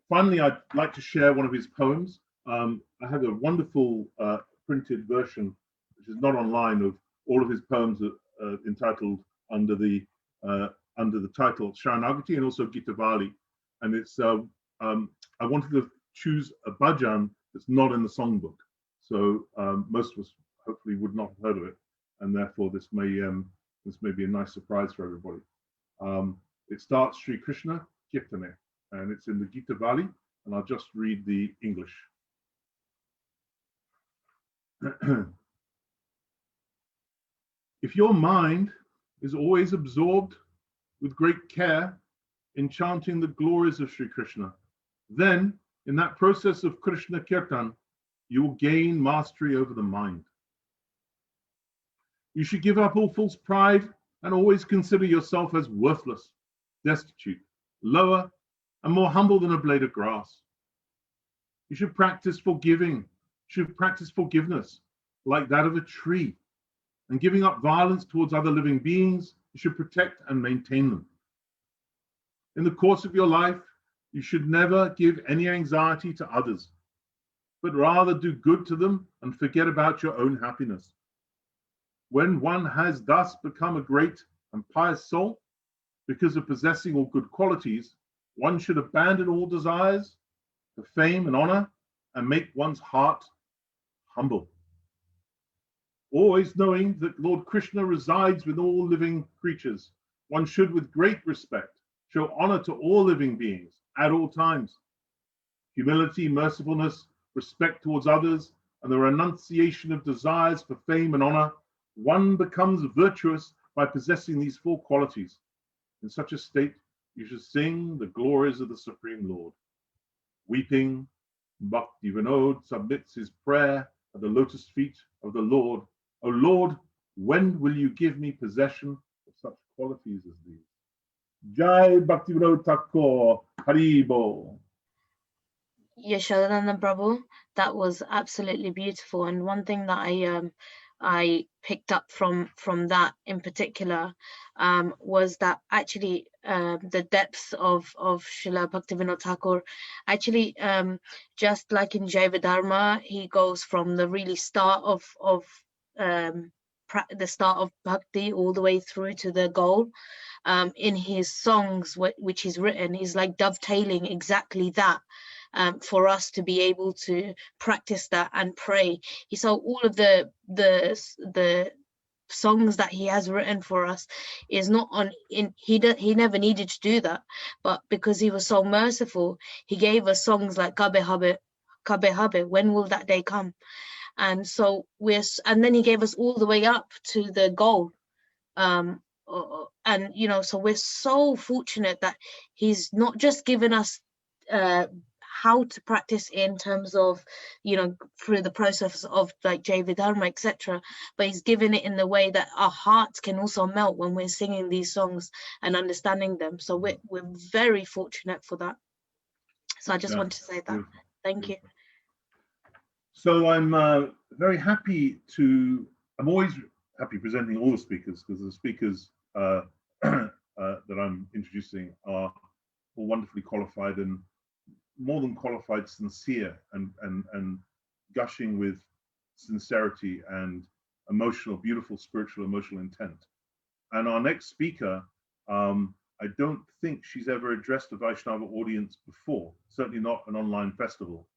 Finally, I'd like to share one of his poems. I have a wonderful printed version, which is not online, of all of his poems entitled under the title Sharanagati and also Gitavali. And it's I wanted to choose a bhajan that's not in the songbook, so most of us hopefully would not have heard of it. and therefore this may be a nice surprise for everybody. It starts Sri Krishna Kirtane, and it's in the Gita Valley, and I'll just read the English. If your mind is always absorbed with great care in chanting the glories of Sri Krishna, then in that process of Krishna Kirtan, you will gain mastery over the mind. You should give up all false pride and always consider yourself as worthless, destitute, lower, and more humble than a blade of grass. You should practice forgiveness like that of a tree, and giving up violence towards other living beings, you should protect and maintain them. In the course of your life, you should never give any anxiety to others, but rather do good to them and forget about your own happiness. When one has thus become a great and pious soul, because of possessing all good qualities, one should abandon all desires for fame and honor and make one's heart humble. Always knowing that Lord Krishna resides with all living creatures, one should with great respect show honor to all living beings at all times. Humility, mercifulness, respect towards others, and the renunciation of desires for fame and honor, one becomes virtuous by possessing these four qualities. In such a state, you should sing the glories of the Supreme Lord. Weeping, Bhaktivinoda submits his prayer at the lotus feet of the Lord. O Lord, when will you give me possession of such qualities as these? Jai Bhaktivinoda Thakur, Haribo. Yashodananda Prabhu, that was absolutely beautiful. And one thing that I picked up from that in particular was that actually the depths of Srila Bhaktivinoda Thakur, actually just like in Jaiva Dharma, he goes from the really start of the start of bhakti all the way through to the goal. In his songs, which he's written, he's like dovetailing exactly that. For us to be able to practice that and pray. So all of the songs that he has written for us is not on in he never needed to do that, but because he was so merciful, he gave us songs like Kabe Habe, when will that day come? And so and then he gave us all the way up to the goal. And so we're so fortunate that he's not just given us how to practice in terms of, through the process of like Jaiva Dharma, etc. But he's given it in the way that our hearts can also melt when we're singing these songs and understanding them. So we're very fortunate for that. So I just want to say that. Beautiful. Thank you. So I'm very happy I'm always happy presenting all the speakers, because the speakers that I'm introducing are all wonderfully qualified and more than qualified, sincere and gushing with sincerity and beautiful spiritual emotional intent. And our next speaker, I don't think she's ever addressed a Vaishnava audience before, certainly not an online festival.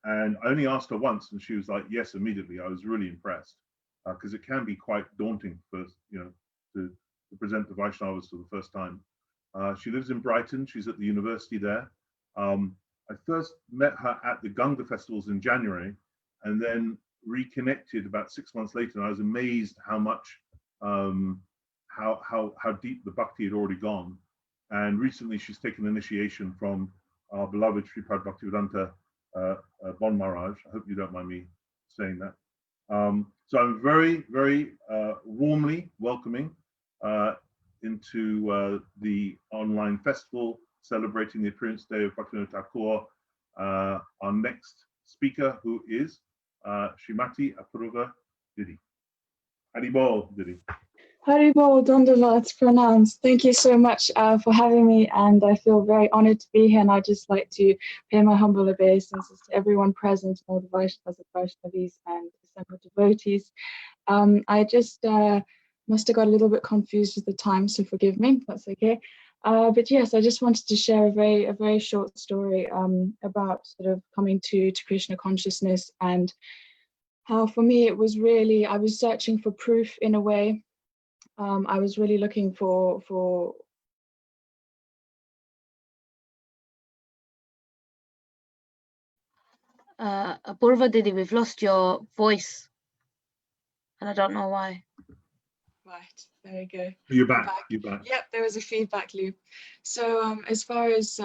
And I only asked her once and she was like, yes, immediately. I was really impressed, because it can be quite daunting for, to present the Vaishnavas for the first time. She lives in Brighton. She's at the university there. I first met her at the Ganga festivals in January, and then reconnected about 6 months later. And I was amazed how much, how deep the bhakti had already gone. And recently, she's taken initiation from our beloved Sripad Bhaktivedanta Bon Maharaj. I hope you don't mind me saying that. So I'm very, very warmly welcoming into the online festival celebrating the appearance day of Bhaktivinoda Thakur, our next speaker, who is Srimati Apurva Didi. Haribol, Didi. Haribol, Dandavats, pranams. Thank you so much for having me, and I feel very honored to be here, and I'd just like to pay my humble obeisances to everyone present, all the Vaishnavas and Vaishnavis and assembled devotees. I just must have got a little bit confused with the time, so forgive me, that's okay. But yes, I just wanted to share a very short story about sort of coming to Krishna consciousness and how for me it was really, I was searching for proof in a way. I was really looking for Apurva Didi, we've lost your voice, and I don't know why. Right, there we go. You're back. You're back. Yep, there was a feedback loop. So as far as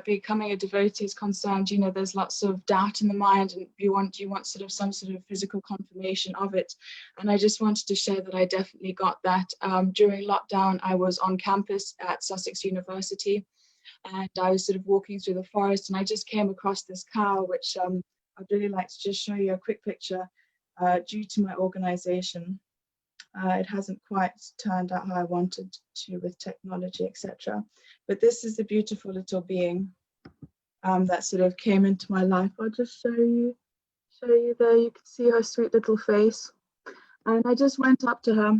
becoming a devotee is concerned, you know, there's lots of doubt in the mind, and you want sort of some sort of physical confirmation of it. And I just wanted to share that I definitely got that. During lockdown, I was on campus at Sussex University, and I was sort of walking through the forest, and I just came across this cow, which I'd really like to just show you a quick picture due to my organization. It hasn't quite turned out how I wanted to with technology, etc. But this is a beautiful little being that sort of came into my life. I'll just show you there. You can see her sweet little face. And I just went up to her,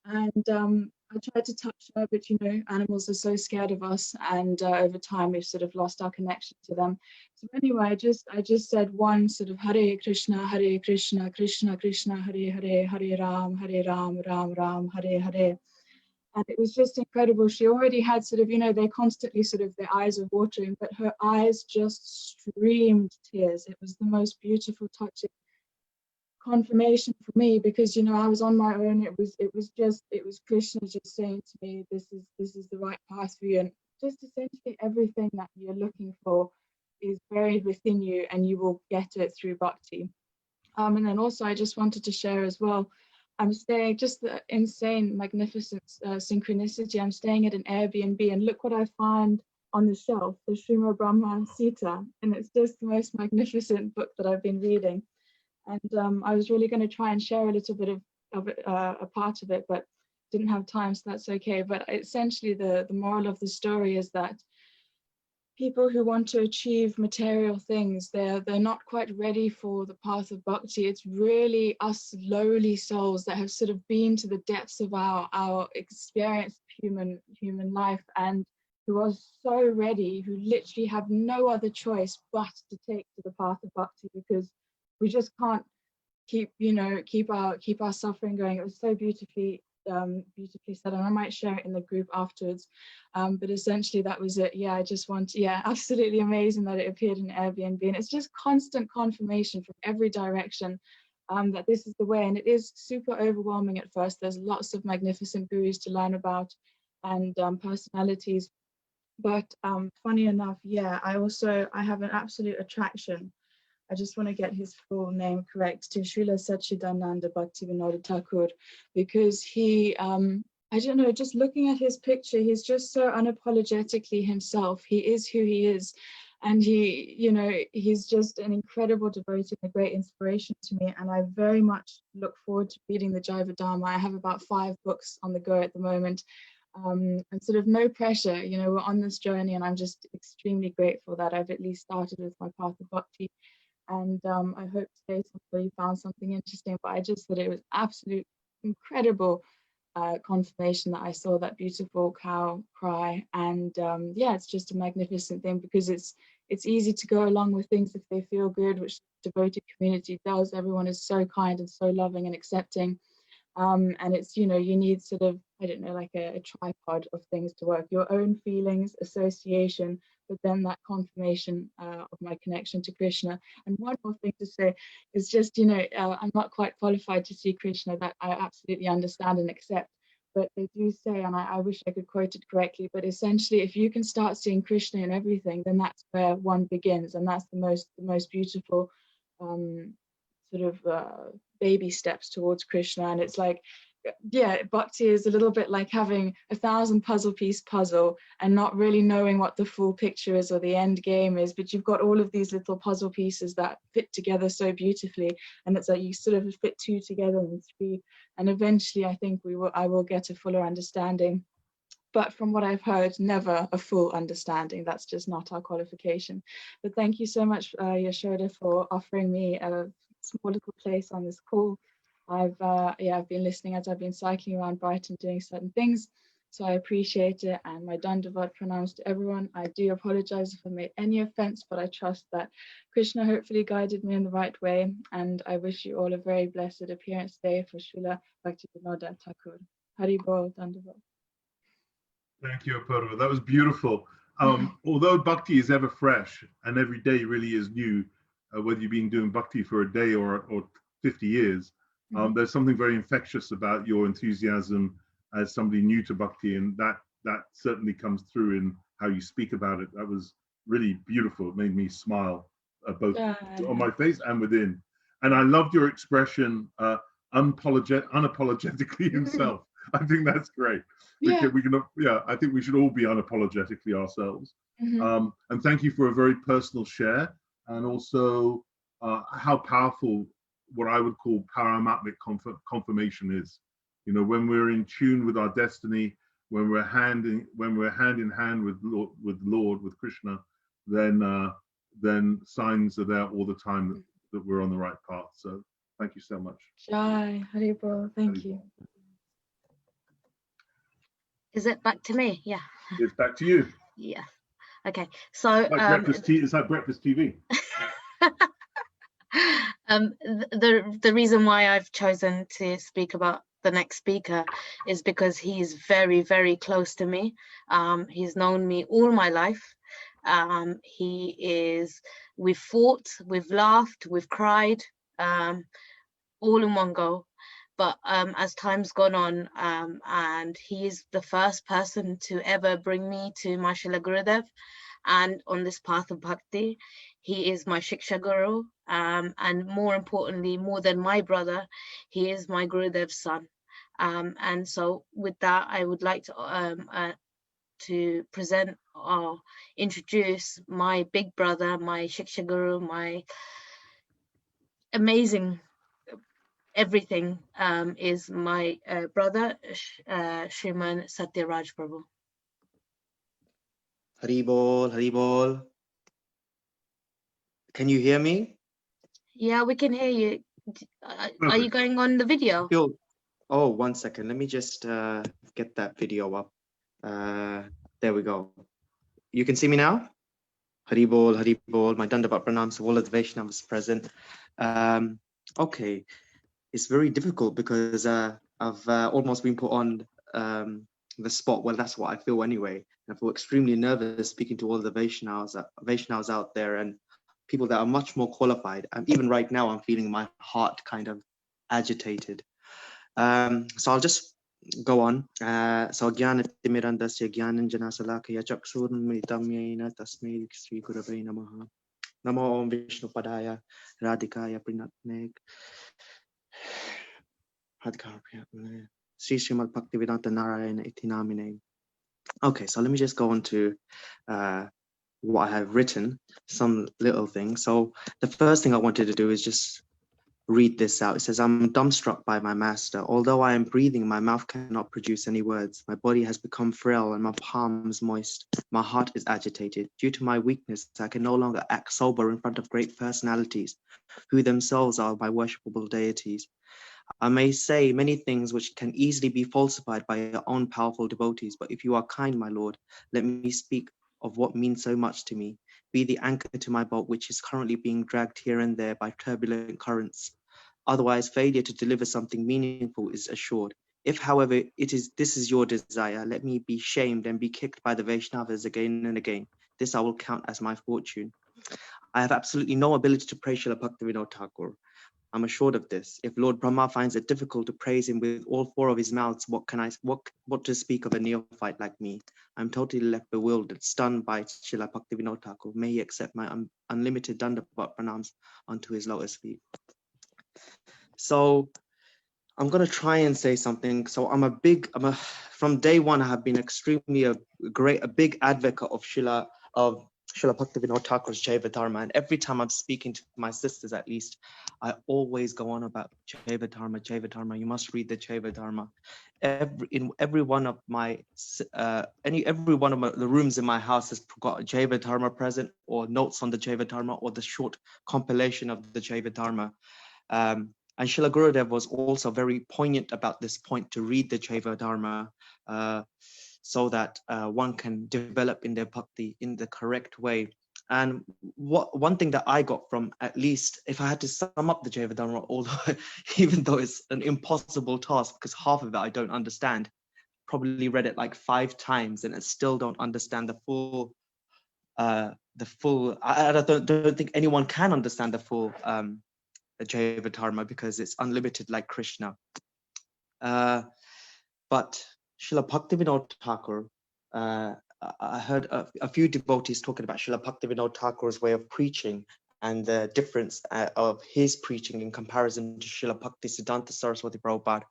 and I tried to touch her, but you know, animals are so scared of us, and over time we've sort of lost our connection to them. So anyway, I just said one sort of Hare Krishna, Krishna Krishna, Hare Hare, Hare Ram, Ram Ram, Hare Hare. And it was just incredible. She already had sort of, you know, they constantly sort of, their eyes are watering, but her eyes just streamed tears. It was the most beautiful, touching confirmation for me, because you know, I was on my own. It was Krishna just saying to me, this is the right path for you, and just essentially everything that you're looking for is buried within you, and you will get it through bhakti. And then also I just wanted to share as well, I'm staying, just the insane magnificent synchronicity, I'm staying at an Airbnb, and look what I find on the shelf, the Srimad Brahma Sita, and it's just the most magnificent book that I've been reading. And I was really going to try and share a little bit of it, a part of it, but didn't have time, so that's okay. But essentially the moral of the story is that people who want to achieve material things, they're not quite ready for the path of bhakti. It's really us lowly souls that have sort of been to the depths of our experienced human life, and who are so ready, who literally have no other choice but to take to the path of bhakti, because we just can't keep our suffering going. It was so beautifully said, and I might share it in the group afterwards. But essentially that was it. Yeah, I just want, absolutely amazing that it appeared in Airbnb, and it's just constant confirmation from every direction that this is the way. And it is super overwhelming at first. There's lots of magnificent gurus to learn about, and personalities. But funny enough, I have an absolute attraction. I just want to get his full name correct, to Srila Satchidananda Bhaktivinoda Thakur, because he, I don't know, just looking at his picture, he's just so unapologetically himself. He is who he is. And he, you know, he's just an incredible devotee and a great inspiration to me. And I very much look forward to reading the Jaiva Dharma. I have about 5 books on the go at the moment. And sort of no pressure, you know, we're on this journey, and I'm just extremely grateful that I've at least started with my path of bhakti. And I hope today somebody found something interesting, but I just thought it was absolute incredible confirmation that I saw that beautiful cow cry. And it's just a magnificent thing, because it's easy to go along with things if they feel good, which the devoted community does. Everyone is so kind and so loving and accepting. And it's, you know, you need sort of, I don't know, like a tripod of things to work: your own feelings, association, but then that confirmation of my connection to Krishna. And one more thing to say is just, you know, I'm not quite qualified to see Krishna, that I absolutely understand and accept, but they do say, and I wish I could quote it correctly, but essentially, if you can start seeing Krishna in everything, then that's where one begins, and that's the most beautiful sort of baby steps towards Krishna. And it's like, bhakti is a little bit like having 1,000 puzzle and not really knowing what the full picture is or the end game is, but you've got all of these little puzzle pieces that fit together so beautifully, and it's like you sort of fit 2 together and 3, and eventually I think I will get a fuller understanding. But from what I've heard, never a full understanding. That's just not our qualification. But thank you so much, Yashoda, for offering me a small little place on this call. I've been listening as I've been cycling around Brighton doing certain things, So I appreciate it, and my Dandavat pranams to everyone. I do apologize if I made any offense, but I trust that Krishna hopefully guided me in the right way, and I wish you all a very blessed appearance day for Srila Bhaktivinoda Thakur. Hari Bol, Dandavat. Thank you, Apurva. That was beautiful. Although bhakti is ever fresh and every day really is new, whether you've been doing bhakti for a day or 50 years, there's something very infectious about your enthusiasm as somebody new to bhakti, and that certainly comes through in how you speak about it. That was really beautiful. It made me smile both on my face and within. And I loved your expression, unapologetically himself. I think that's great. We can, I think we should all be unapologetically ourselves. And thank you for a very personal share, and also how powerful what I would call paramatmic confirmation is. You know, when we're in tune with our destiny, when we're hand in hand with Lord, with Krishna, then signs are there all the time that we're on the right path. So thank you so much. Jai Haribol, thank you. Is it back to me? Yeah. It's back to you. Yeah. Okay. So it's like breakfast TV. The reason why I've chosen to speak about the next speaker is because he's very, very close to me. He's known me all my life. We've fought, we've laughed, we've cried, all in one go. But as time's gone on, and he is the first person to ever bring me to my Srila Gurudev and on this path of bhakti. He is my Shiksha Guru, and more importantly, more than my brother, he is my Gurudev's son. And so with that, I would like to present or introduce my big brother, my Shiksha Guru, my amazing everything, is my brother, Shriman Satyaraj Prabhu. Haribol, Haribol. Can you hear me? Yeah, we can hear you. Are you going on the video? Oh, 1 second. Let me just get that video up. There we go. You can see me now? Haribol, Haribol. My Dandavat pranams to all of the Vaishnavas present. Okay. It's very difficult because I've almost been put on the spot. Well, that's what I feel anyway. I feel extremely nervous speaking to all the Vaishnavas out there and people that are much more qualified. And even right now, I'm feeling my heart kind of agitated. So I'll just go on. So Gyana Timirandasya Gyanan Janasalakaya Chaksurun Mitamyena Tasmei Sri Gurave Namaha. Namo Om Vishnu Padaya Radhikaya Prinatnek. Sri Srimad Bhaktivedanta Narayana Itinamine. Okay, so let me just go on to what I have written, some little things. So the first thing I wanted to do is just read this out. It says, I'm dumbstruck by my master. Although I am breathing, my mouth cannot produce any words. My body has become frail and my palms moist. My heart is agitated. Due to my weakness, I can no longer act sober in front of great personalities, who themselves are my worshipable deities. I may say many things which can easily be falsified by your own powerful devotees, but if you are kind, my Lord, let me speak of what means so much to me. Be the anchor to my boat, which is currently being dragged here and there by turbulent currents. Otherwise, failure to deliver something meaningful is assured. If, however, this is your desire, let me be shamed and be kicked by the Vaishnavas again and again. This I will count as my fortune. I have absolutely no ability to praise Srila Bhaktivinoda Thakur. I'm assured of this. If Lord Brahma finds it difficult to praise him with all four of his mouths, what to speak of a neophyte like me? I'm totally left bewildered, stunned by Srila Bhaktivinoda Thakur. May he accept my unlimited Dandavat pranams unto his lotus feet. So I'm going to try and say something. So from day one, I have been extremely a big advocate of Srila Bhaktivinoda Thakur's Jaiva Dharma, and every time I'm speaking to my sisters, at least, I always go on about Jaiva Dharma, Jaiva Dharma. You must read the Jaiva Dharma. Every one of the rooms in my house has got Jaiva Dharma present, or notes on the Jaiva Dharma, or the short compilation of the Jaiva Dharma. And Srila Gurudev was also very poignant about this point to read the Jaiva Dharma. so that one can develop in their bhakti in the correct way. And one thing that I got from, at least if I had to sum up the Jayavadharma, although even though it's an impossible task because half of it I don't understand, probably read it like 5 times and I still don't understand the full I don't think anyone can understand the full Jayavadharma because it's unlimited like Krishna. But Srila Bhaktivinoda Thakur, I heard a few devotees talking about Srila Bhaktivinoda Thakur's way of preaching and the difference of his preaching in comparison to Srila Bhaktisiddhanta Saraswati Prabhupada.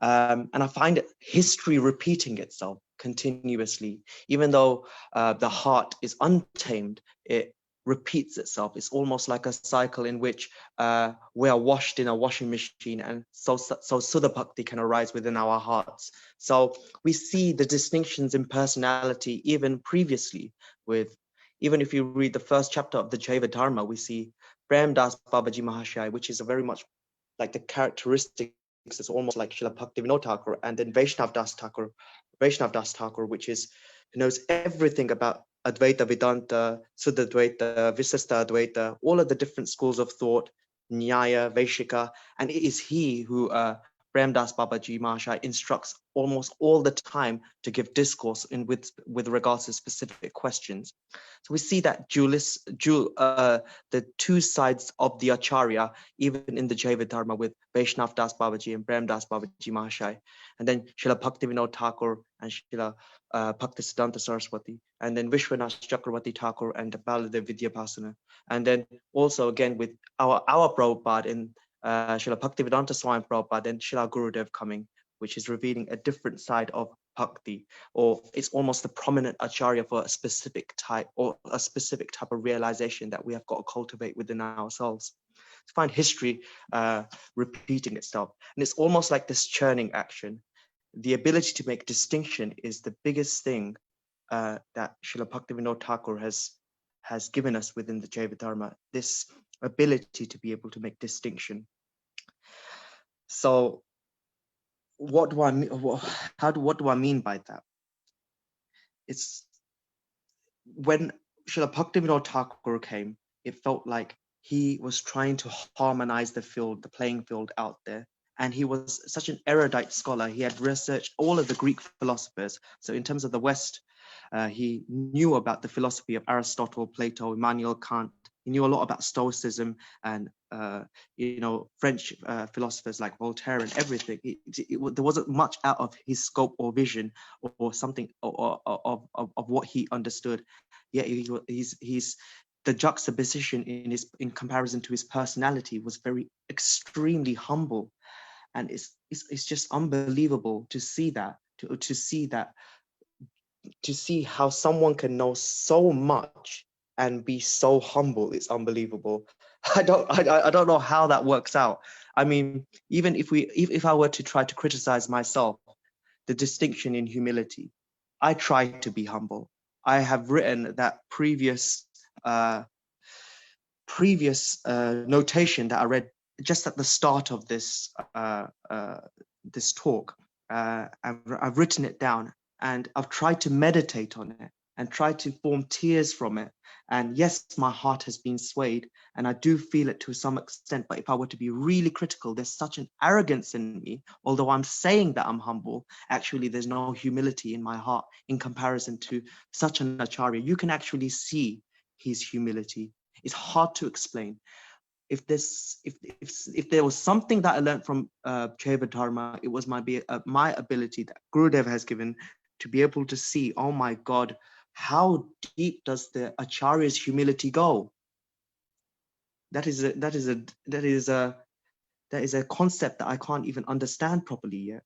And I find history repeating itself continuously. Even though the heart is untamed, it repeats itself. It's almost like a cycle in which we are washed in a washing machine, and so Sudha Bhakti can arise within our hearts. So we see the distinctions in personality even previously even if you read the first chapter of the Jayavadharma, we see Prem Das Babaji Mahashaya, which is a very much like the characteristics. It's almost like Srila Bhaktivinoda Thakur, and then Vaishnav Das Thakur, which is, who knows everything about Advaita, Vedanta, Suddhadvaita, Visista Advaita, all of the different schools of thought, Nyaya, Vaishika, and it is he who Prem Das Babaji Mahashaya instructs almost all the time to give discourse with regards to specific questions. So we see that the two sides of the Acharya, even in the Jayavadharma with Vaishnav Das Babaji and Prem Das Babaji Mahashaya, and then Srila Bhaktivinoda Thakur and Srila Bhaktisiddhanta Saraswati, and then Vishwanath Chakravarti Thakur and Baladev Vidyabhasana, and then also again with our Prabhupada in Srila Bhaktivedanta Swami Prabhupada and Srila Gurudev coming, which is revealing a different side of bhakti, or it's almost the prominent acharya for a specific type of realization that we have got to cultivate within ourselves. To find history repeating itself, and it's almost like this churning action. The ability to make distinction is the biggest thing that Srila Bhaktivinoda Thakur has given us within the Jayavadharma, this ability to be able to make distinction. So what do I mean? What do I mean by that? It's when Srila Bhaktivinoda Thakur came, it felt like he was trying to harmonize the playing field out there. And he was such an erudite scholar. He had researched all of the Greek philosophers. So in terms of the West, he knew about the philosophy of Aristotle, Plato, Immanuel Kant. He knew a lot about Stoicism and French philosophers like Voltaire and everything. There wasn't much out of his scope or vision or something of what he understood. Yet he's the juxtaposition in comparison to his personality was very extremely humble, and it's just unbelievable to see that to see how someone can know so much and be so humble. It's unbelievable. I don't know how that works out. I mean, even if I were to try to criticize myself, the distinction in humility, I try to be humble. I have written that previous notation that I read just at the start of this this talk. I've written it down and I've tried to meditate on it and try to form tears from it. And yes, my heart has been swayed and I do feel it to some extent, but if I were to be really critical, there's such an arrogance in me. Although I'm saying that I'm humble, actually there's no humility in my heart in comparison to such an acharya. You can actually see his humility. It's hard to explain. If there was something that I learned from Jayavadharma, it was my ability that Gurudev has given to be able to see, oh my God, how deep does the acharya's humility go? That is a concept that I can't even understand properly yet.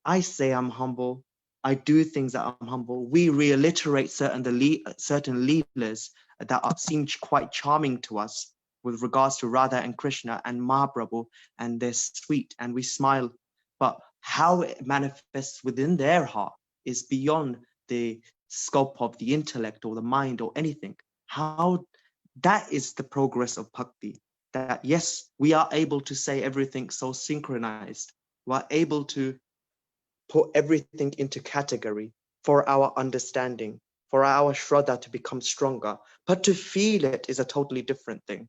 I say I'm humble. I do things that I'm humble. We reiterate certain leelas that seem quite charming to us with regards to Radha and Krishna and Mahaprabhu, and they're sweet and we smile. But how it manifests within their heart is beyond the scope of the intellect or the mind or anything. How that is the progress of bhakti. That yes, we are able to say everything so synchronized. We are able to put everything into category. for our understanding, for our Shraddha to become stronger. But to feel it is a totally different thing.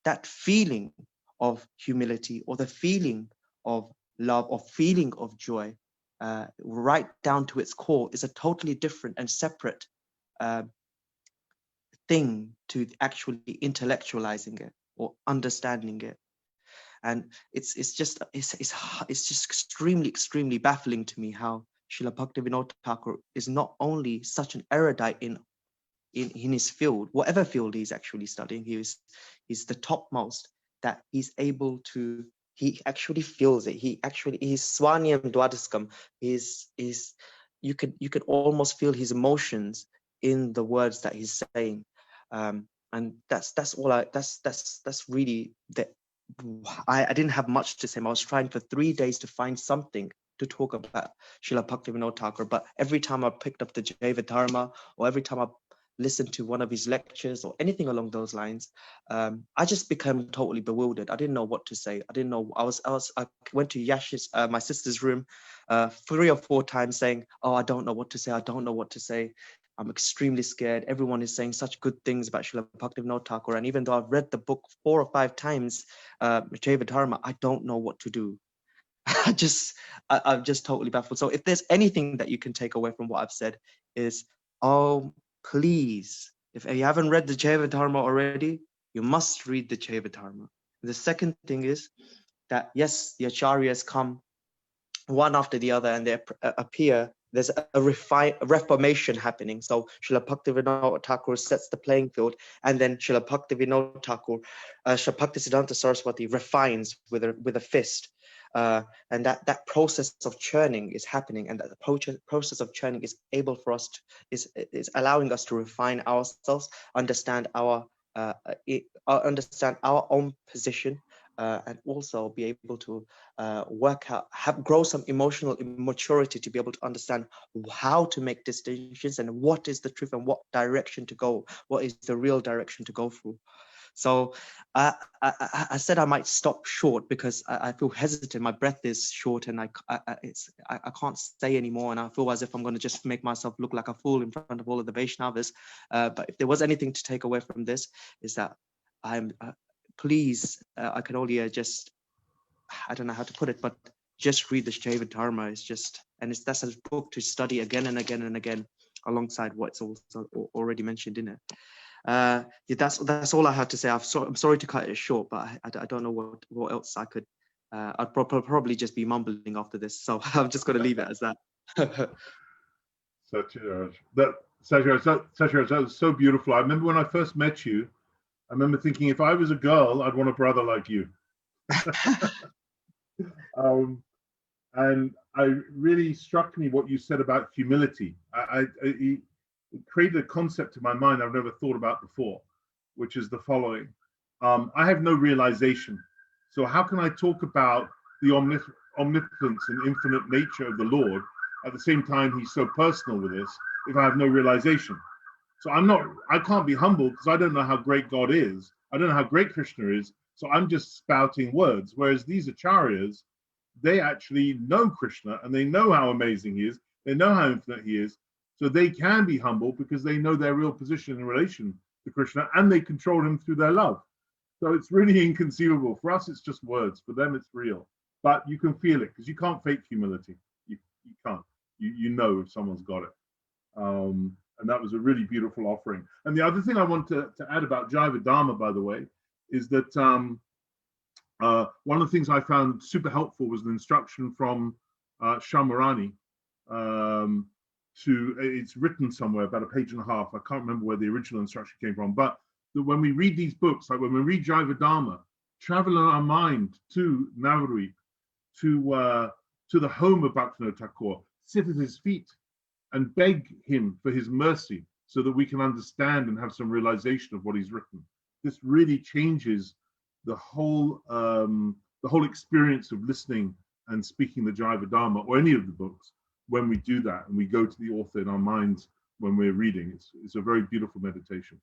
That feeling of humility, or the feeling of love, or feeling of joy, right down to its core, is a totally different and separate thing to actually intellectualizing it or understanding it. And it's just extremely baffling to me how Srila Bhaktivinoda Thakur is not only such an erudite in his field, whatever field he's actually studying, he's the topmost, that he's able to, he actually feels it. He's Swanyam Dwadaskam. You could almost feel his emotions in the words that he's saying. And that's really that. I didn't have much to say. I was trying for 3 days to find something to talk about Srila Bhaktivinoda Thakur, but every time I picked up the Jaiva Dharma, or every time I listened to one of his lectures or anything along those lines, I just became totally bewildered. I didn't know what to say. I didn't know. I went to Yash's, my sister's room, 3 or 4 times saying, "Oh, I don't know what to say. I don't know what to say. I'm extremely scared. Everyone is saying such good things about Srila Bhaktivinoda Thakur, and even though I've read the book 4 or 5 times, Jaiva Dharma, I don't know what to do." I'm just totally baffled. So if there's anything that you can take away from what I've said is, oh, please, if you haven't read the Jaiva Dharma already, you must read the Jaiva Dharma. The second thing is that, yes, the acharyas come one after the other and they appear. There's a reformation happening. So Srila Bhaktivinoda Thakur sets the playing field, and then Srila Bhaktivinoda Thakur, Srila Bhaktisiddhanta Saraswati refines with a fist. And that process of churning is happening, and that the process of churning is able for us is allowing us to refine ourselves, understand our own position, and also be able to work out, grow some emotional maturity to be able to understand how to make distinctions and what is the truth and what direction to go, what is the real direction to go through. So I said I might stop short because I feel hesitant. My breath is short, and I can't say anymore, and I feel as if I'm going to just make myself look like a fool in front of all of the Vaishnavas. But if there was anything to take away from this, is that I'm please, I can only just, I don't know how to put it, but just read the Jaiva Dharma. It's just, and that's a book to study again and again and again, alongside what's also already mentioned in it. Yeah, that's all I have to say. I'm sorry to cut it short, but I don't know what else I could. I'd probably just be mumbling after this, so I'm just going to leave it as that. Satyaraj, that was so beautiful. I remember when I first met you, I remember thinking, if I was a girl, I'd want a brother like you. And I really struck me what you said about humility. It created a concept in my mind I've never thought about before, which is the following. I have no realization. So how can I talk about the omnipotence and infinite nature of the Lord at the same time he's so personal with us if I have no realization? So I can't be humble because I don't know how great God is. I don't know how great Krishna is. So I'm just spouting words. Whereas these acharyas, they actually know Krishna and they know how amazing he is. They know how infinite he is. So they can be humble because they know their real position in relation to Krishna, and they control him through their love. So it's really inconceivable. For us, it's just words. For them, it's real. But you can feel it because you can't fake humility. You can't. You know if someone's got it. And that was a really beautiful offering. And the other thing I want to add about Jaiva Dharma, by the way, is that one of the things I found super helpful was the instruction from Shamarani. It's written somewhere about 1.5 pages. I can't remember where the original instruction came from, but that when we read these books, like when we read Jaiva Dharma, travel in our mind to Navadvip, to the home of Bhaktivinoda Thakur, sit at his feet and beg him for his mercy so that we can understand and have some realization of what he's written. This really changes the whole experience of listening and speaking the Jaiva Dharma or any of the books when we do that and we go to the author in our minds when we're reading. It's a very beautiful meditation.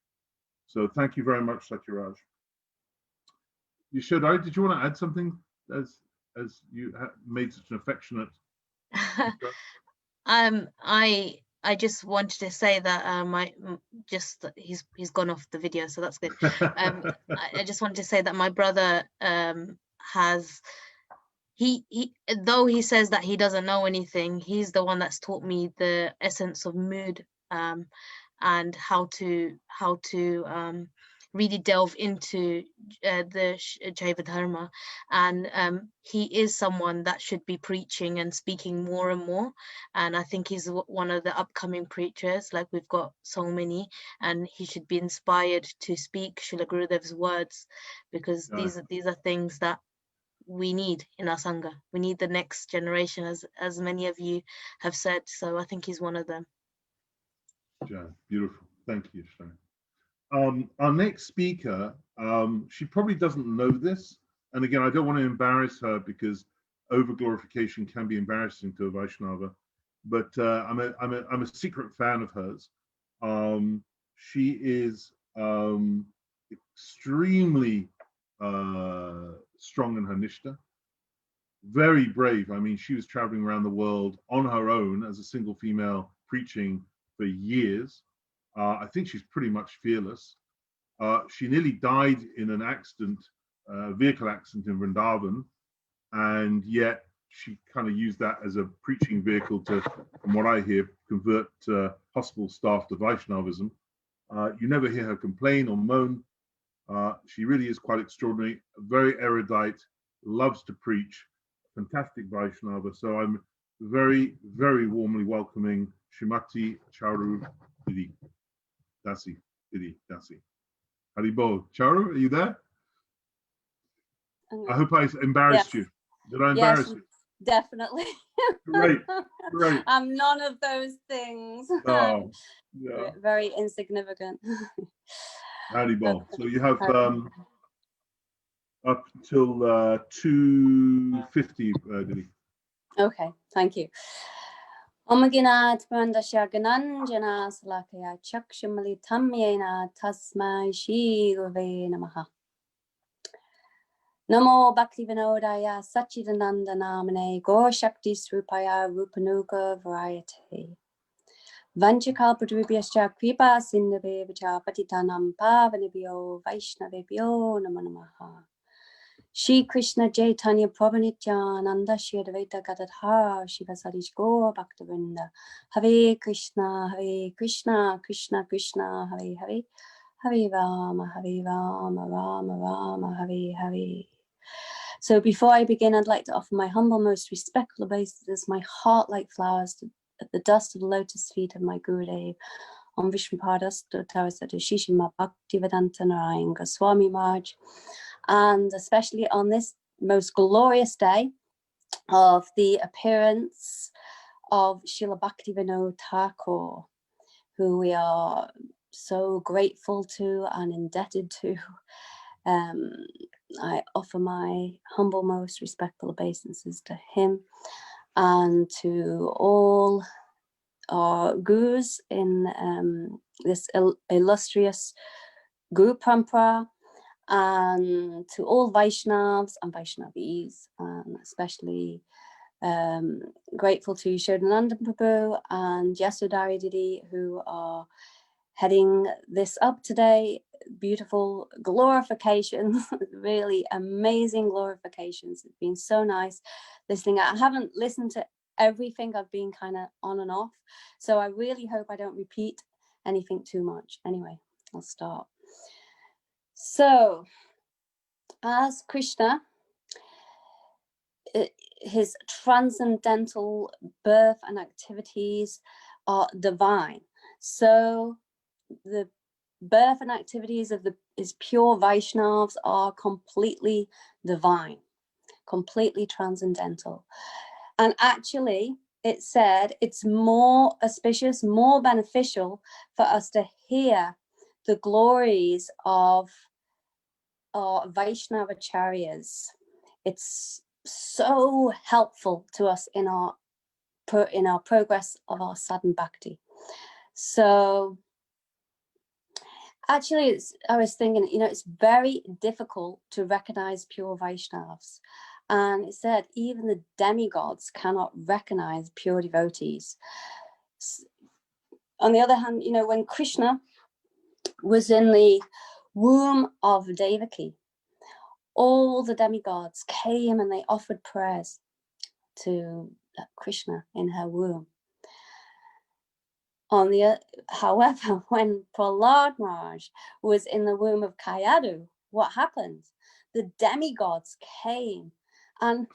So thank you very much, Satyaraj. Yashodhara, did you want to add something as you made such an affectionate I just wanted to say that he's gone off the video, so that's good. I just wanted to say that my brother has though he says that he doesn't know anything, he's the one that's taught me the essence of mood, and how to really delve into the Jaiva Dharma, and he is someone that should be preaching and speaking more and more, and I think he's one of the upcoming preachers, like we've got so many, and he should be inspired to speak Srila Gurudev's words, because these are things that we need in our Sangha. We need the next generation, as many of you have said, so I think he's one of them. Yeah, beautiful. Thank you, Shreya. Our next speaker, she probably doesn't know this, and again, I don't want to embarrass her because over-glorification can be embarrassing to a Vaishnava, but I'm a secret fan of hers. She is extremely strong in her nishta, very brave. I mean, she was traveling around the world on her own as a single female, preaching for years. I think she's pretty much fearless. She nearly died in an accident, vehicle accident in Vrindavan, and yet she kind of used that as a preaching vehicle to, from what I hear, convert hospital staff to Vaishnavism. You never hear her complain or moan. She really is quite extraordinary, very erudite, loves to preach, fantastic Vaishnava. So I'm very, very warmly welcoming Srimati Charu Didi Dasi. Haribol. Charu, are you there? I hope I embarrassed you. Did I embarrass you? Definitely. Great, great. I'm none of those things. Oh, yeah. Very insignificant. Haribol. So you have up until 2:50, Didi. Okay, thank you. Omaginat Pandasya Gananjana Salakaya Chakshamali Tamyena Tasmai Shri Gurave Namaha. Namo Bhaktivinodaya Sachidananda Namane Gaur Shakti Srupaya Rupanuga Variety. Vanchakalpadrubhyascha Kripa Sindhavevacha Patitanam Pavanibhyo Vaishnavebhyo Namo Namaha. Shri Krishna Chaitanya Prabhu Nityananda Shri Advaita Gadadhar Shivasadi Gaur Bhaktivinoda. Hare Krishna, Krishna Krishna, Hare Hare, Hare Rama, Rama Rama, Hare Hare. So before I begin, I'd like to offer my humble, most respectful obeisances, my heart like flowers at the dust of the lotus feet of my Gurudev, on Vishnupadas Tarasatu Shishima Bhaktivedanta Narayan Goswami Maharaj, and especially on this most glorious day of the appearance of Srila Bhaktivinoda Thakur, who we are so grateful to and indebted to. I offer my humble, most respectful obeisances to him and to all our gurus in this illustrious Guru Parampara, and to all Vaishnavas and Vaishnavis, and especially grateful to Shodananda Prabhu and Yasodhara Didi, who are heading this up today. Beautiful glorifications, really amazing glorifications. It's been so nice listening. I haven't listened to everything, I've been kind of on and off, so I really hope I don't repeat anything too much. Anyway, I'll start. So, as Krishna, his transcendental birth and activities are divine. So the birth and activities of his pure Vaishnavas are completely divine, completely transcendental. And actually, it said it's more auspicious, more beneficial for us to hear the glories of our Vaishnavacharyas. It's so helpful to us in our progress of our sadhana bhakti. So actually, I was thinking, it's very difficult to recognize pure Vaishnavas. And it said even the demigods cannot recognize pure devotees. On the other hand, you know, when Krishna was in the womb of Devaki, all the demigods came and they offered prayers to Krishna in her womb. However, when Prahlad Maharaj was in the womb of Kayadu, what happened? The demigods came, and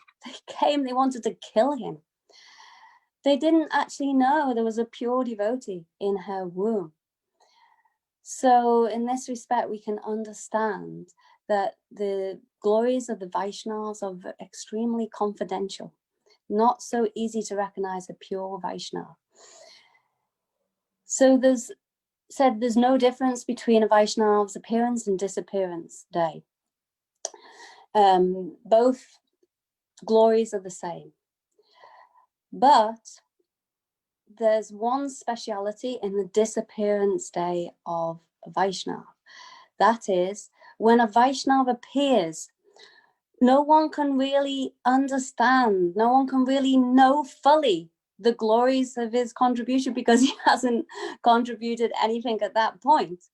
they wanted to kill him. They didn't actually know there was a pure devotee in her womb. So in this respect, we can understand that the glories of the Vaishnavas are extremely confidential, not so easy to recognize a pure Vaishnava. So there's no difference between a Vaishnava's appearance and disappearance day. Both glories are the same. But there's one speciality in the disappearance day of a Vaishnava. That is, when a Vaishnava appears, no one can really understand, no one can really know fully the glories of his contribution because he hasn't contributed anything at that point.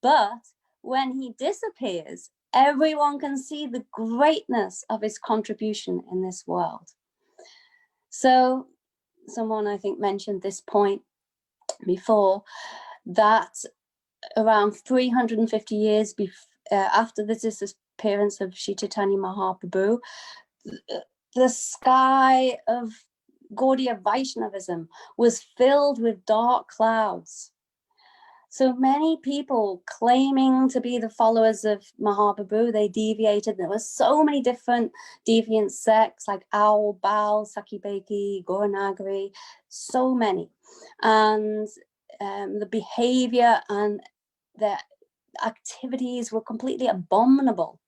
But when he disappears, everyone can see the greatness of his contribution in this world. So someone, I think, mentioned this point before, that around 350 years after the disappearance of Sri Chaitanya Mahaprabhu, the sky of Gaudiya Vaishnavism was filled with dark clouds. So many people claiming to be the followers of Mahaprabhu, they deviated. There were so many different deviant sects like Owl, Baal, Sakibeki, Goranagari, so many. And the behavior and the activities were completely abominable.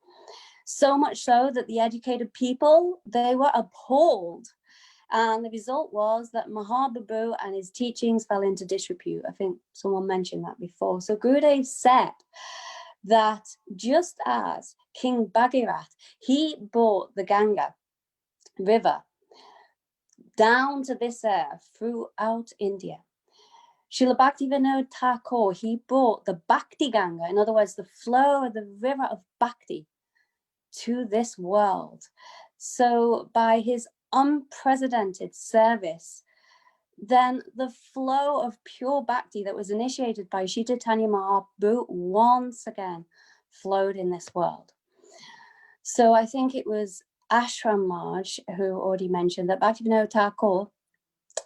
So much so that the educated people, they were appalled. And the result was that Mahaprabhu and his teachings fell into disrepute. I think someone mentioned that before. So Gurudev said that just as King Bhagirath, he brought the Ganga river down to this earth throughout India. Srila Bhaktivinoda Thakur, he brought the Bhakti Ganga, in other words, the flow of the river of Bhakti, to this world. So by his unprecedented service, then the flow of pure bhakti that was initiated by Sri Chaitanya Mahaprabhu once again flowed in this world. So I think it was Ashram Maharaj who already mentioned that Bhaktivinoda Thakur,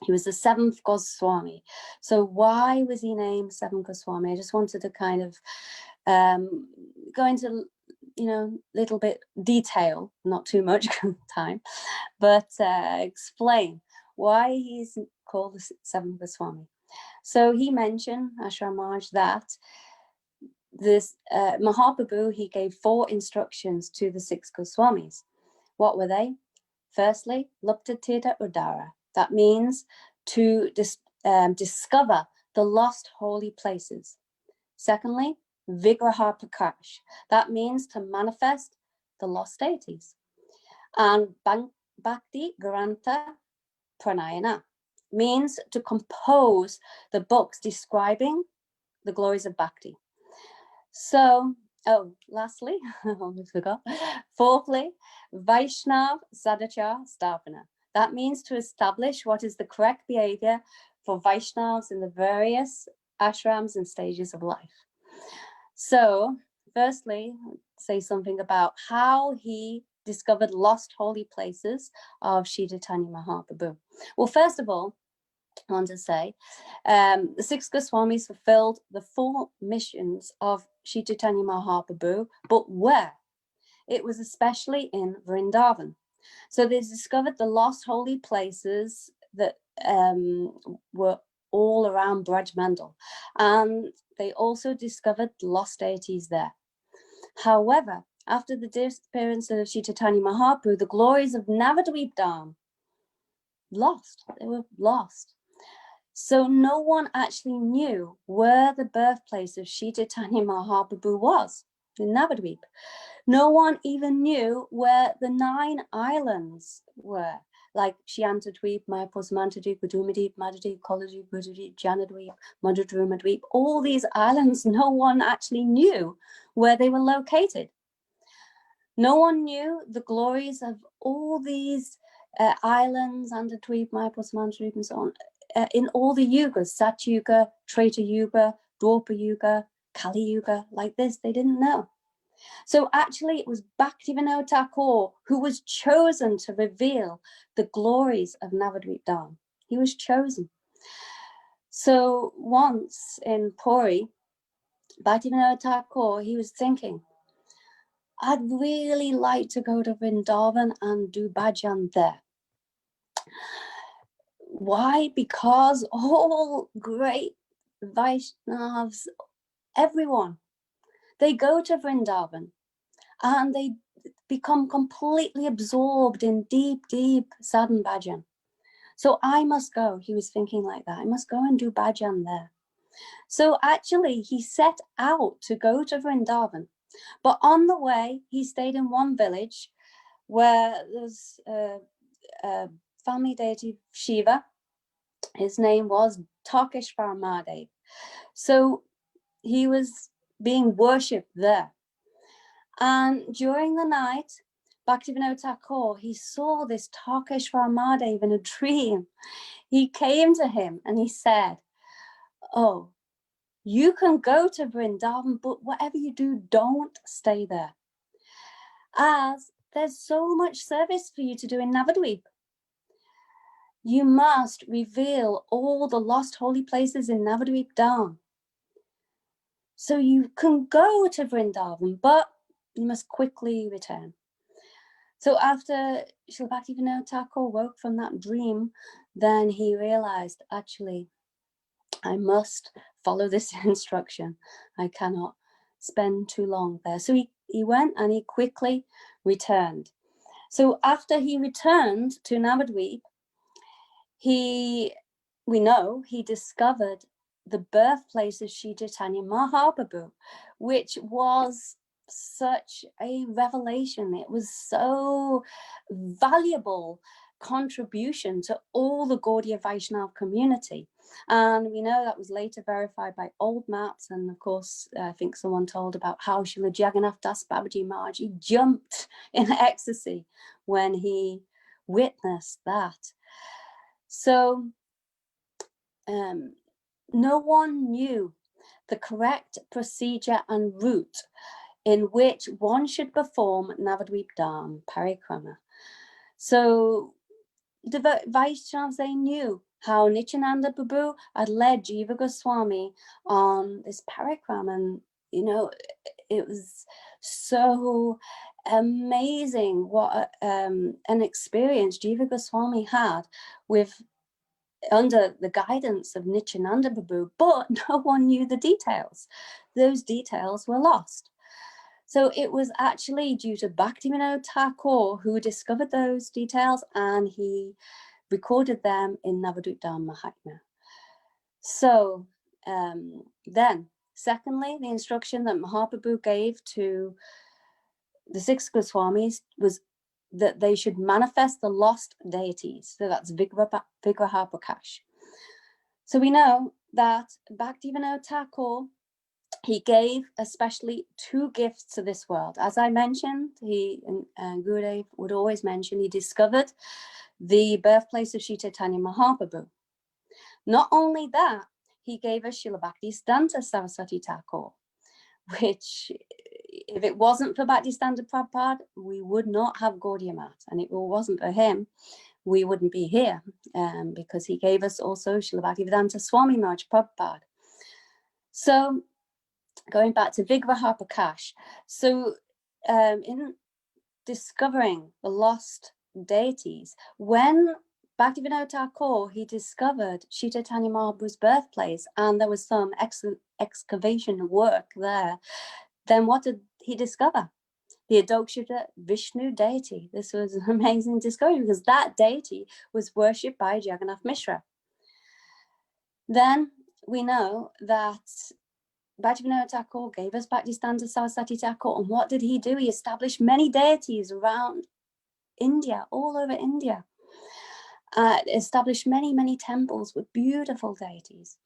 he was the seventh Goswami. So why was he named seventh Goswami? I just wanted to kind of go into, you know, little bit detail, not too much time, but explain why he's called the seventh Goswami. So he mentioned, Ashram Maharaj, that this Mahaprabhu, he gave 4 instructions to the 6 Goswamis. What were they? Firstly, Lupta Tirtha Udara. That means to discover the lost holy places. Secondly, Vigraha Prakash. That means to manifest the lost deities. And Bhakti Grantha Pranayana means to compose the books describing the glories of Bhakti. So, lastly, I almost forgot. Fourthly, Vaishnav Sadachar Stavana. That means to establish what is the correct behavior for Vaishnavas in the various ashrams and stages of life. So, firstly, say something about how he discovered lost holy places of Sri Chaitanya Mahaprabhu. Well, first of all, I want to say the 6 Goswamis fulfilled the 4 missions of Sri Chaitanya Mahaprabhu, but where? It was especially in Vrindavan. So they discovered the lost holy places that were all around Braj Mandal, and they also discovered lost deities there. However, after the disappearance of Sri Chaitanya Mahaprabhu, the glories of Navadvip Dham lost. They were lost. So no one actually knew where the birthplace of Sri Chaitanya Mahaprabhu was in Navadvip. No one even knew where the 9 islands were, like Shiantadweep, Mayapur, Samantadweep, Gudumadweep, Madhudweep, Koladweep, Budadweep, Janadweep, Madhudrumadweep. All these islands, no one actually knew where they were located. No one knew the glories of all these islands, Andadweep, Mayapur, Samantadweep, and so on, in all the yugas, Sat Yuga, Treta Yuga, Dwapara Yuga, Kali Yuga, like this, they didn't know. So actually it was Bhaktivinoda Thakur who was chosen to reveal the glories of Navadvip Dham. He was chosen. So once in Puri, Bhaktivinoda Thakur, he was thinking, I'd really like to go to Vrindavan and do bhajan there. Why? Because all great Vaishnavas, everyone, they go to Vrindavan and they become completely absorbed in deep, deep sadhan bhajan. So I must go. He was thinking like that. I must go and do bhajan there. So actually he set out to go to Vrindavan. But on the way, he stayed in one village where there's a family deity, Shiva. His name was Takeshwar Mahadev. So he was being worshipped there. And during the night, Bhaktivinoda Thakur, he saw this Takeshwar Mahadev in a dream. He came to him and he said, oh, you can go to Vrindavan, but whatever you do, don't stay there, as there's so much service for you to do in Navadvip. You must reveal all the lost holy places in Navadvip Dham. So you can go to Vrindavan, but you must quickly return. So after Srila Bhaktivinoda Thakur woke from that dream, then he realized, actually, I must follow this instruction. I cannot spend too long there. So he went and he quickly returned. So after he returned to Navadvip, we know he discovered the birthplace of Sri Chaitanya Mahaprabhu, which was such a revelation. It was so valuable contribution to all the Gaudiya Vaishnava community. And we know that was later verified by old maps. And of course, I think someone told about how Srila Jagannath Das Babaji Maharaj, he jumped in ecstasy when he witnessed that. So no one knew the correct procedure and route in which one should perform Navadvip Dham Parikrama. So the Vaishnavas, they knew how Nityananda Prabhu had led Jiva Goswami on this Parikrama, and you know, it was so amazing what an experience Jiva Goswami had with under the guidance of Nityananda Prabhu, but no one knew the details. Those details were lost. So it was actually due to Bhaktivinoda Thakur who discovered those details, and he recorded them in Navadvip Dham Mahatmya. So then, secondly, the instruction that Mahaprabhu gave to the 6 Goswamis was that they should manifest the lost deities. So that's Vigraha Prakash. So we know that Bhaktivinoda Thakur, he gave especially 2 gifts to this world. As I mentioned, Gurudev would always mention, he discovered the birthplace of Sri Chaitanya Mahaprabhu. Not only that, he gave us Srila Bhaktisiddhanta Saraswati Thakur, which, if it wasn't for Bhaktisiddhanta Prabhupada, we would not have Gaudiya Math. And if it wasn't for him, we wouldn't be here, because he gave us also Srila Bhaktivedanta Swami Maharaj Prabhupada. So going back to Vigraha Prakash, so in discovering the lost deities, when Bhaktivinoda Thakur, he discovered Sri Chaitanya Mahaprabhu's birthplace, and there was some excavation work there, then what did he discover? The Adokshita Vishnu deity. This was an amazing discovery, because that deity was worshipped by Jagannath Mishra. Then we know that Bhaktivinoda Thakur gave us Bhaktisiddhanta Saraswati Thakur, and what did he do? He established many deities around India, all over India. Established many temples with beautiful deities.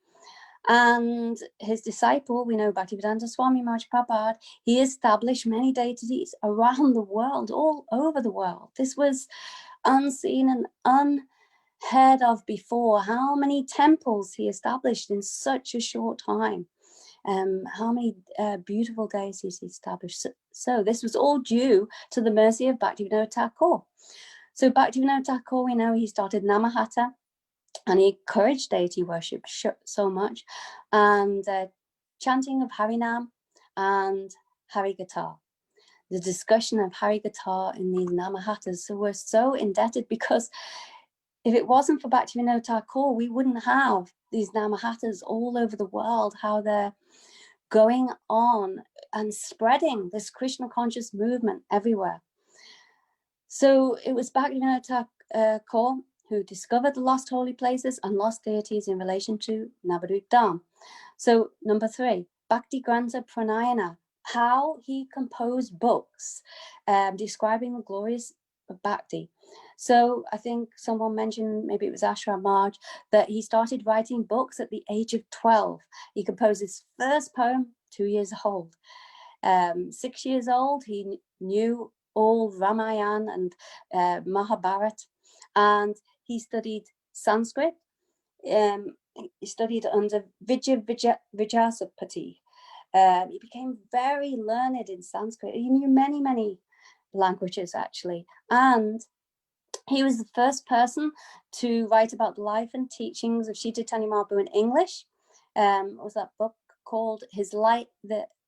And his disciple, we know Bhaktivedanta Swami Maharaj Prabhupada, he established many deities around the world, all over the world. This was unseen and unheard of before. How many temples he established in such a short time. How many beautiful deities he established. So this was all due to the mercy of Bhaktivinoda Thakur. So Bhaktivinoda Thakur, we know he started Namahata, and he encouraged deity worship so much, and chanting of Harinam and Harikatha. The discussion of Harikatha in these Namahatas, so we're so indebted, because if it wasn't for Bhaktivinoda Thakur, we wouldn't have these Namahatas all over the world, how they're going on and spreading this Krishna conscious movement everywhere. So it was Bhaktivinoda Thakur who discovered the lost holy places and lost deities in relation to Navadvip Dham. So number 3, Bhakti Grantha Pranayana, how he composed books describing the glories of Bhakti. So I think someone mentioned, maybe it was Ashram Marj, that he started writing books at the age of 12. He composed his first poem 2 years old. 6 years old, he knew all Ramayana and Mahabharata, and he studied Sanskrit. He studied under Vijayasapati. He became very learned in Sanskrit. He knew many languages, actually, and he was the first person to write about the life and teachings of Sri Chaitanya Mahaprabhu in English. What was that book called? His Life,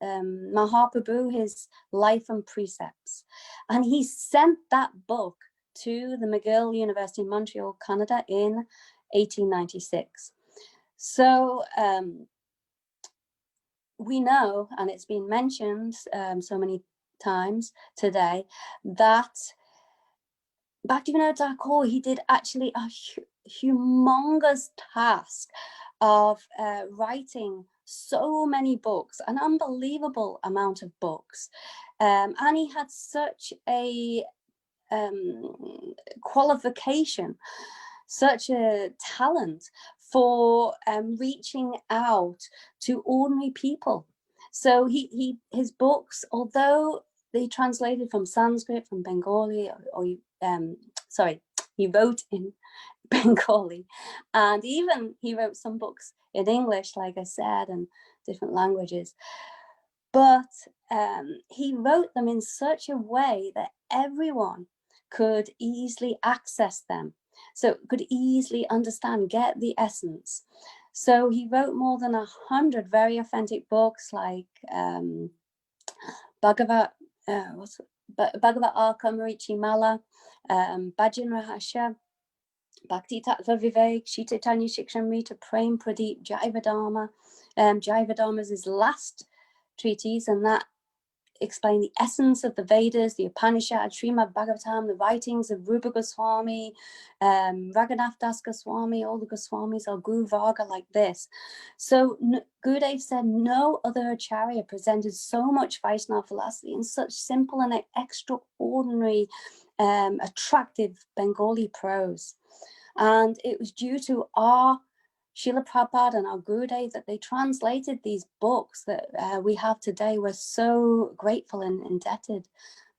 Mahaprabhu, His Life and Precepts. And he sent that book to the McGill University in Montreal, Canada in 1896. So we know, and it's been mentioned so many times today, that Bhaktivinoda Thakur, he did actually a humongous task of writing so many books, an unbelievable amount of books. And he had such a qualification, such a talent for reaching out to ordinary people. So his books, although they translated from Sanskrit, from Bengali, he wrote in Bengali, and even he wrote some books in English, like I said, and different languages. But he wrote them in such a way that everyone could easily access them, so could easily understand, get the essence. So he wrote more than 100 very authentic books, like Bhagavad Arka Marichi Mala, Bhajan Rahasya, Bhakti Tattva Vivek, Shri Chaitanya Shikshamrita, Prem Pradeep, Jaivadharma. Jaivadharma is his last treatise, and that explained the essence of the Vedas, the Upanishads, Srimad Bhagavatam, the writings of Rupa Goswami, Raghunath Das Goswami, all the Goswamis are Guru Varga like this. So Gurudev said no other Acharya presented so much Vaishnava philosophy in such simple and extraordinary, attractive Bengali prose. And it was due to our Srila Prabhupada and our Gurudev that they translated these books that we have today. We're so grateful and indebted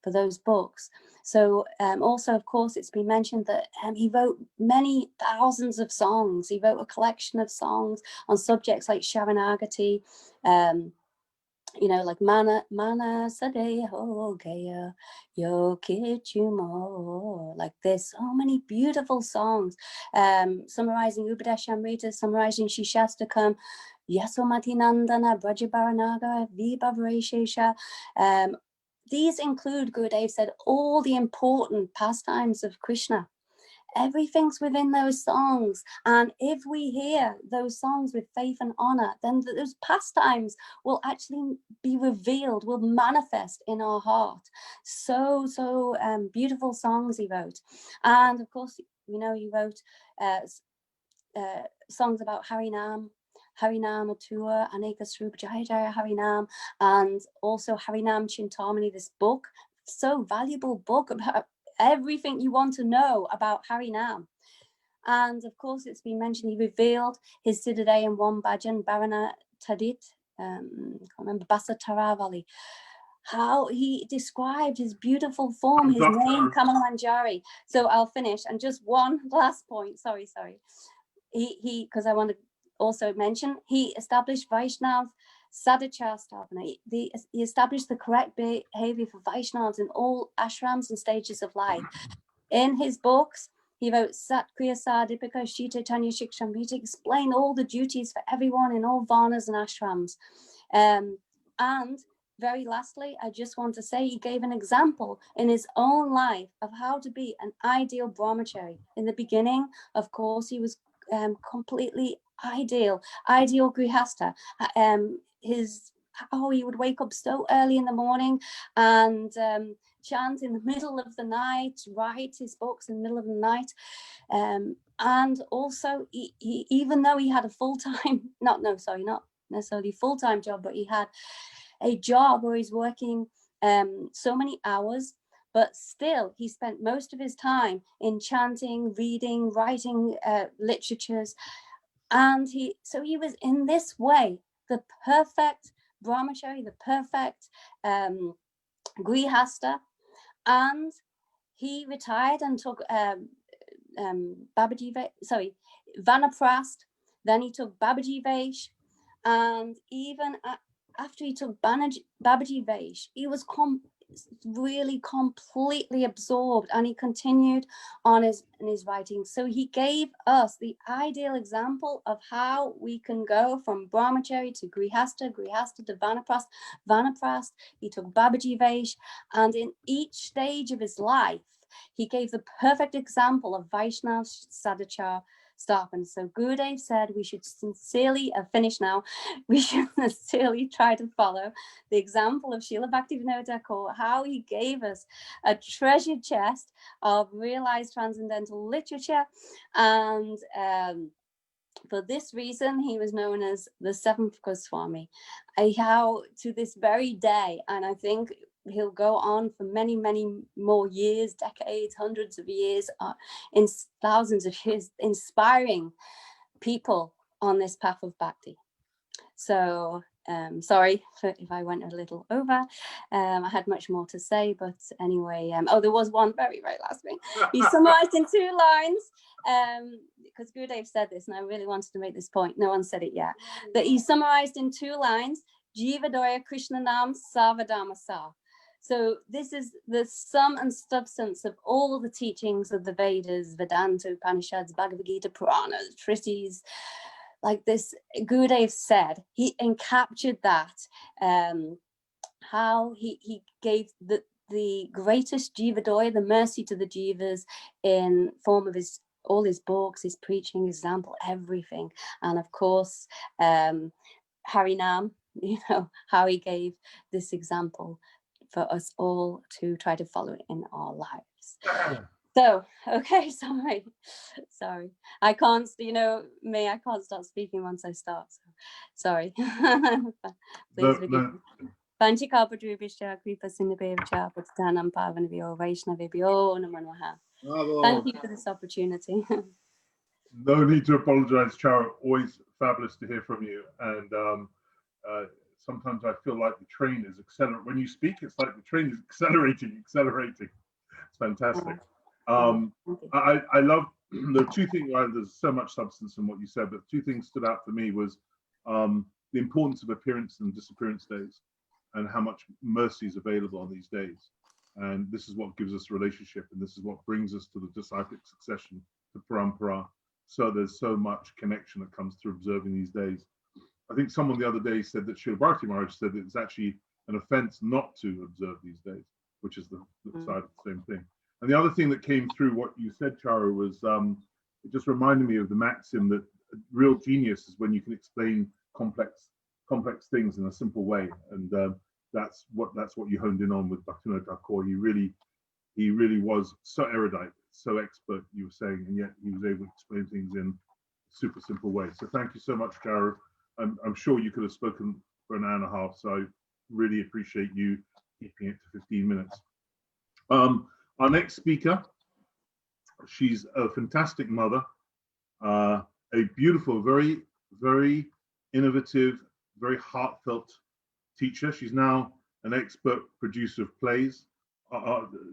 for those books. So also, of course, it's been mentioned that he wrote many thousands of songs. He wrote a collection of songs on subjects like Sharanagati, like Mana Sadeho Gaya Yokichumo, like this. So many beautiful songs, summarizing Upadeshamrita, summarizing Shishastakam, Yasomati Nandana, Brajabaranaga, Vibhavareshesha. These include, Gurudev said, all the important pastimes of Krishna. Everything's within those songs, and if we hear those songs with faith and honor, then those pastimes will actually be revealed, will manifest in our heart. So beautiful songs he wrote. And of course, he wrote songs about Harinam, Harinam Atua, Aneka Srupa Jaya Jaya Harinam, and also Harinam Chintamani, this book, so valuable book about everything you want to know about Harinam. And of course, it's been mentioned, he revealed his Siddhartha in one bhajan, Bharana Tadit, I can't remember, Basa Taravali, how he described his beautiful form, his name, Kamal Manjari. So I'll finish. And just one last point, sorry. He because I want to also mention, he established Vaishnav Sadachar Sthavana. He established the correct behavior for Vaishnavas in all ashrams and stages of life. In his books, he wrote Satkriya Sadipika Shita Tanya Shikshamrita, explained all the duties for everyone in all varnas and ashrams. And very lastly, I just want to say he gave an example in his own life of how to be an ideal brahmachari. In the beginning, of course, he was completely ideal grihastha. He would wake up so early in the morning and chant in the middle of the night, write his books in the middle of the night. And also, he even though he had a full-time, not necessarily full-time job, but he had a job where he's working so many hours, but still he spent most of his time in chanting, reading, writing literatures. And he was in this way the perfect brahmachari, the perfect grihastha. And he retired and took Vanaprast, then he took Babaji Vesh, and even after he took Babaji Vesh, he was really completely absorbed, and he continued on in his writing. So he gave us the ideal example of how we can go from brahmachari to grihastha, grihastha to vanaprast. He took Babaji Vesh, and in each stage of his life, he gave the perfect example of Vaishnav Sadachar Sthapan. So Gurudev said we should sincerely, we should sincerely try to follow the example of Srila Bhaktivinoda Thakur, how he gave us a treasure chest of realized transcendental literature. And for this reason, he was known as the seventh Goswami. How to this very day, and I think he'll go on for many, many more years, decades, hundreds of years, in thousands of years, inspiring people on this path of bhakti. So sorry if I went a little over. I had much more to say, but anyway, there was one very, very last thing. He summarized in 2 lines, because Gurudev said this, and I really wanted to make this point. No one said it yet. That he summarized in 2 lines, Jivadoya Krishna Nam Savadama Sa. So this is the sum and substance of all the teachings of the Vedas, Vedanta, Upanishads, Bhagavad Gita, Puranas, Shrutis. Like this, Gurudev said, he encaptured that, how he gave the greatest Jivadoya, the mercy to the Jivas, in form of all his books, his preaching, example, everything. And of course, Harinam, how he gave this example for us all to try to follow it in our lives. So, okay, sorry. I can't, I can't start speaking once I start. So, sorry. Please forgive me. Thank you for this opportunity. No need to apologize, Chara. Always fabulous to hear from you. And sometimes I feel like the train is accelerating. When you speak, it's like the train is accelerating. It's fantastic. I love the 2 things. There's so much substance in what you said, but 2 things stood out for me was the importance of appearance and disappearance days, and how much mercy is available on these days. And this is what gives us relationship, and this is what brings us to the disciplic succession, the parampara. So there's so much connection that comes through observing these days. I think someone the other day said that Srila Bharati Maharaj said that it's actually an offense not to observe these days, which is the flip side of the same thing. And the other thing that came through what you said, Chara, was it just reminded me of the maxim that real genius is when you can explain complex things in a simple way. And that's what you honed in on with Bhaktivinoda Thakur. He really was so erudite, so expert, you were saying, and yet he was able to explain things in a super simple way. So thank you so much, Chara. I'm sure you could have spoken for an hour and a half, so I really appreciate you keeping it to 15 minutes. Our next speaker, she's a fantastic mother, a beautiful, very, very innovative, very heartfelt teacher. She's now an expert producer of plays.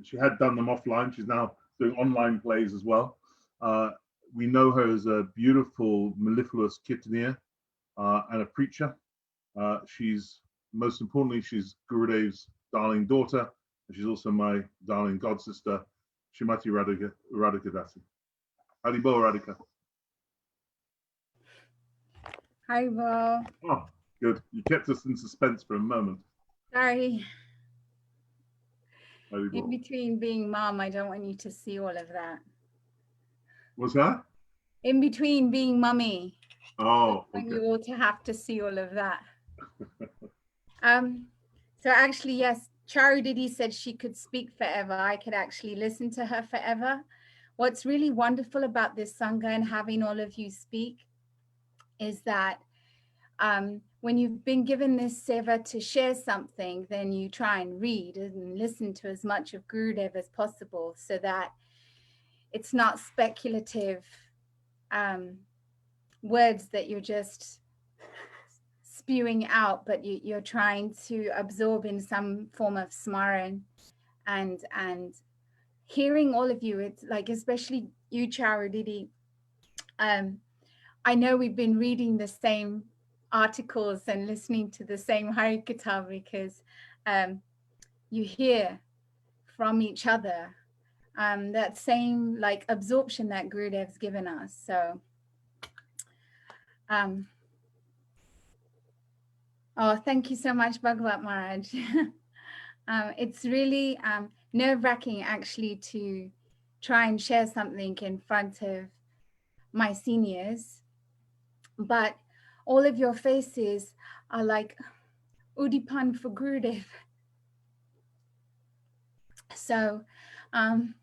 She had done them offline. She's now doing online plays as well. We know her as a beautiful, mellifluous Kirtanier and a preacher. She's, most importantly, she's Gurudev's darling daughter, and she's also my darling god sister, Shrimati Radhika Dasi. Haribol, Radhika. Haribol. Oh, good. You kept us in suspense for a moment. Sorry. Haribol. In between being mom, I don't want you to see all of that. What's that? In between being mummy. Oh, I want okay. you all to have to see all of that. So actually, yes, Charu Didi said she could speak forever. I could actually listen to her forever. What's really wonderful about this Sangha and having all of you speak is that when you've been given this seva to share something, then you try and read and listen to as much of Gurudev as possible so that it's not speculative words that you're just spewing out, but you're trying to absorb in some form of smaran. And hearing all of you, it's like, especially you, Charu Didi, I know we've been reading the same articles and listening to the same Harikatha because you hear from each other that same like absorption that Gurudev's given us. So oh, thank you so much, Bhagavat Maharaj. It's really nerve-wracking actually to try and share something in front of my seniors, but all of your faces are like Udipan for Gurudev. So Om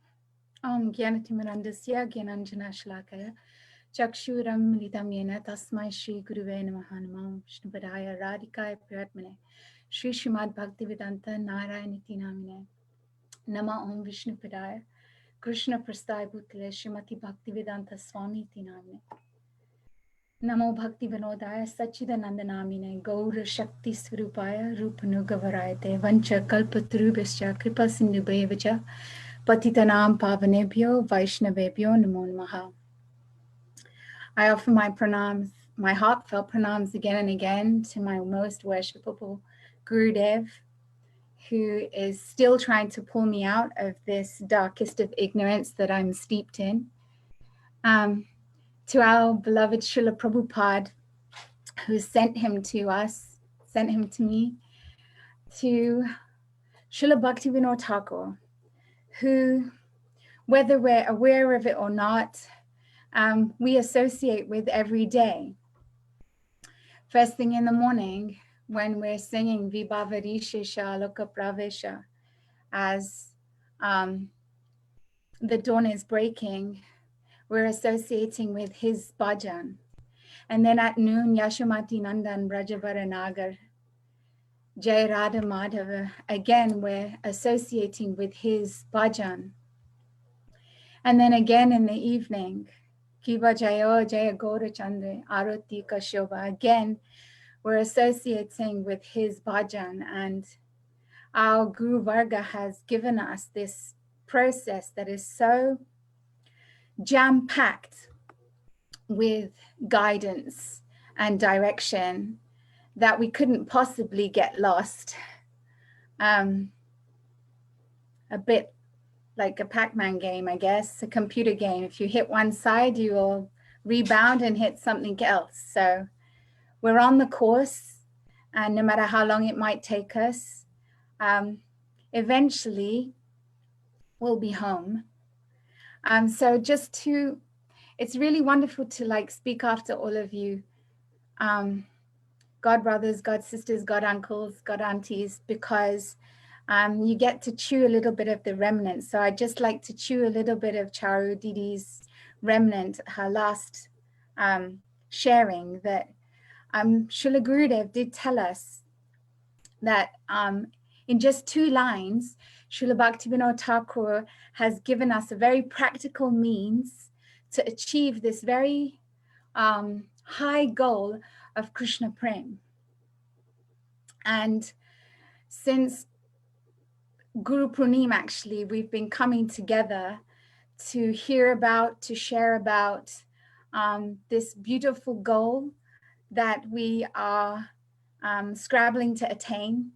Gyanatimurandasya Gyananjana Shlakaya Chakshuram Militam Yena Tasmai Shri Guruve Namaha Namo Vishnupadaya Radhikaya Priyatmane Shri Srimad Bhaktivedanta Narayaniti Namine Nama Om Vishnupadaya Krishna Prasthaya Bhutale Srimati Bhaktivedanta Swami Ti Namine Namo Bhaktivinodaya Sachidananda Namine Gaura Shakti Swarupaya Rupanugavarayate Vancha Kalpatarubhascha Kripa Sindhubhavacha Patitanam Pavanebhyo Vaishnavebhyo Namo Namaha. I offer my pranams, my heartfelt pranams again and again to my most worshipable Gurudev, who is still trying to pull me out of this darkest of ignorance that I'm steeped in. To our beloved Srila Prabhupada, who sent him to us, sent him to me, to Srila Bhaktivinoda Thakur, who, whether we're aware of it or not, we associate with every day. First thing in the morning, when we're singing Vibhavarishisha Loka Pravesha, as the dawn is breaking, we're associating with his bhajan. And then at noon, Yashomati Nandan Brajavara Nagar, Jai Radha Madhava, again, we're associating with his bhajan. And then again in the evening, Kiva Jaya Jaya Gaura Chandra Arati Kashyoba, again, we're associating with his bhajan. And our Guru Varga has given us this process that is so jam-packed with guidance and direction that we couldn't possibly get lost. A bit like a Pac-Man game, I guess, a computer game. If you hit one side, you will rebound and hit something else. So we're on the course, and no matter how long it might take us, eventually we'll be home. So just to, it's really wonderful to like speak after all of you, God brothers, God sisters, God uncles, God aunties, because you get to chew a little bit of the remnant. So I'd just like to chew a little bit of Charu Didi's remnant, her last sharing, that Srila Gurudev did tell us that in just 2 lines, Srila Bhaktivinoda Thakur has given us a very practical means to achieve this very high goal of Krishna Prem. And since Guru Purnima, actually, we've been coming together to hear about, to share about this beautiful goal that we are scrabbling to attain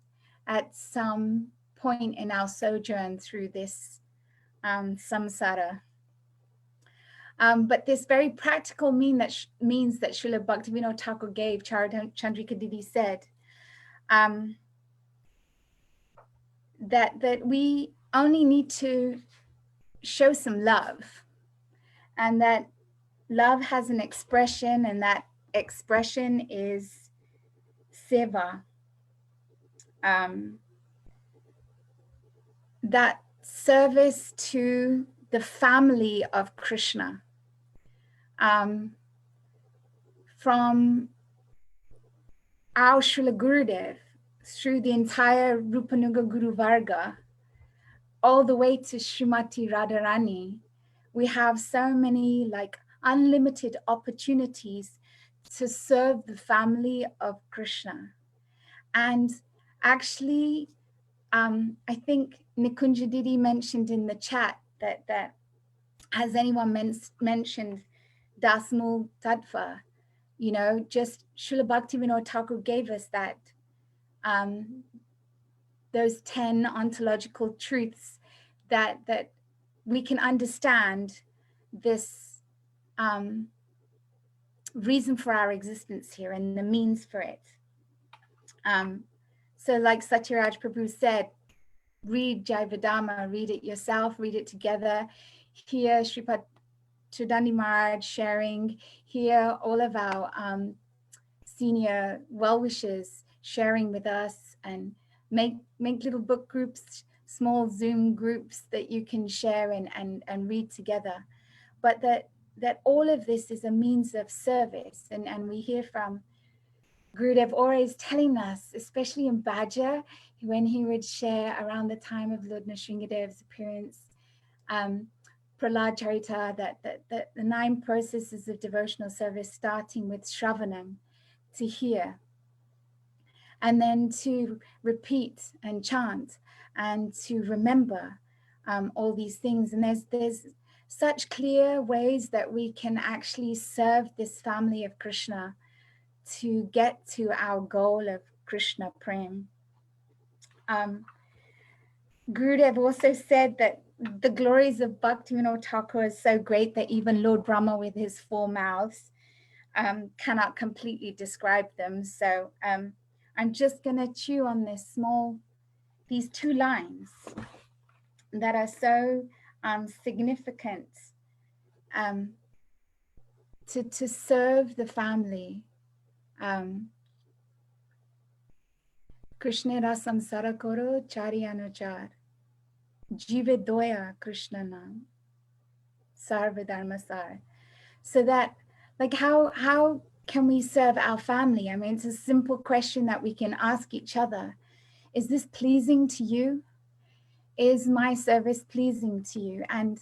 at some point in our sojourn through this samsara. But this very practical means that Srila Bhaktivinoda Thakur gave, Chandrika Didi said, that we only need to show some love, and that love has an expression, and that expression is seva. That service to the family of Krishna. From our Srila Gurudev through the entire Rupanuga Guru Varga, all the way to Srimati Radharani, we have so many like unlimited opportunities to serve the family of Krishna. And actually, I think Nikunja Didi mentioned in the chat that has anyone mentioned Dasmul Tattva? You know, just Srila Bhaktivinoda Thakur gave us that, those 10 ontological truths that we can understand this reason for our existence here and the means for it. So like Satyaraj Prabhu said, read Jaivedama, read it yourself, read it together. Hear Sripad Chudani Maharaj sharing, hear all of our senior well-wishers sharing with us, and make little book groups, small Zoom groups that you can share and read together. But that all of this is a means of service. And we hear from Gurudev always telling us, especially in Bhaja, when he would share around the time of Lord Nrsingadev's appearance, Prahlad Charita, that the 9 processes of devotional service, starting with Shravanam, to hear, and then to repeat and chant, and to remember all these things. And there's such clear ways that we can actually serve this family of Krishna to get to our goal of Krishna Prem. Gurudev also said that the glories of Bhaktivinoda Thakur are so great that even Lord Brahma with his 4 mouths cannot completely describe them. So I'm just going to chew on these 2 lines that are so significant to serve the family. Krishna rasam sarakoro chari anuchar, jive doya Krishna nam, sarva dharma sar. So that, like, how can we serve our family? I mean, it's a simple question that we can ask each other. Is this pleasing to you? Is my service pleasing to you? And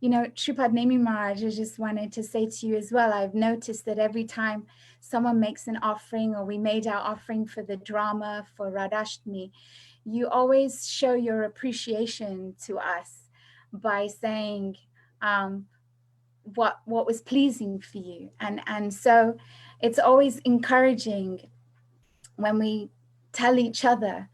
you know, Sripad Nemi Maharaj, I just wanted to say to you as well, I've noticed that every time someone makes an offering, or we made our offering for the drama for Radhashtami, you always show your appreciation to us by saying what was pleasing for you. And so it's always encouraging when we tell each other,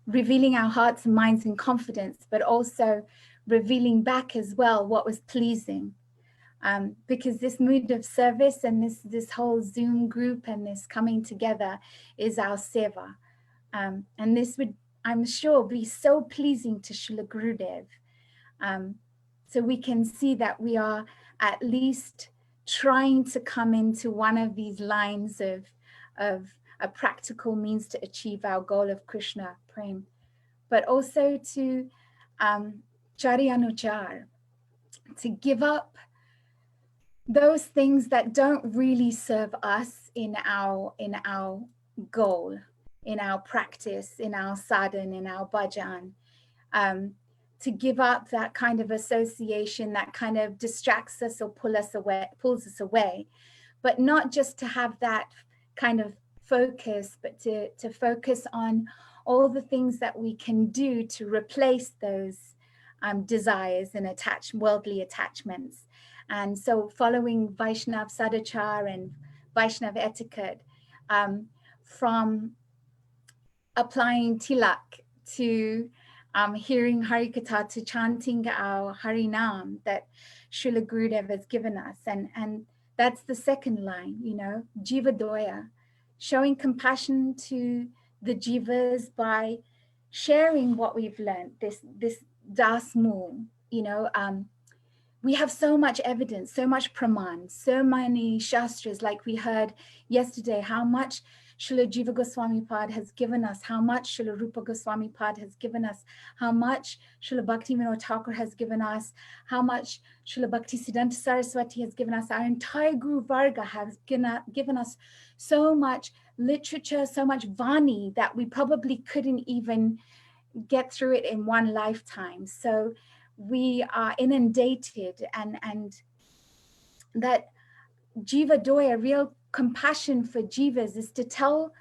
revealing our hearts and minds in confidence, but also revealing back as well what was pleasing, because this mood of service and this whole Zoom group and this coming together is our seva, and this would, I'm sure, be so pleasing to Srila Gurudev. So we can see that we are at least trying to come into one of these lines of a practical means to achieve our goal of Krishna Prem, but also to Chari Anuchar, to give up those things that don't really serve us in our goal, in our practice, in our sadhana, in our bhajan, to give up that kind of association that kind of distracts us or pulls us away, but not just to have that kind of focus, but to focus on all the things that we can do to replace those desires and worldly attachments. And so following Vaishnav Sadachar and Vaishnav etiquette, from applying tilak to hearing Harikatha, to chanting our Harinam that Srila Gurudev has given us. And that's the second line, you know, Jiva Doya, showing compassion to the jivas by sharing what we've learned, this das mu, you know, we have so much evidence, so much praman, so many shastras, like we heard yesterday, how much Srila Jiva Goswami Pad has given us, how much Srila Rupa Goswami Pad has given us, how much Srila Bhaktivinoda Thakur has given us, how much Srila Bhaktisiddhanta Saraswati has given us. Our entire Guru Varga has given us so much literature, so much Vani that we probably couldn't even get through it in one lifetime. So we are inundated, and that Jiva Doya, real compassion for jivas, is to tell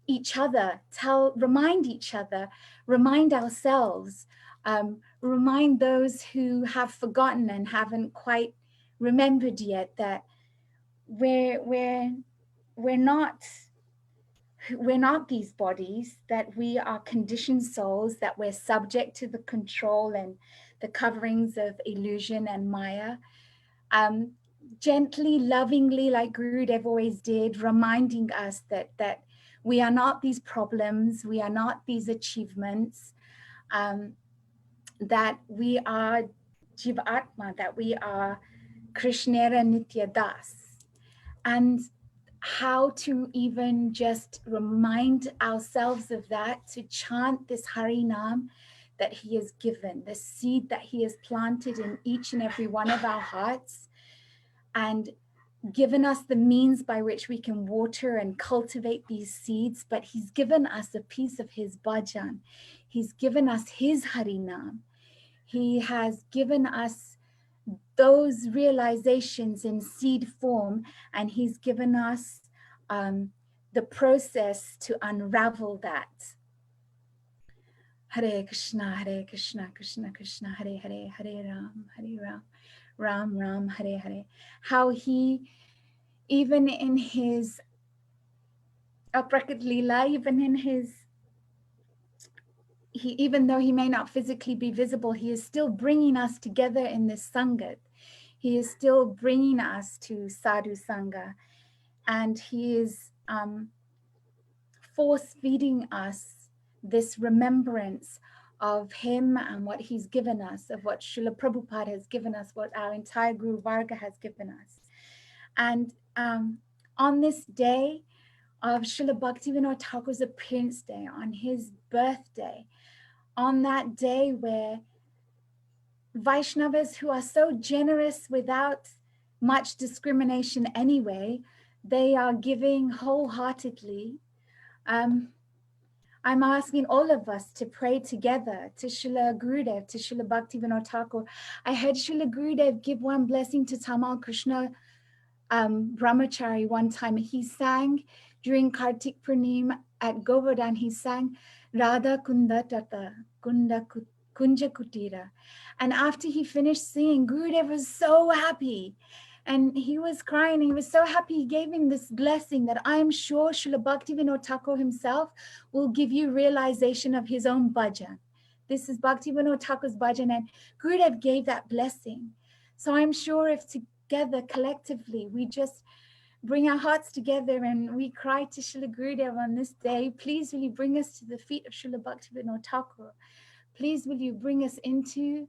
each other, remind each other, remind ourselves, remind those who have forgotten and haven't quite remembered yet that we're not these bodies, that we are conditioned souls, that we're subject to the control and the coverings of illusion and Maya. Gently, lovingly, like Gurudev always did, reminding us that we are not these problems, we are not these achievements, that we are Jiva Atma, that we are Krishnera Nitya Das. And how to even just remind ourselves of that, to chant this Harinam that he has given, the seed that he has planted in each and every one of our hearts, and given us the means by which we can water and cultivate these seeds. But he's given us a piece of his bhajan. He's given us his Harinam. He has given us those realizations in seed form, and he's given us the process to unravel that. Hare Krishna, Krishna Krishna, Hare Hare, Hare Ram, Ram Ram, Hare Hare. How he, even in his Aprakat Leela, even though he may not physically be visible, he is still bringing us together in this Sangat. He is still bringing us to Sadhu Sangha, and he is force feeding us this remembrance of him and what he's given us, of what Srila Prabhupada has given us, what our entire Guru Varga has given us. And on this day of Srila Bhaktivinoda Thakur's appearance day, on his birthday, on that day where Vaishnavas, who are so generous without much discrimination anyway, they are giving wholeheartedly. I'm asking all of us to pray together to Srila Gurudev, to Srila Bhaktivinoda Thakur. I heard Srila Gurudev give one blessing to Tamal Krishna Brahmachari one time. He sang during Kartik Purnim at Govardhan, he sang Radha Kunda Tata Kunja Kutira. And after he finished singing, Gurudev was so happy. And he was crying. He was so happy. He gave him this blessing that I am sure Srila Bhaktivinoda Thakur himself will give you realization of his own bhajan. This is Bhaktivinoda Thakur's bhajan, and Gurudev gave that blessing. So I'm sure if together, collectively, we just bring our hearts together and we cry to Srila Gurudev on this day, please will you bring us to the feet of Srila Bhaktivinoda Thakur. Please will you bring us into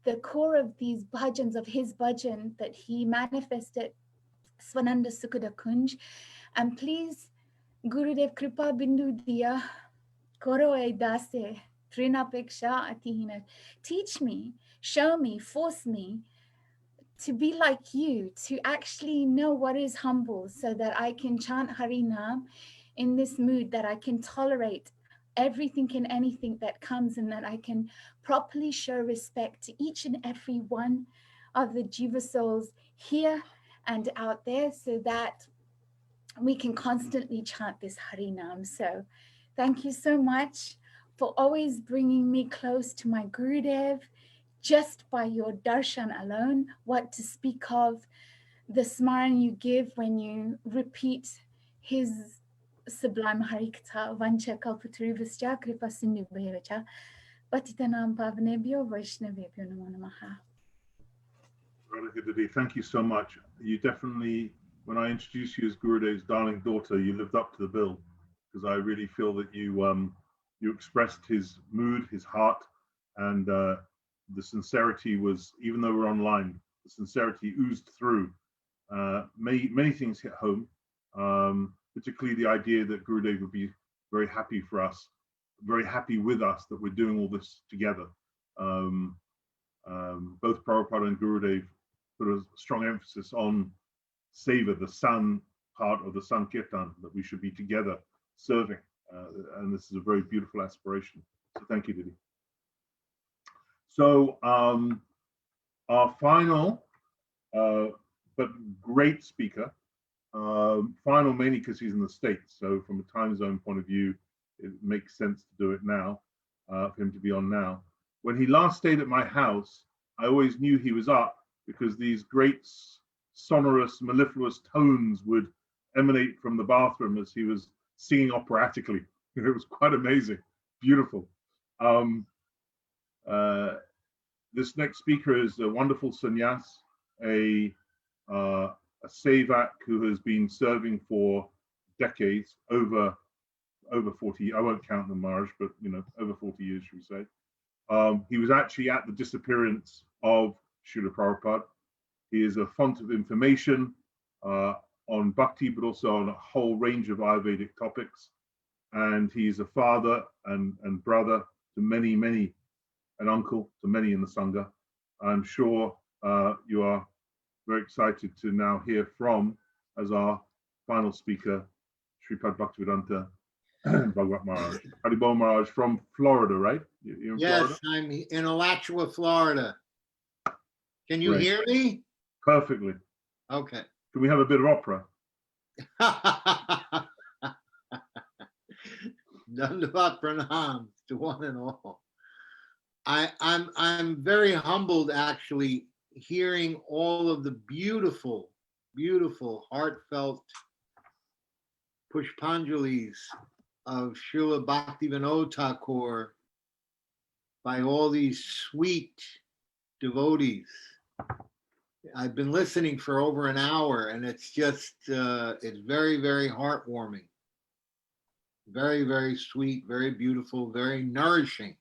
the core of these bhajans, of his bhajan that he manifested, Swananda Sukhada Kunj. And please, Gurudev Kripa Bindu Diya, Koro Dase, Trinapeksha Atihina. Teach me, show me, force me to be like you, to actually know what is humble, so that I can chant Harinam in this mood, that I can tolerate everything and anything that comes, and that I can properly show respect to each and every one of the Jiva souls here and out there, so that we can constantly chant this Harinam. So thank you so much for always bringing me close to my Gurudev, just by your darshan alone, what to speak of the smaran you give when you repeat his sublime Harikatha, Vancha Kalpatarivascha, Kripa Sindhu Bhavacha, Patitanam Pavanebhyo Vaishnavebhyo Namo Namaha. Thank you so much. You definitely, when I introduced you as Gurudev's darling daughter, you lived up to the bill, because I really feel that you expressed his mood, his heart, and the sincerity was, even though we're online, the sincerity oozed through. Many things hit home, particularly the idea that Gurudev would be very happy for us, very happy with us that we're doing all this together. Both Prabhupada and Gurudev put a strong emphasis on Seva, the sun part of the Sankirtan, that we should be together serving. And this is a very beautiful aspiration. So thank you, Didi. So our final, but great speaker, final mainly because he's in the States. So from a time zone point of view, it makes sense to do it now, for him to be on now. When he last stayed at my house, I always knew he was up, because these great sonorous, mellifluous tones would emanate from the bathroom as he was singing operatically. It was quite amazing, beautiful. This next speaker is a wonderful sannyas, a sevak who has been serving for decades, over 40. I won't count them, Maharaj, but over 40 years, should we say. He was actually at the disappearance of Srila Prabhupada. He is a font of information on bhakti, but also on a whole range of Ayurvedic topics. And he is a father and brother to many, an uncle to many in the Sangha. I'm sure you are very excited to now hear from, as our final speaker, Sripad Bhaktivedanta Bhagavat Maharaj. Haribol Maharaj from Florida, right? You're in Yes, Florida? I'm in Alachua, Florida. Can you Great. hear me? Perfectly. Okay. Can we have a bit of opera? Dandavat pranam to one and all. I'm very humbled, actually, hearing all of the beautiful, heartfelt pushpanjalis of Srila Bhaktivinoda Thakur by all these sweet devotees. I've been listening for over an hour, and it's just, it's very, very heartwarming. Very, very sweet, very beautiful, very nourishing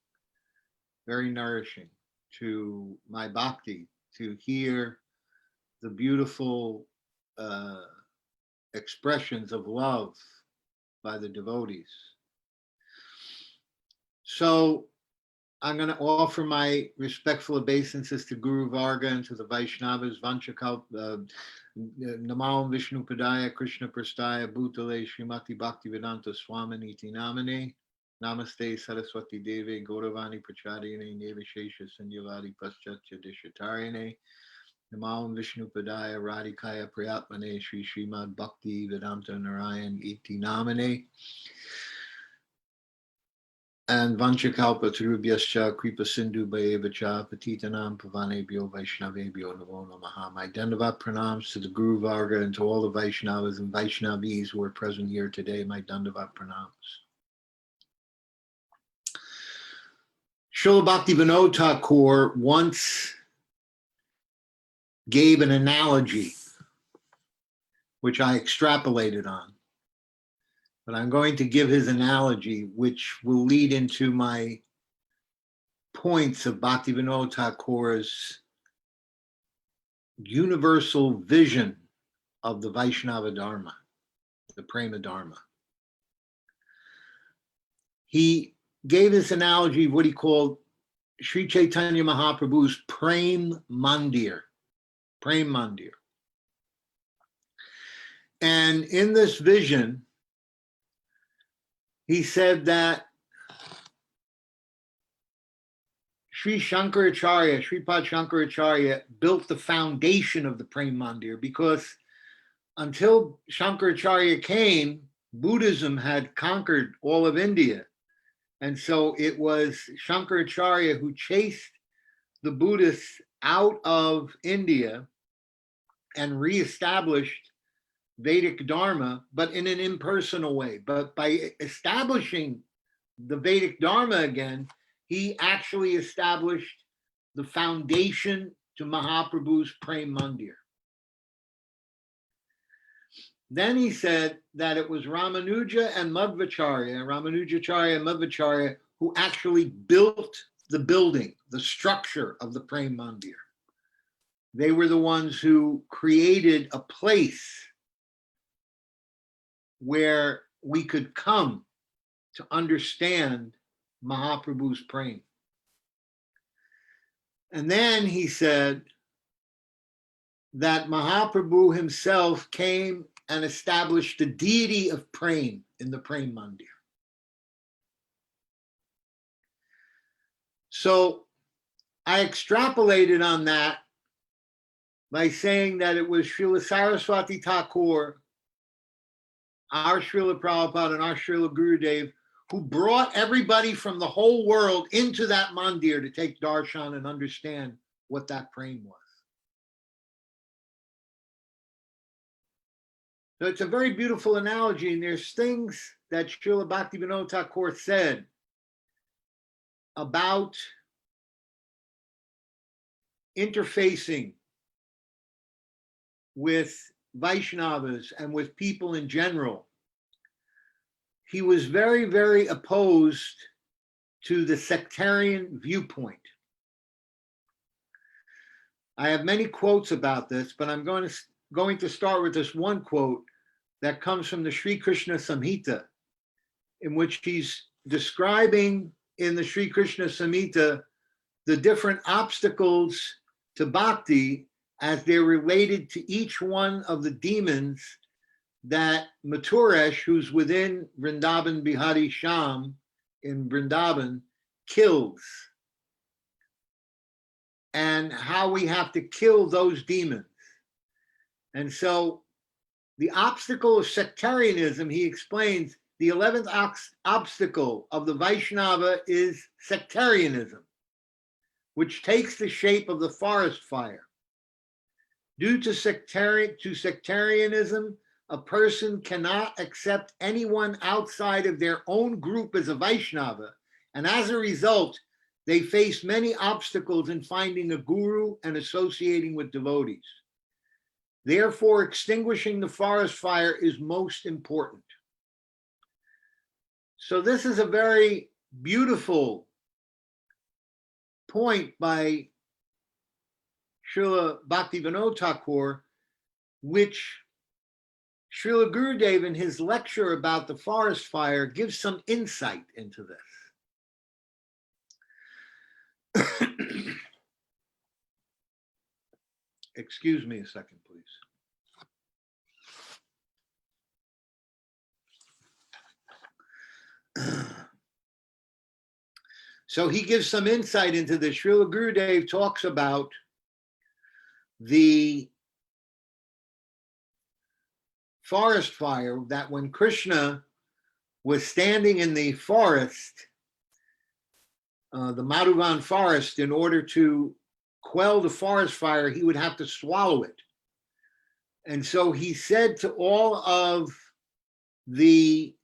to my bhakti, to hear the beautiful expressions of love by the devotees. So I'm going to offer my respectful obeisances to Guru Varga and to the Vaishnavas, Vanchakal, Namam Vishnu Padaya, Krishna Prastaya, Bhutale, Srimati Bhaktivedanta Swamini Namane, Namaste Saraswati Deve, Gauravani Pracharyane, Nevashesha Sanyavadi Paschatya Dishatarine, Namam Vishnu Padaya, Radhikaya Priyatmane, Sri Srimad Bhakti Vedanta Narayan Iti Namane. And Vanchakalpa Tarubhyascha Kripa Sindhu Bhayevacha Patitanam Pavanebhyo Vaishnavebhyo Namo Namaha. My Dandavat pranams to the Guru Varga and to all the Vaishnavas and Vaishnavis who are present here today. My Dandavat pranams. Srila Bhaktivinoda Thakur once gave an analogy, which I extrapolated on. But I'm going to give his analogy, which will lead into my points of Bhaktivinoda Thakur's universal vision of the Vaishnava Dharma, the Prema Dharma. He gave this analogy of what he called Sri Chaitanya Mahaprabhu's Prem Mandir. Prem Mandir. And in this vision, he said that Sri Shankaracharya, Sripad Shankaracharya built the foundation of the Prem Mandir, because until Shankaracharya came, Buddhism had conquered all of India. And so it was Shankaracharya who chased the Buddhists out of India and reestablished Vedic Dharma, but in an impersonal way. But by establishing the Vedic Dharma again, he actually established the foundation to Mahaprabhu's Prem Mandir. Then he said that it was Ramanuja and Ramanujacharya and Madhvacharya, who actually built the building, the structure of the Prem Mandir. They were the ones who created a place where we could come to understand Mahaprabhu's praying. And then he said that Mahaprabhu himself came and established the deity of praying in the Prem Mandir. So I extrapolated on that by saying that it was Srila Saraswati Thakur, our Srila Prabhupada and our Srila Gurudev, who brought everybody from the whole world into that mandir to take darshan and understand what that praying was. So it's a very beautiful analogy, and there's things that Srila Bhaktivinoda Thakur said about interfacing with Vaishnavas and with people in general. He was very, very opposed to the sectarian viewpoint. I have many quotes about this, but I'm going to start with this one quote that comes from the Sri Krishna Samhita, in which he's describing in the Sri Krishna Samhita the different obstacles to bhakti as they're related to each one of the demons that Mathuresh, who's within Vrindavan Bihari Sham in Vrindavan, kills, and how we have to kill those demons. And so the obstacle of sectarianism, he explains, the 11th obstacle of the Vaishnava is sectarianism, which takes the shape of the forest fire. Due to sectarianism, a person cannot accept anyone outside of their own group as a Vaishnava, and as a result, they face many obstacles in finding a guru and associating with devotees. Therefore, extinguishing the forest fire is most important. So this is a very beautiful point by Srila Bhaktivinoda Thakur, which Srila Gurudev in his lecture about the forest fire gives some insight into this. Excuse me a second, please. So he gives some insight into this. Srila Gurudev talks about the forest fire, that when Krishna was standing in the forest, the Madhuvan forest, in order to quell the forest fire, he would have to swallow it. And so he said to all of the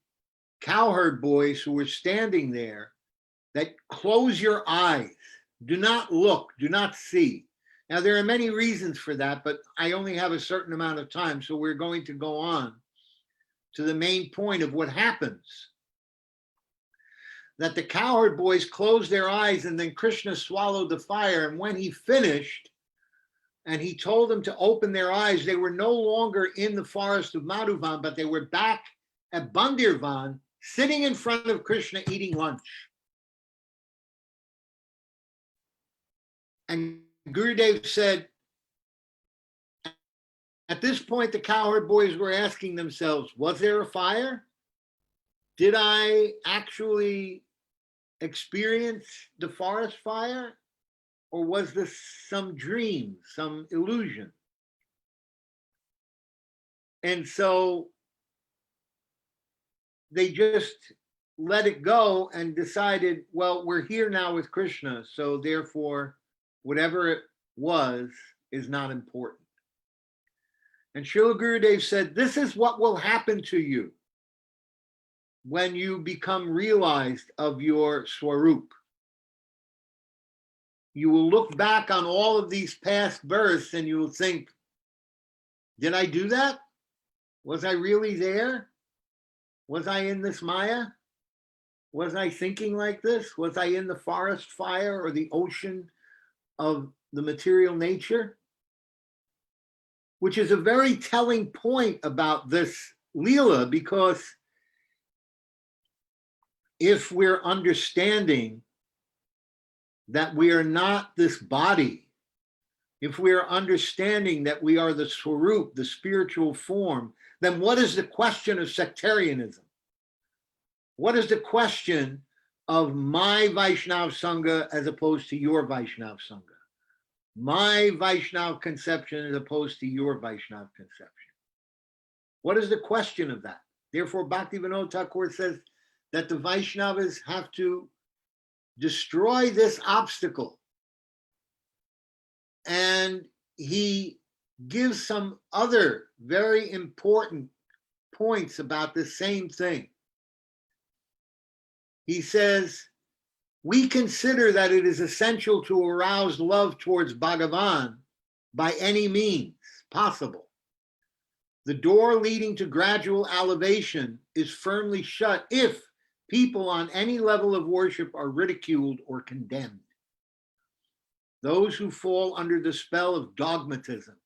cowherd boys who were standing there that close your eyes, do not look, do not see. Now, there are many reasons for that, but I only have a certain amount of time, so we're going to go on to the main point of what happens. That the cowherd boys closed their eyes, and then Krishna swallowed the fire, and when he finished, and he told them to open their eyes, they were no longer in the forest of Madhuvan, but they were back at Bandirvan, sitting in front of Krishna eating lunch. And Gurudev said, At this point, the cowherd boys were asking themselves, was there a fire? Did I actually experience the forest fire? Or was this some dream, some illusion? And so they just let it go and decided, well, we're here now with Krishna, so therefore, whatever it was is not important. And Srila Gurudev said, this is what will happen to you when you become realized of your Swarup. You will look back on all of these past births and you will think, did I do that? Was I really there? Was I in this Maya? Was I thinking like this? Was I in the forest fire or the ocean of the material nature? Which is a very telling point about this Leela, because if we're understanding that we are not this body, if we are understanding that we are the Swarup, the spiritual form, then what is the question of sectarianism? What is the question of my Vaishnav Sangha as opposed to your Vaishnav Sangha? My Vaishnav conception as opposed to your Vaishnav conception? What is the question of that? Therefore, Bhaktivinoda Thakur says that the Vaishnavas have to destroy this obstacle. And he gives some other very important points about the same thing. He says, we consider that it is essential to arouse love towards Bhagavan by any means possible. The door leading to gradual elevation is firmly shut if people on any level of worship are ridiculed or condemned. Those who fall under the spell of dogmatism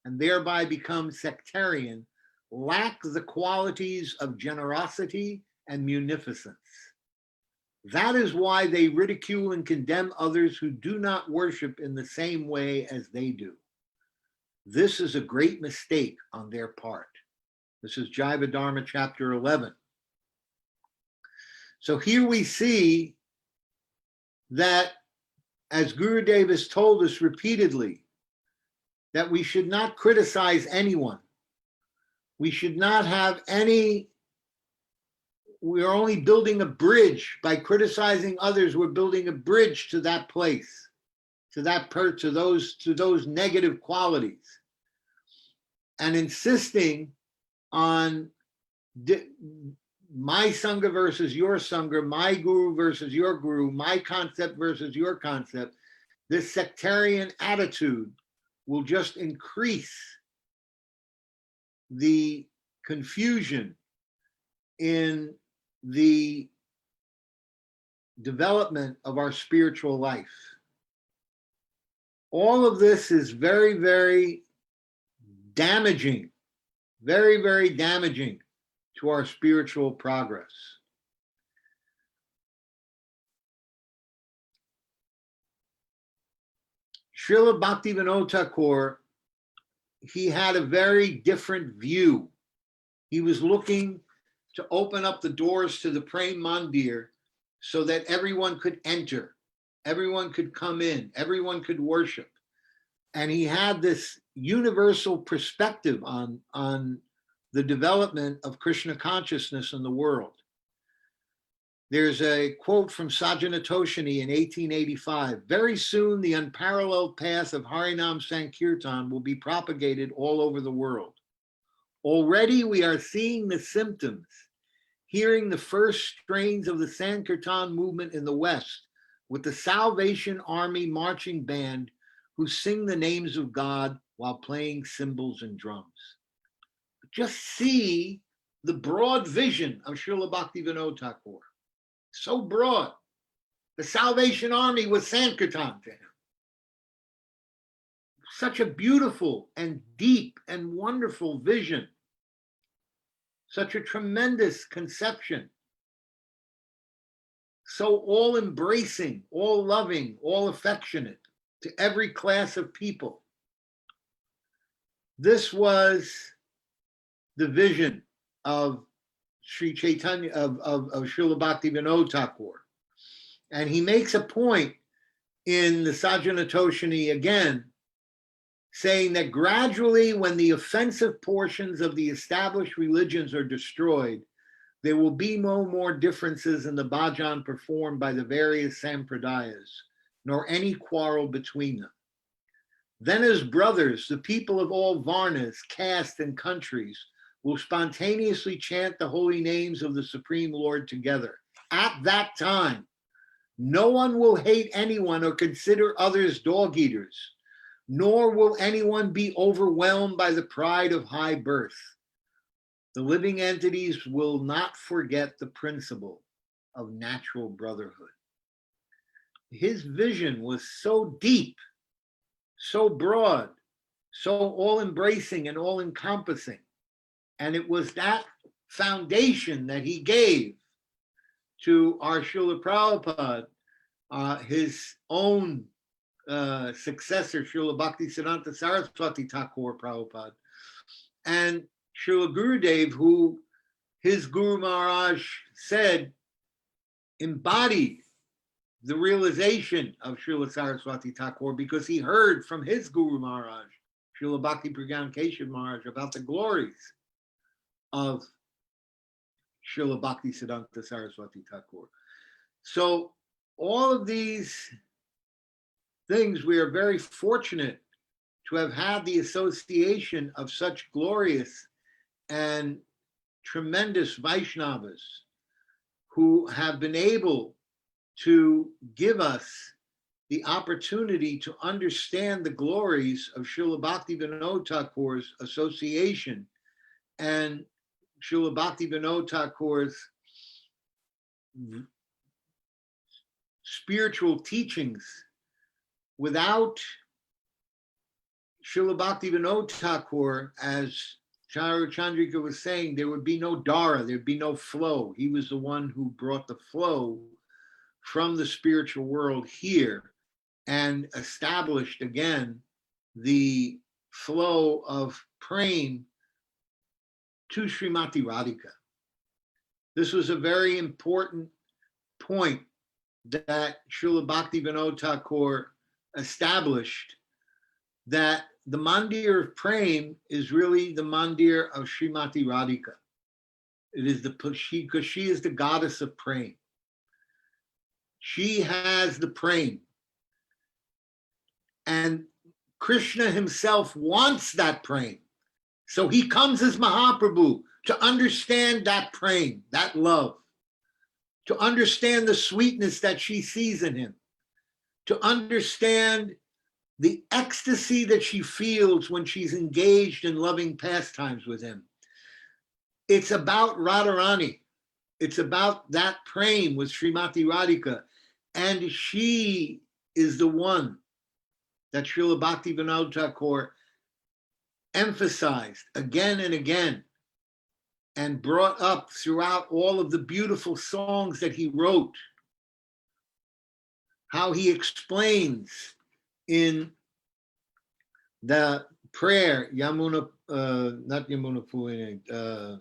and thereby become sectarian lack the qualities of generosity and munificence. That is why they ridicule and condemn others who do not worship in the same way as they do. This is a great mistake on their part. This is Jaiva Dharma chapter 11. So here we see that, as Gurudev has told us repeatedly, that we should not criticize anyone. We should not have any, we are only building a bridge. By criticizing others, we're building a bridge to that place, to that to those negative qualities. And insisting on my Sangha versus your Sangha, my Guru versus your Guru, my concept versus your concept, this sectarian attitude will just increase the confusion in the development of our spiritual life. All of this is very, very damaging, very, very damaging to our spiritual progress. Srila Bhaktivinoda Thakur, he had a very different view. He was looking to open up the doors to the Prem Mandir so that everyone could enter, everyone could come in, everyone could worship. And he had this universal perspective on the development of Krishna consciousness in the world. There's a quote from Sajjana Toshini in 1885. Very soon, the unparalleled path of Harinam Sankirtan will be propagated all over the world. Already we are seeing the symptoms, hearing the first strains of the Sankirtan movement in the West with the Salvation Army marching band who sing the names of God while playing cymbals and drums. Just see the broad vision of Srila Bhaktivinoda Thakur. So broad. The Salvation Army was Sankirtan to him. Such a beautiful and deep and wonderful vision. Such a tremendous conception. So all embracing, all loving, all affectionate to every class of people. This was the vision of Sri Chaitanya, of Srila Bhaktivinoda Thakur. And he makes a point in the Sajjana Toshini again, saying that gradually when the offensive portions of the established religions are destroyed, there will be no more differences in the bhajan performed by the various sampradayas, nor any quarrel between them. Then as brothers, the people of all varnas, castes, and countries will spontaneously chant the holy names of the Supreme Lord together. At that time, no one will hate anyone or consider others dog eaters, nor will anyone be overwhelmed by the pride of high birth. The living entities will not forget the principle of natural brotherhood. His vision was so deep, so broad, so all-embracing and all-encompassing. And it was that foundation that he gave to our Srila Prabhupada, his own successor, Srila Bhaktisiddhanta Saraswati Thakur Prabhupada, and Srila Gurudev, who his Guru Maharaj said embodied the realization of Srila Saraswati Thakur, because he heard from his Guru Maharaj, Srila Bhakti Pragyan Keshav Maharaj, about the glories of Srila Bhaktisiddhanta Saraswati Thakur. So all of these things, we are very fortunate to have had the association of such glorious and tremendous Vaishnavas who have been able to give us the opportunity to understand the glories of Srila Bhaktivinoda Thakur's association and Srila Bhaktivinoda Thakur's spiritual teachings. Without Srila Bhaktivinoda Thakur, as Charu Chandrika was saying, there would be no Dara, there'd be no flow. He was the one who brought the flow from the spiritual world here and established again the flow of praying to Srimati Radhika. This was a very important point that Srila Bhaktivinoda Thakur established, that the mandir of praying is really the mandir of Srimati Radhika. It is because she is the goddess of praying. She has the praying. And Krishna himself wants that praying. So he comes as Mahaprabhu to understand that praying, that love, to understand the sweetness that she sees in him, to understand the ecstasy that she feels when she's engaged in loving pastimes with him. It's about Radharani. It's about that praying with Srimati Radhika. And she is the one that Srila Bhaktivinoda Thakur emphasized again and again and brought up throughout all of the beautiful songs that he wrote. How he explains in the prayer, Yamuna, not Yamuna Purana,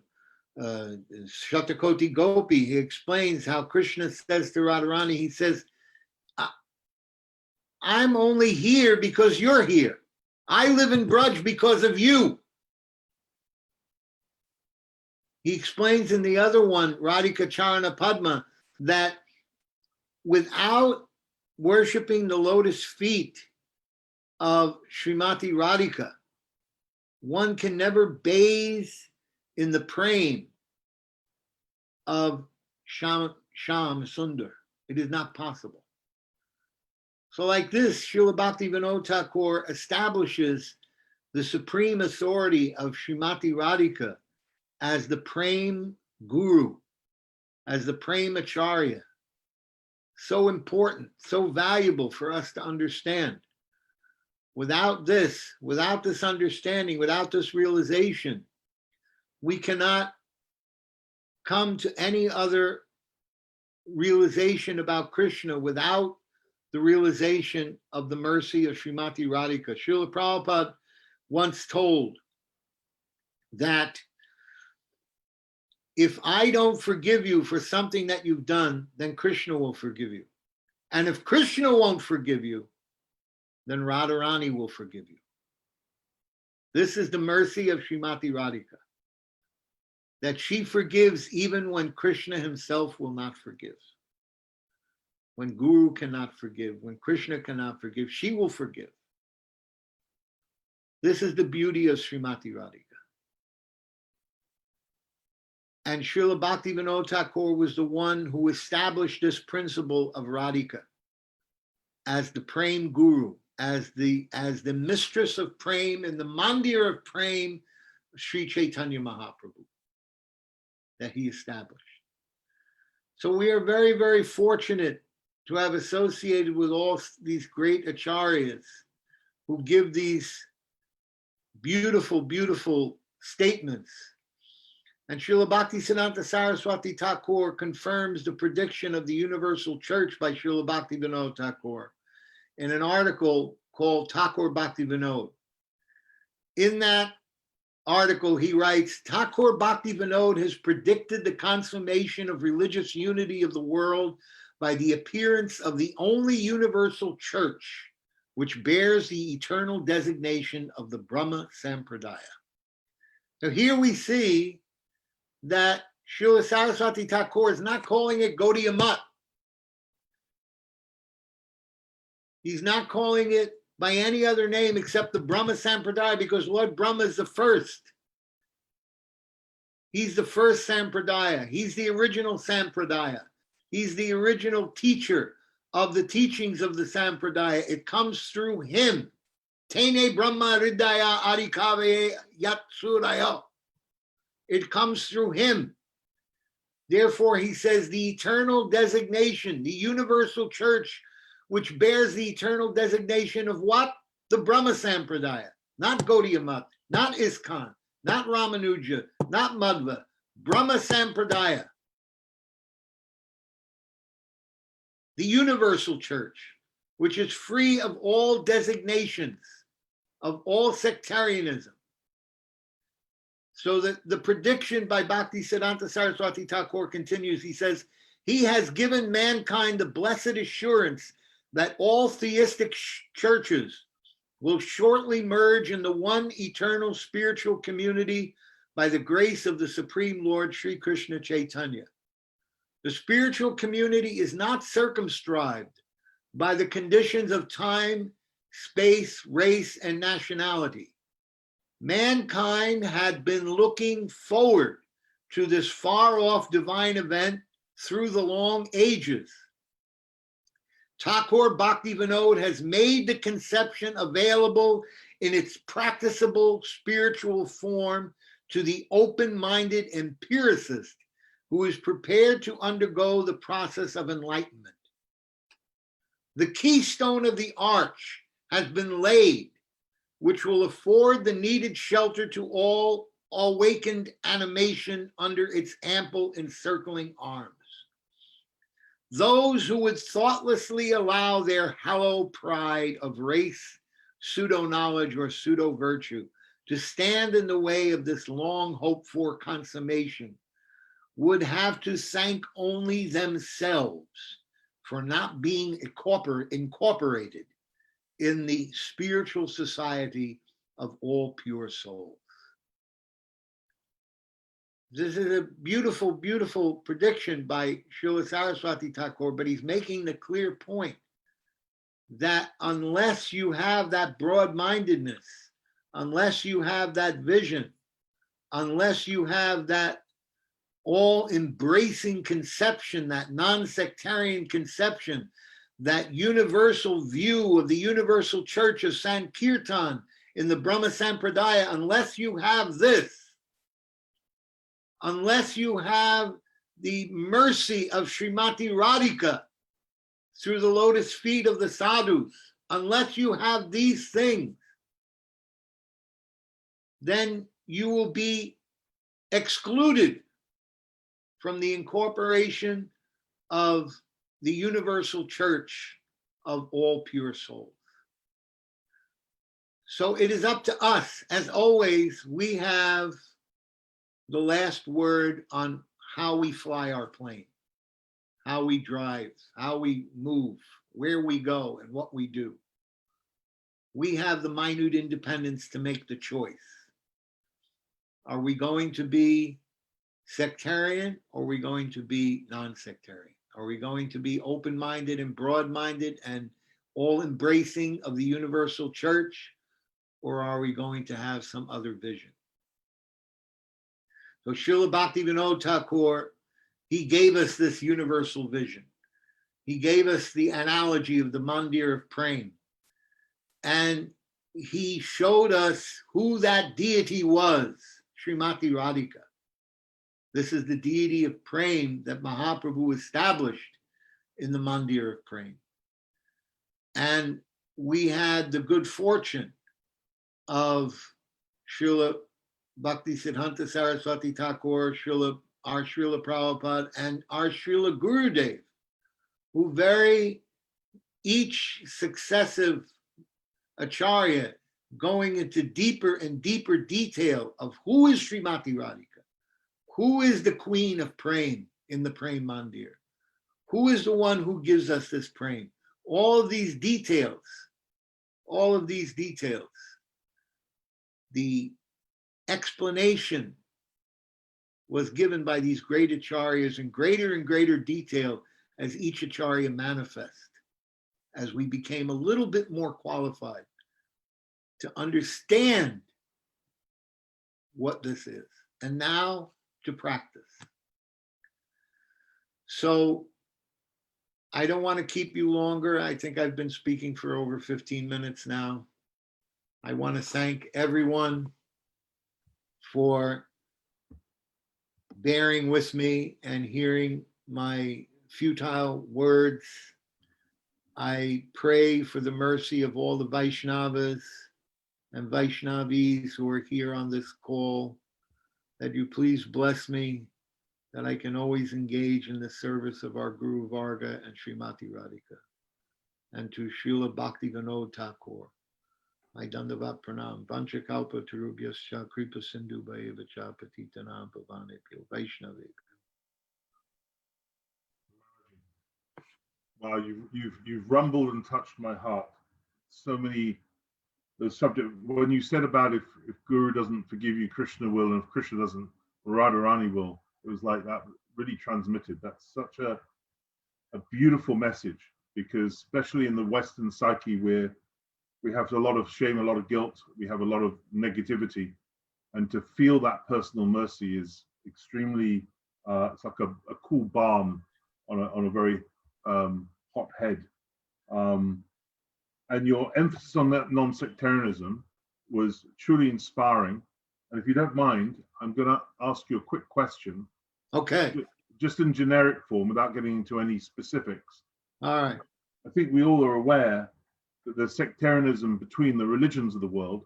Shatakoti Gopi, he explains how Krishna says to Radharani, he says, I'm only here because you're here. I live in Braj because of you. He explains in the other one, Radhika Charana Padma, that without worshiping the lotus feet of Srimati Radhika, one can never bathe in the praying of Sham Sundar. It is not possible. So like this, Srila Bhaktivinoda Thakur establishes the supreme authority of Srimati Radhika as the Prem Guru, as the Prem Acharya. So important, so valuable for us to understand. Without this understanding, without this realization, we cannot come to any other realization about Krishna without the realization of the mercy of Srimati Radhika. Srila Prabhupada once told that if I don't forgive you for something that you've done, then Krishna will forgive you. And if Krishna won't forgive you, then Radharani will forgive you. This is the mercy of Srimati Radhika, that she forgives even when Krishna himself will not forgive. When Guru cannot forgive, when Krishna cannot forgive, she will forgive. This is the beauty of Srimati Radhika. And Srila Bhaktivinoda Thakur was the one who established this principle of Radhika as the Prem Guru, as the mistress of Prem in the Mandir of Prem, Sri Chaitanya Mahaprabhu, that he established. So we are very, very fortunate to have associated with all these great acharyas who give these beautiful, beautiful statements. And Srila Bhaktisiddhanta Saraswati Thakur confirms the prediction of the Universal Church by Srila Bhaktivinoda Thakur in an article called Thakur Bhaktivinoda. In that article, he writes, Thakur Bhaktivinoda has predicted the consummation of religious unity of the world by the appearance of the only universal church which bears the eternal designation of the Brahma Sampradaya. So here we see that Srila Saraswati Thakur is not calling it Gaudiya Mat. He's not calling it by any other name except the Brahma Sampradaya, because Lord Brahma is the first. He's the first Sampradaya. He's the original Sampradaya. He's the original teacher of the teachings of the Sampradaya. It comes through him. Tene Brahma Hridaya Adikave Yatsuraya. It comes through him. Therefore, he says the eternal designation, the universal church, which bears the eternal designation of what? The Brahma Sampradaya, not Gaudiya Mat, not ISKCON, not Ramanuja, not Madhva, Brahma Sampradaya. The universal church, which is free of all designations, of all sectarianism. So that the prediction by Bhaktisiddhanta Saraswati Thakur continues. He says, he has given mankind the blessed assurance that all theistic churches will shortly merge in the one eternal spiritual community by the grace of the Supreme Lord Sri Krishna Chaitanya. The spiritual community is not circumscribed by the conditions of time, space, race, and nationality. Mankind had been looking forward to this far-off divine event through the long ages. Thakur Bhaktivinoda has made the conception available in its practicable spiritual form to the open-minded empiricist who is prepared to undergo the process of enlightenment. The keystone of the arch has been laid, which will afford the needed shelter to all awakened animation under its ample encircling arms. Those who would thoughtlessly allow their hollow pride of race, pseudo-knowledge, or pseudo-virtue to stand in the way of this long hoped for consummation would have to thank only themselves for not being incorporated in the spiritual society of all pure souls. This is a beautiful, beautiful prediction by Srila Saraswati Thakur, but he's making the clear point that unless you have that broad-mindedness, unless you have that vision, unless you have that all-embracing conception, that non-sectarian conception, that universal view of the universal church of Sankirtan in the Brahma Sampradaya, unless you have this, unless you have the mercy of Srimati Radhika through the lotus feet of the sadhus, unless you have these things, then you will be excluded from the incorporation of the universal church of all pure souls. So it is up to us. As always, we have the last word on how we fly our plane, how we drive, how we move, where we go, and what we do. We have the minute independence to make the choice. Are we going to be sectarian, or are we going to be non-sectarian? Are we going to be open-minded and broad-minded and all-embracing of the universal church, or are we going to have some other vision? So Srila Bhaktivinoda Thakur, he gave us this universal vision. He gave us the analogy of the Mandir of Prem. And he showed us who that deity was, Srimati Radhika. This is the deity of Prem that Mahaprabhu established in the Mandir of Prem. And we had the good fortune of Srila Bhaktisiddhanta Saraswati Thakur, our Srila Prabhupada, and our Srila Gurudev, who each successive Acharya going into deeper and deeper detail of who is Srimati Radhika, who is the queen of Prem in the Prem Mandir, who is the one who gives us this Prem. All of these details, the explanation was given by these great acharyas in greater and greater detail as each acharya manifest, as we became a little bit more qualified to understand what this is, and now to practice. So I don't want to keep you longer. I think I've been speaking for over 15 minutes now. I want to thank everyone for bearing with me and hearing my futile words. I pray for the mercy of all the Vaishnavas and Vaishnavis who are here on this call, that you please bless me, that I can always engage in the service of our Guru Varga and Srimati Radhika. And to Srila Bhaktivinoda Thakur, my Dandavat Pranam, Vanchakalpa Tarubhyascha Kripa Sindhu Bhayavacha Patitanam Pavanebhyo Vaishnavebhyo. Wow, you've rumbled and touched my heart. So many the subject when you said about if Guru doesn't forgive you, Krishna will, and if Krishna doesn't, Radharani will. It was like that really transmitted. That's such a beautiful message, because especially in the Western psyche where we have a lot of shame, a lot of guilt, we have a lot of negativity, and to feel that personal mercy is extremely it's like a cool balm on a very hot head. And your emphasis on that non-sectarianism was truly inspiring. And if you don't mind, I'm going to ask you a quick question. Okay. Just in generic form, without getting into any specifics. All right. I think we all are aware that there's sectarianism between the religions of the world,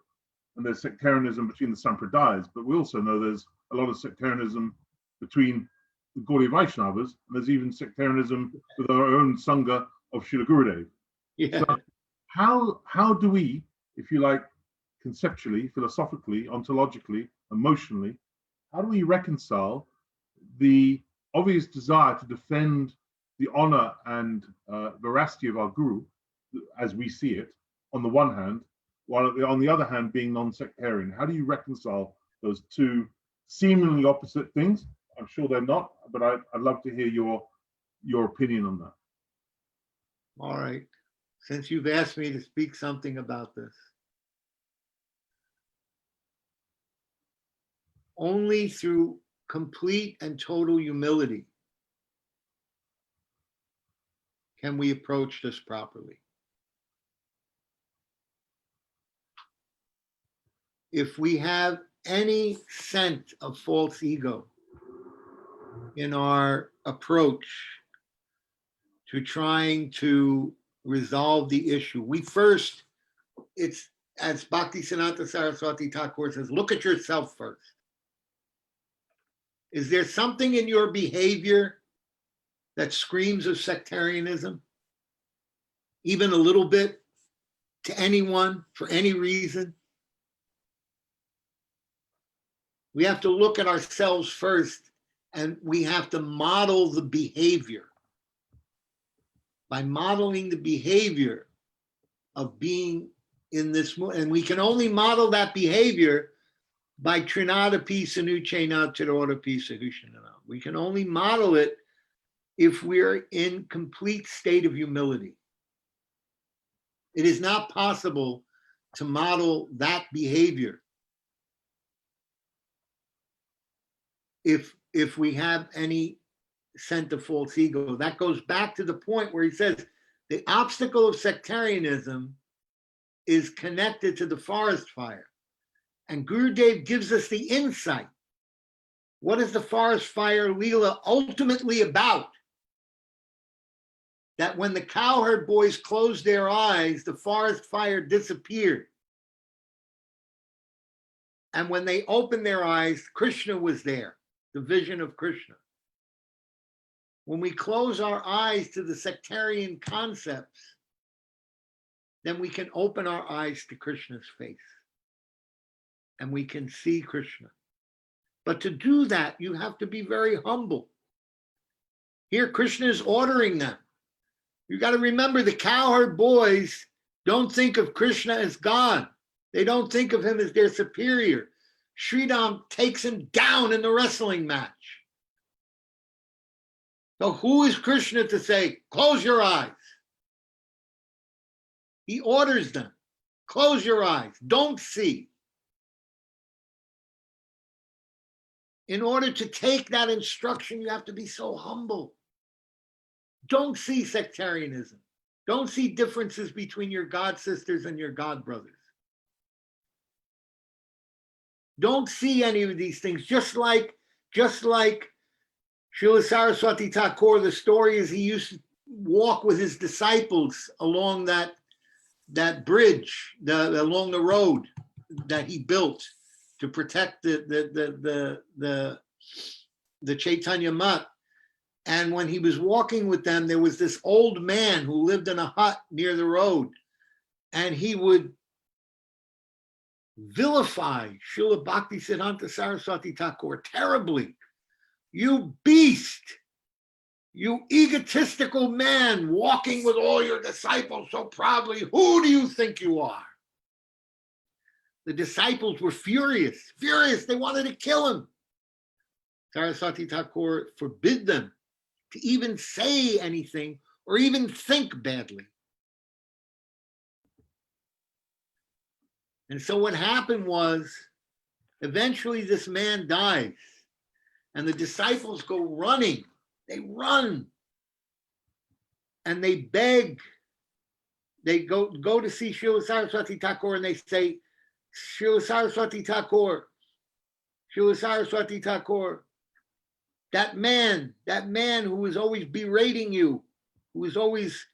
and there's sectarianism between the Sampradayas, but we also know there's a lot of sectarianism between the Gaudiya Vaishnavas, and there's even sectarianism with our own Sangha of Srila Gurudev. Yeah. So how do we, if you like, conceptually, philosophically, ontologically, emotionally, how do we reconcile the obvious desire to defend the honor and veracity of our Guru, as we see it, on the one hand, while on the other hand being non-sectarian? How do you reconcile those two seemingly opposite things? I'm sure they're not, but I'd love to hear your opinion on that. All right. Since you've asked me to speak something about this, only through complete and total humility can we approach this properly. If we have any scent of false ego in our approach to trying to resolve the issue, we first, it's as Bhaktisiddhanta Saraswati Thakur says, look at yourself first. Is there something in your behavior that screams of sectarianism? Even a little bit, to anyone, for any reason? We have to look at ourselves first, and we have to model the behavior. By modeling the behavior of being in this, and we can only model that behavior by Trinadapi Sanuchena Tirodapi Sahushanana. We can only model it if we're in complete state of humility. It is not possible to model that behavior if we have any scent of false ego. That goes back to the point where he says the obstacle of sectarianism is connected to the forest fire. And Gurudev gives us the insight. What is the forest fire Leela ultimately about? That when the cowherd boys closed their eyes, the forest fire disappeared. And when they opened their eyes, Krishna was there, the vision of Krishna. When we close our eyes to the sectarian concepts, then we can open our eyes to Krishna's face and we can see Krishna. But to do that, you have to be very humble. Here, Krishna is ordering them. You got to remember, the cowherd boys don't think of Krishna as God. They don't think of him as their superior. Sridham takes him down in the wrestling match. So who is Krishna to say, close your eyes? He orders them, close your eyes, don't see. In order to take that instruction, you have to be so humble. Don't see sectarianism. Don't see differences between your god sisters and your god brothers. Don't see any of these things. Just like Srila Saraswati Thakur, the story is he used to walk with his disciples along that bridge, along the road that he built to protect the Chaitanya Mat. And when he was walking with them, there was this old man who lived in a hut near the road, and he would vilify Srila Bhaktisiddhanta Saraswati Thakur terribly. You beast, you egotistical man walking with all your disciples so proudly, who do you think you are? The disciples were furious. They wanted to kill him. Saraswati Thakur forbid them to even say anything or even think badly. And so what happened was, eventually this man dies, and the disciples go running. They run, and they beg. They go to see Srila Saraswati Thakur, and they say, Srila Saraswati Thakur, that man who was always berating you, who was always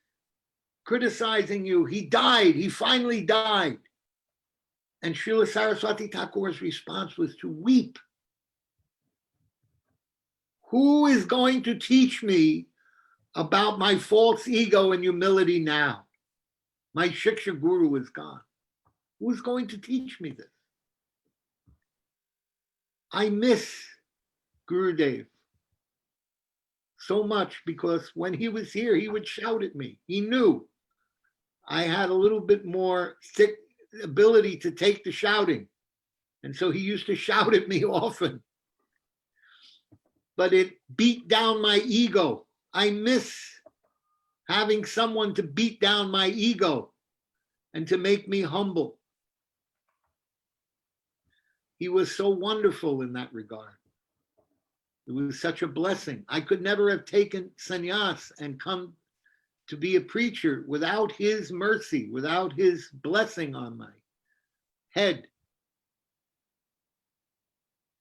criticizing you, he died. He finally died. And Srila Saraswati Thakur's response was to weep. Who is going to teach me about my false ego and humility now? My Shiksha Guru is gone. Who is going to teach me this? I miss Gurudev so much, because when he was here, he would shout at me. He knew I had a little bit more thick ability to take the shouting. And so he used to shout at me often. But it beat down my ego. I miss having someone to beat down my ego and to make me humble. He was so wonderful in that regard. It was such a blessing. I could never have taken sannyas and come to be a preacher without his mercy, without his blessing on my head.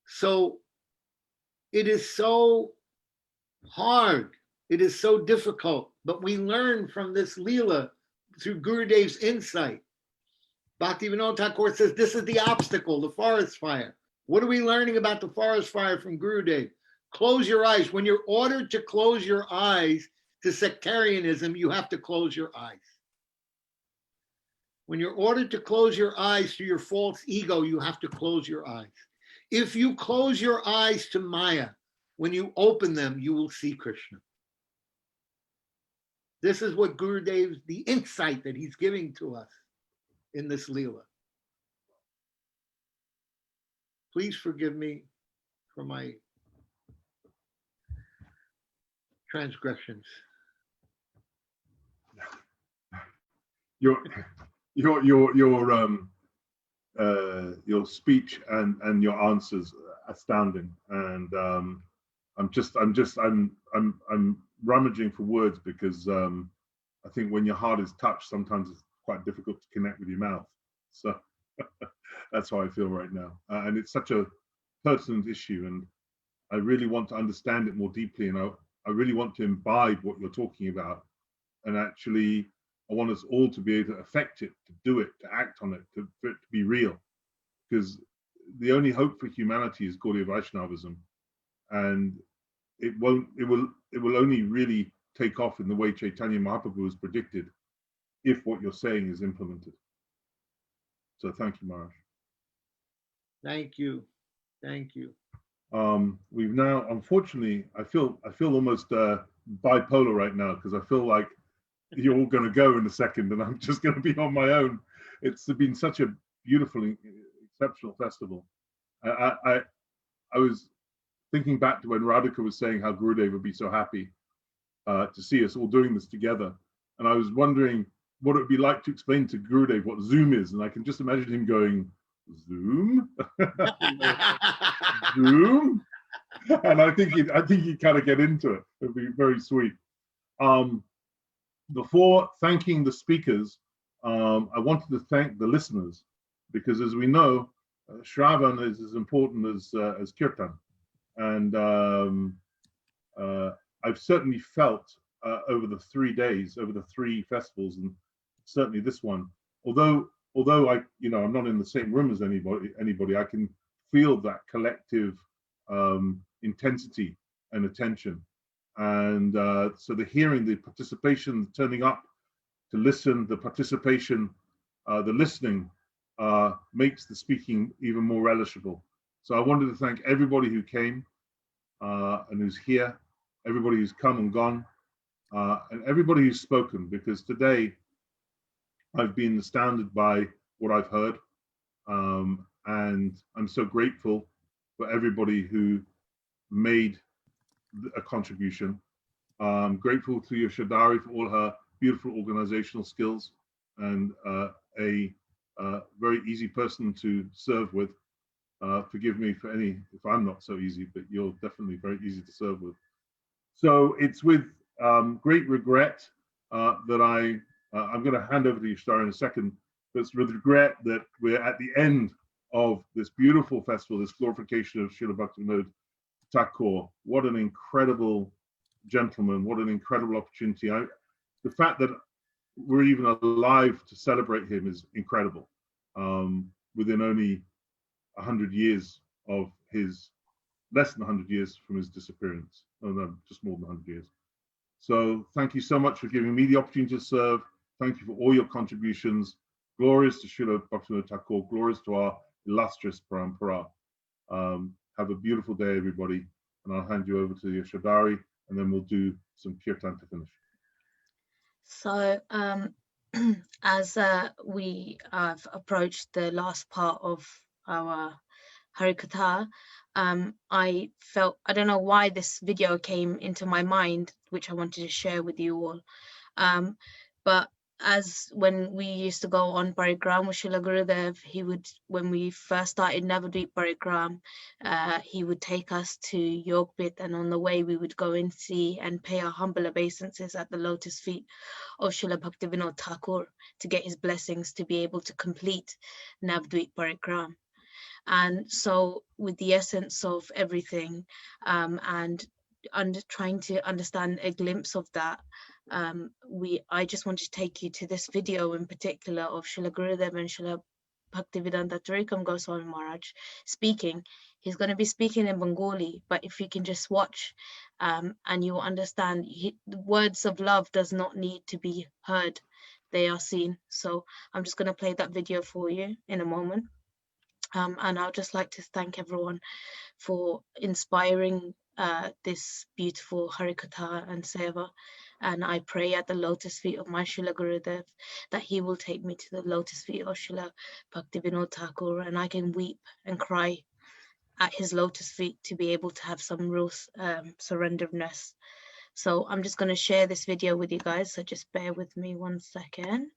So it is so hard. It is so difficult, but we learn from this Leela through Gurudev's insight. Bhaktivinoda Thakur says, this is the obstacle, the forest fire. What are we learning about the forest fire from Gurudev? Close your eyes. When you're ordered to close your eyes to sectarianism, you have to close your eyes. When you're ordered to close your eyes to your false ego, you have to close your eyes. If you close your eyes to Maya, when you open them, you will see Krishna. This is what Gurudev, the insight that he's giving to us in this Leela. Please forgive me for my transgressions. Your speech and your answers are astounding, and I'm rummaging for words because I think when your heart is touched, sometimes it's quite difficult to connect with your mouth. So that's how I feel right now, and it's such a pertinent issue, and I really want to understand it more deeply, and I really want to imbibe what you're talking about, and actually I want us all to be able to affect it, to do it, to act on it, for it to be real, because the only hope for humanity is Gaudiya Vaishnavism, and it will only really take off in the way Chaitanya Mahaprabhu has predicted if what you're saying is implemented. So thank you, Maharaj. Thank you. We've now, unfortunately, I feel almost bipolar right now, because I feel like you're all going to go in a second and I'm just going to be on my own. It's been such a beautiful, exceptional festival. I was thinking back to when Radhika was saying how Gurudev would be so happy to see us all doing this together. And I was wondering what it would be like to explain to Gurudev what Zoom is. And I can just imagine him going, Zoom? Zoom? And I think he'd kind of get into it. It would be very sweet. Before thanking the speakers, I wanted to thank the listeners, because as we know, Shravan is as important as Kirtan. And I've certainly felt over the 3 days, over the 3 festivals, and certainly this one, although I'm not in the same room as anybody, I can feel that collective intensity and attention. And so the hearing, the participation, turning up to listen, the participation, the listening makes the speaking even more relishable. So I wanted to thank everybody who came and who's here, everybody who's come and gone, and everybody who's spoken, because today I've been astounded by what I've heard, and I'm so grateful for everybody who made a contribution. I'm grateful to Yashadari for all her beautiful organizational skills, and a very easy person to serve with. Forgive me for if I'm not so easy, but you're definitely very easy to serve with. So it's with great regret that I'm going to hand over to Yashadari in a second, but it's with regret that we're at the end of this beautiful festival, this glorification of Srila Bhaktivinoda Thakur. What an incredible gentleman, what an incredible opportunity. The fact that we're even alive to celebrate him is incredible, within only 100 years of his, less than 100 years from his disappearance. Oh no, just more than 100 years. So thank you so much for giving me the opportunity to serve. Thank you for all your contributions. Glorious to Srila Bhaktivinoda Thakur, glorious to our illustrious parampara. Have a beautiful day, everybody. And I'll hand you over to Yashadari, and then we'll do some kirtan to finish. So as we have approached the last part of our Harikatha, I don't know why this video came into my mind, which I wanted to share with you all. But as when we used to go on Parigram with Srila Gurudev, when we first started Navadvip Parigram, he would take us to Yogbit, and on the way we would go and see and pay our humble obeisances at the lotus feet of Srila Bhaktivinoda Thakur to get his blessings to be able to complete Navadvip Parigram. And so with the essence of everything, and trying to understand a glimpse of that, I just want to take you to this video in particular of Srila Gurudev and Srila Bhaktivedanta Tarikam Goswami Maharaj speaking. He's going to be speaking in Bengali, but if you can just watch and you will understand, the words of love does not need to be heard, they are seen. So I'm just going to play that video for you in a moment. And I would just like to thank everyone for inspiring this beautiful Harikatha and Seva. And I pray at the lotus feet of my Srila Gurudev that he will take me to the lotus feet of Srila Bhaktivinoda Thakur, and I can weep and cry at his lotus feet to be able to have some real surrenderness. So I'm just going to share this video with you guys, so just bear with me 1 second.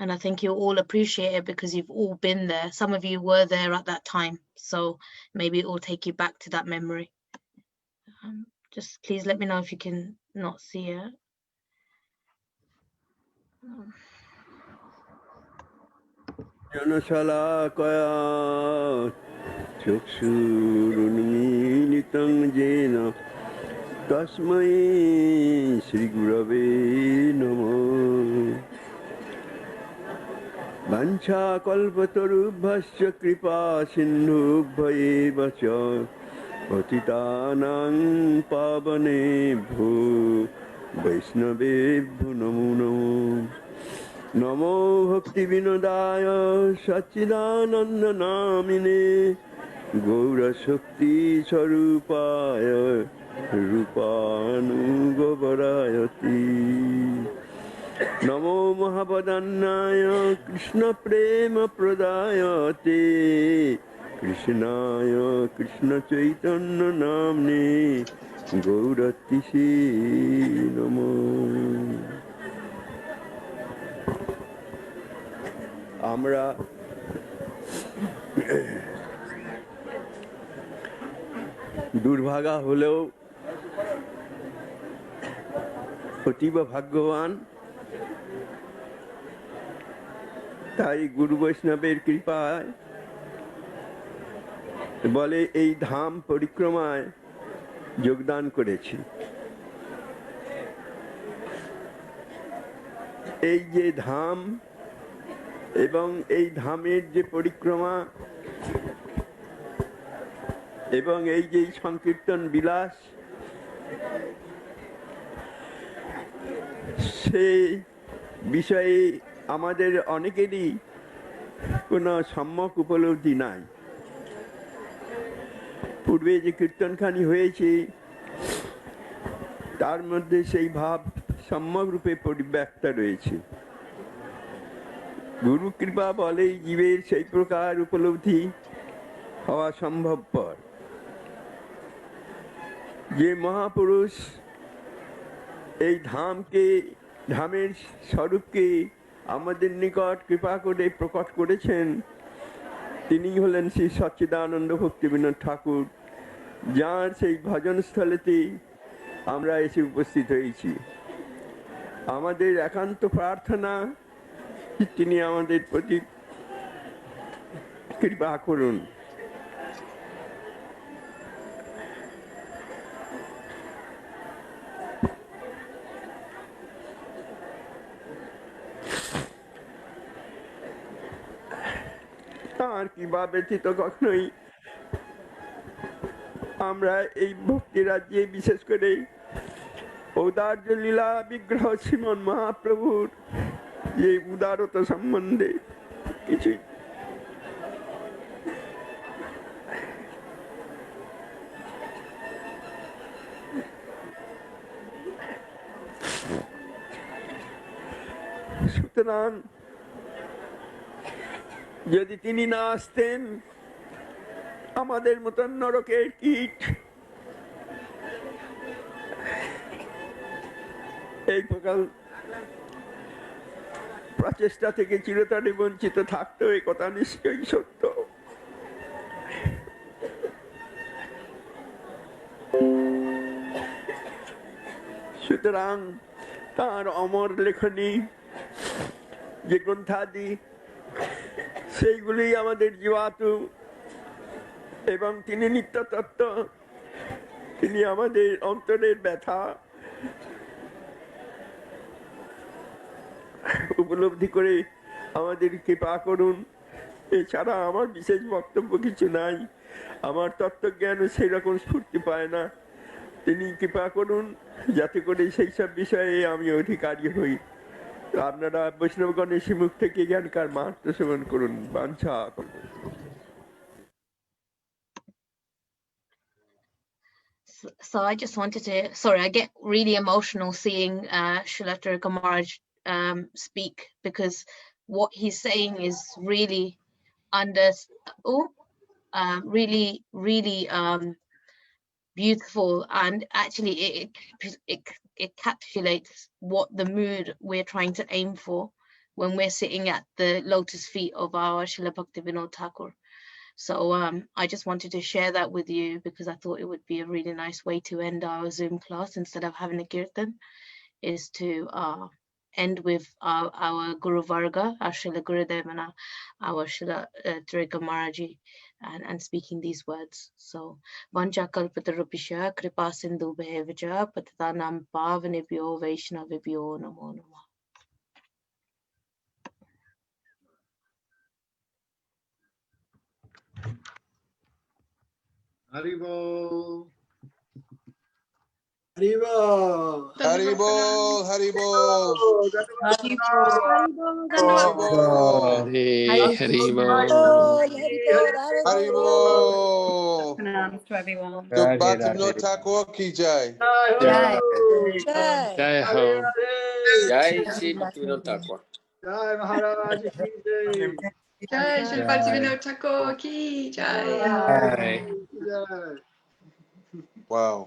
And I think you'll all appreciate it because you've all been there. Some of you were there at that time, so maybe it will take you back to that memory. Just please let me know if you can not see it. Tasmai Sri Gurave Namo Vancha Kalpatarubhasya Kripa Sindhubhayeva Cha Patitanang Pavanebho Vaishnavebho Namo Namo Namo Bhaktivinodaya Satchidananda Namine Gaura Shakti Sarupaya Rupanugavarayati Namo Mahabadannaya Krishna Prema Pradayate Krishnaya Krishna Chaitanya Namne Gauratise Namo Amra দুর্ভাগা হলেও অতীব ভাগ্যবান, তাই গুরু বৈষ্ণবের কৃপায় বলে এই ধাম পরিক্রমায় যোগদান করেছি। এই যে ধাম এবং এই ধামের যে পরিক্রমা এবং এই যে সংকীর্তন বিলাস, সেই বিষয়ে আমাদের অনেকেরই কোনো সম্যক উপলব্ধি নাই। পূর্বে যে কীর্তনখানি হয়েছে তার মধ্যে সেই ভাব সম্যক রূপে পরিব্যক্ত রয়েছে। গুরু কৃপা বলে জীবের সেই প্রকার উপলব্ধি হওয়া সম্ভবপর। যে মহাপুরুষ এই ধামের স্বরূপকে আমাদের নিকট কৃপা করে প্রকট করেছেন, তিনি হলেন শ্রী সচ্চিদানন্দ ভক্তিবিনোদ ঠাকুর, যার সেই ভজনস্থলেতে আমরা এসে উপস্থিত হয়েছি। আমাদের একান্ত প্রার্থনা তিনি আমাদের প্রতি কৃপা করুন। তাঁর কৃপা ব্যতীত কখনোই আমরা এই ভক্তি রাজ্যে, বিশেষ করে ঔদার্য লীলা বিগ্রহ শ্রীমন মহাপ্রভুর যে উদারতা সম্বন্ধে কিছু সুতরাং যদি তিনি না আসতেন, আমাদের মতন নরকের কীট এই প্রকার প্রচেষ্টা থেকে চিরতরে বঞ্চিত থাকতো, এই কথা নিশ্চয়ই সত্য। সুতরাং তার অমর লেখনী যে গ্রন্থাদি, সেইগুলি আমাদের জীবাত্মা, এবং তিনি নিত্য তত্ত্ব, তিনি আমাদের অন্তরের ব্যথা উপলব্ধি করে আমাদের কৃপা করুন। এছাড়া আমার বিশেষ বক্তব্য কিছু নাই, আমার তত্ত্বজ্ঞানও সেই রকম স্ফূর্তি পায় না। তিনি কৃপা করুন যাতে করে সেই সব বিষয়ে আমি অধিকারী হই। তো আপনারা বৈষ্ণবগণ এসে মুখ থেকে এখানকার মাহাত্ম সেবন করুন। বাঞ্ছা So I just wanted to, sorry, I get really emotional seeing Srila Thakur Maharaj speak, because what he's saying is really really beautiful, and actually it encapsulates what the mood we're trying to aim for when we're sitting at the lotus feet of our Srila Bhaktivinoda Thakur. So I just wanted to share that with you, because I thought it would be a really nice way to end our Zoom class instead of having a kirtan, is to end with our Guru Varga, our Srila Gurudev and our Srila Thakur Maharaji, and speaking these words. So Vancha kalpatarupishya kripa sindhu bhevaja patitanam pavanebhyo vaishnavebhyo namo namah. Haribo. Haribo. Haribo, Haribo. Haribo. Pranams to everyone. To Bhaktivinoda Thakur ki jai. Jai. Jai Ho. Jai Shri Bhaktivinoda Thakur. Jai Maharaj ki jai. Jai Shri Bhaktivinoda Thakur ki jai. Jai. Wow.